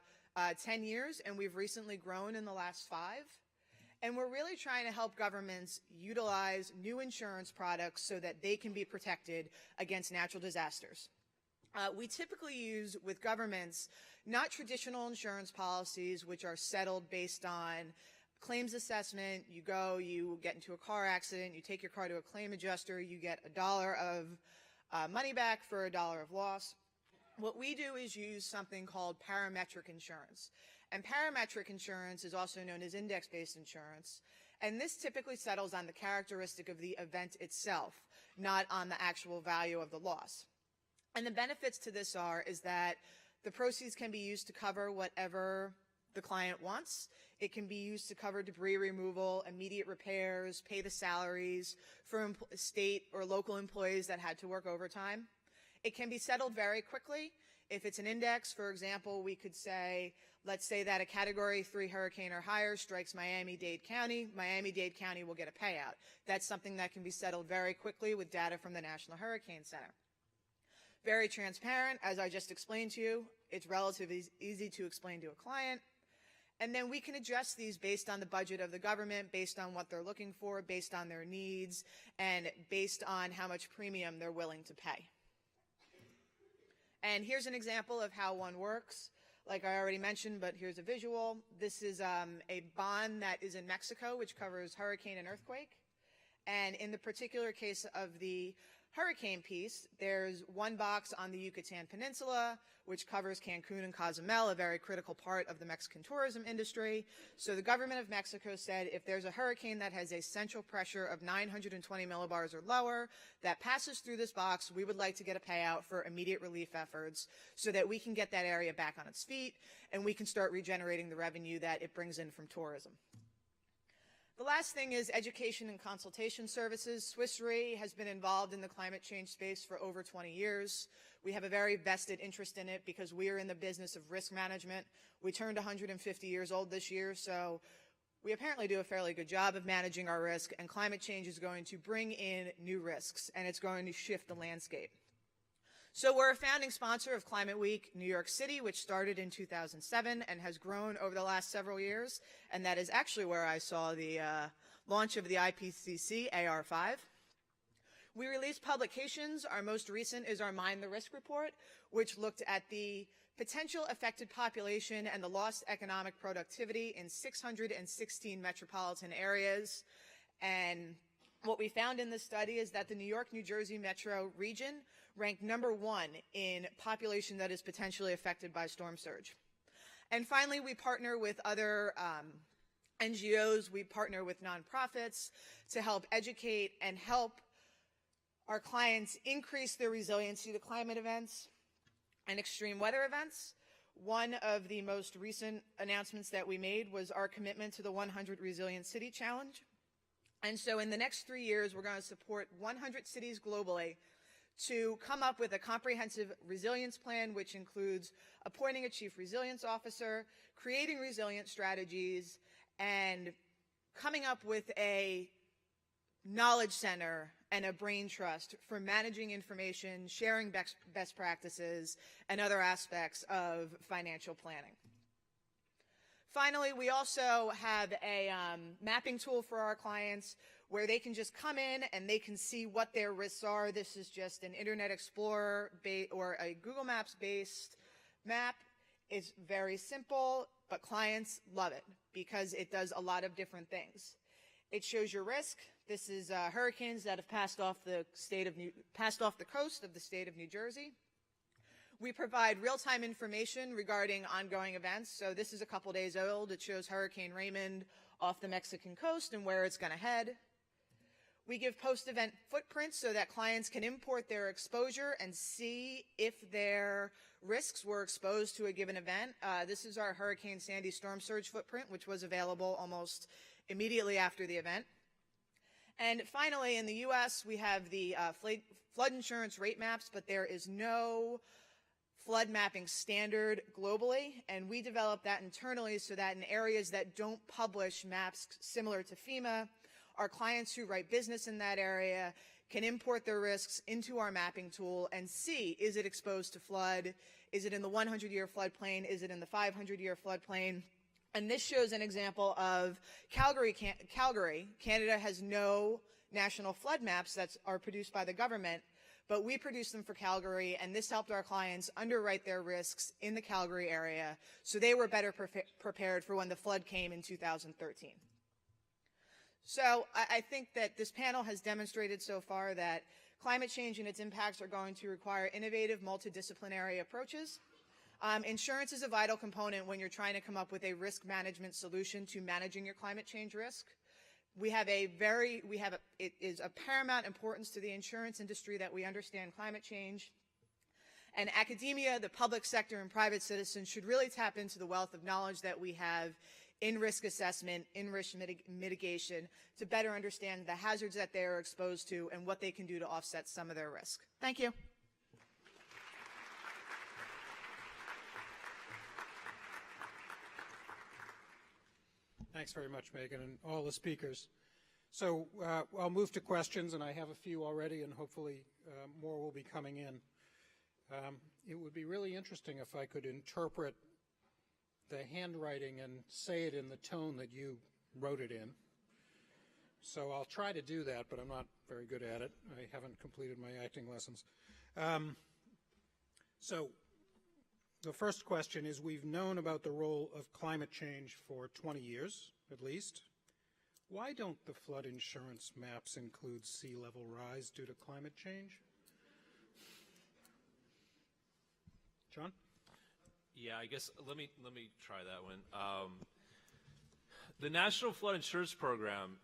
10 years, and we've recently grown in the last 5. And we're really trying to help governments utilize new insurance products so that they can be protected against natural disasters. We typically use with governments not traditional insurance policies, which are settled based on claims assessment. You go, you get into a car accident, you take your car to a claim adjuster, you get $1 of money back for $1 of loss. What we do is use something called parametric insurance. And parametric insurance is also known as index-based insurance. And this typically settles on the characteristic of the event itself, not on the actual value of the loss. And the benefits to this is that the proceeds can be used to cover whatever the client wants. It can be used to cover debris removal, immediate repairs, pay the salaries for state or local employees that had to work overtime. It can be settled very quickly. If it's an index, for example, we could say, let's say that a Category 3 hurricane or higher strikes Miami-Dade County. Miami-Dade County will get a payout. That's something that can be settled very quickly with data from the National Hurricane Center. Very transparent, as I just explained to you. It's relatively easy to explain to a client. And then we can adjust these based on the budget of the government, based on what they're looking for, based on their needs, and based on how much premium they're willing to pay. And here's an example of how one works. Like I already mentioned, but here's a visual. This is a bond that is in Mexico, which covers hurricane and earthquake. And in the particular case of the hurricane piece, there's one box on the Yucatan Peninsula, which covers Cancun and Cozumel, a very critical part of the Mexican tourism industry. So the government of Mexico said if there's a hurricane that has a central pressure of 920 millibars or lower that passes through this box, we would like to get a payout for immediate relief efforts so that we can get that area back on its feet and we can start regenerating the revenue that it brings in from tourism. The last thing is education and consultation services. Swiss Re has been involved in the climate change space for over 20 years. We have a very vested interest in it because we are in the business of risk management. We turned 150 years old this year, so we apparently do a fairly good job of managing our risk, and climate change is going to bring in new risks, and it's going to shift the landscape. So we're a founding sponsor of Climate Week New York City, which started in 2007 and has grown over the last several years. And that is actually where I saw the launch of the IPCC AR5. We released publications. Our most recent is our Mind the Risk report, which looked at the potential affected population and the lost economic productivity in 616 metropolitan areas. And what we found in this study is that the New York, New Jersey metro region ranked #1 in population that is potentially affected by storm surge. And finally, we partner with other NGOs. We partner with nonprofits to help educate and help our clients increase their resiliency to climate events and extreme weather events. One of the most recent announcements that we made was our commitment to the 100 Resilient City Challenge. And so in the next 3 years, we're going to support 100 cities globally to come up with a comprehensive resilience plan, which includes appointing a chief resilience officer, creating resilient strategies, and coming up with a knowledge center and a brain trust for managing information, sharing best practices, and other aspects of financial planning. Finally, we also have a mapping tool for our clients where they can just come in and they can see what their risks are. This is just an Internet Explorer or a Google Maps based map. It's very simple, but clients love it because it does a lot of different things. It shows your risk. This is hurricanes that have passed off the coast of the state of New Jersey. We provide real-time information regarding ongoing events. So this is a couple days old. It shows Hurricane Raymond off the Mexican coast and where it's going to head. We give post-event footprints so that clients can import their exposure and see if their risks were exposed to a given event. This is our Hurricane Sandy storm surge footprint, which was available almost immediately after the event. And finally, in the U.S., we have the flood insurance rate maps, but there is no flood mapping standard globally, and we developed that internally so that in areas that don't publish maps similar to FEMA, our clients who write business in that area can import their risks into our mapping tool and see, is it exposed to flood? Is it in the 100-year floodplain? Is it in the 500-year floodplain? And this shows an example of Calgary. Canada has no national flood maps that are produced by the government, but we produce them for Calgary, and this helped our clients underwrite their risks in the Calgary area so they were better prepared for when the flood came in 2013. So I think that this panel has demonstrated so far that climate change and its impacts are going to require innovative, multidisciplinary approaches. Insurance is a vital component when you're trying to come up with a risk management solution to managing your climate change risk. It is of paramount importance to the insurance industry that we understand climate change. And academia, the public sector, and private citizens should really tap into the wealth of knowledge that we have in risk assessment, in risk mitigation, to better understand the hazards that they are exposed to and what they can do to offset some of their risk. Thank you. Thanks very much, Megan, and all the speakers. So I'll move to questions, and I have a few already, and hopefully more will be coming in. It would be really interesting if I could interpret the handwriting and say it in the tone that you wrote it in. So I'll try to do that, but I'm not very good at it. I haven't completed my acting lessons. So the first question is, we've known about the role of climate change for 20 years, at least. Why don't the flood insurance maps include sea level rise due to climate change? John? Yeah, I guess let me try that one. The National Flood Insurance Program,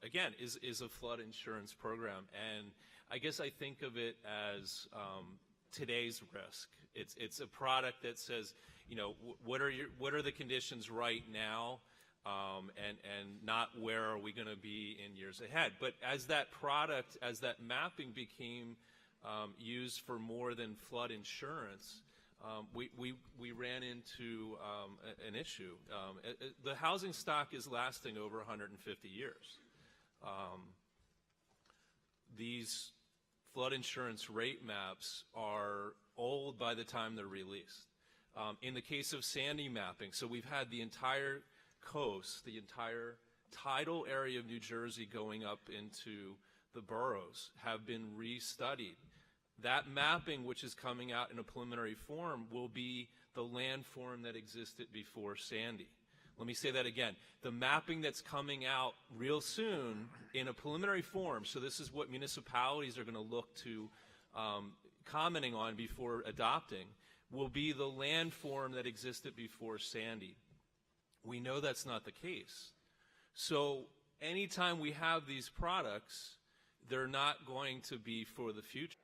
again, is a flood insurance program, and I guess I think of it as today's risk. It's a product that says, you know, what are the conditions right now, and not where are we going to be in years ahead. But as that product, as that mapping became used for more than flood insurance, we ran into an issue. The housing stock is lasting over 150 years. These flood insurance rate maps are old by the time they're released. In the case of Sandy mapping, so we've had the entire coast, the entire tidal area of New Jersey going up into the boroughs have been restudied. That mapping, which is coming out in a preliminary form, will be the landform that existed before Sandy. Let me say that again. The mapping that's coming out real soon in a preliminary form, so this is what municipalities are going to look to commenting on before adopting, will be the landform that existed before Sandy. We know that's not the case. So anytime we have these products, they're not going to be for the future.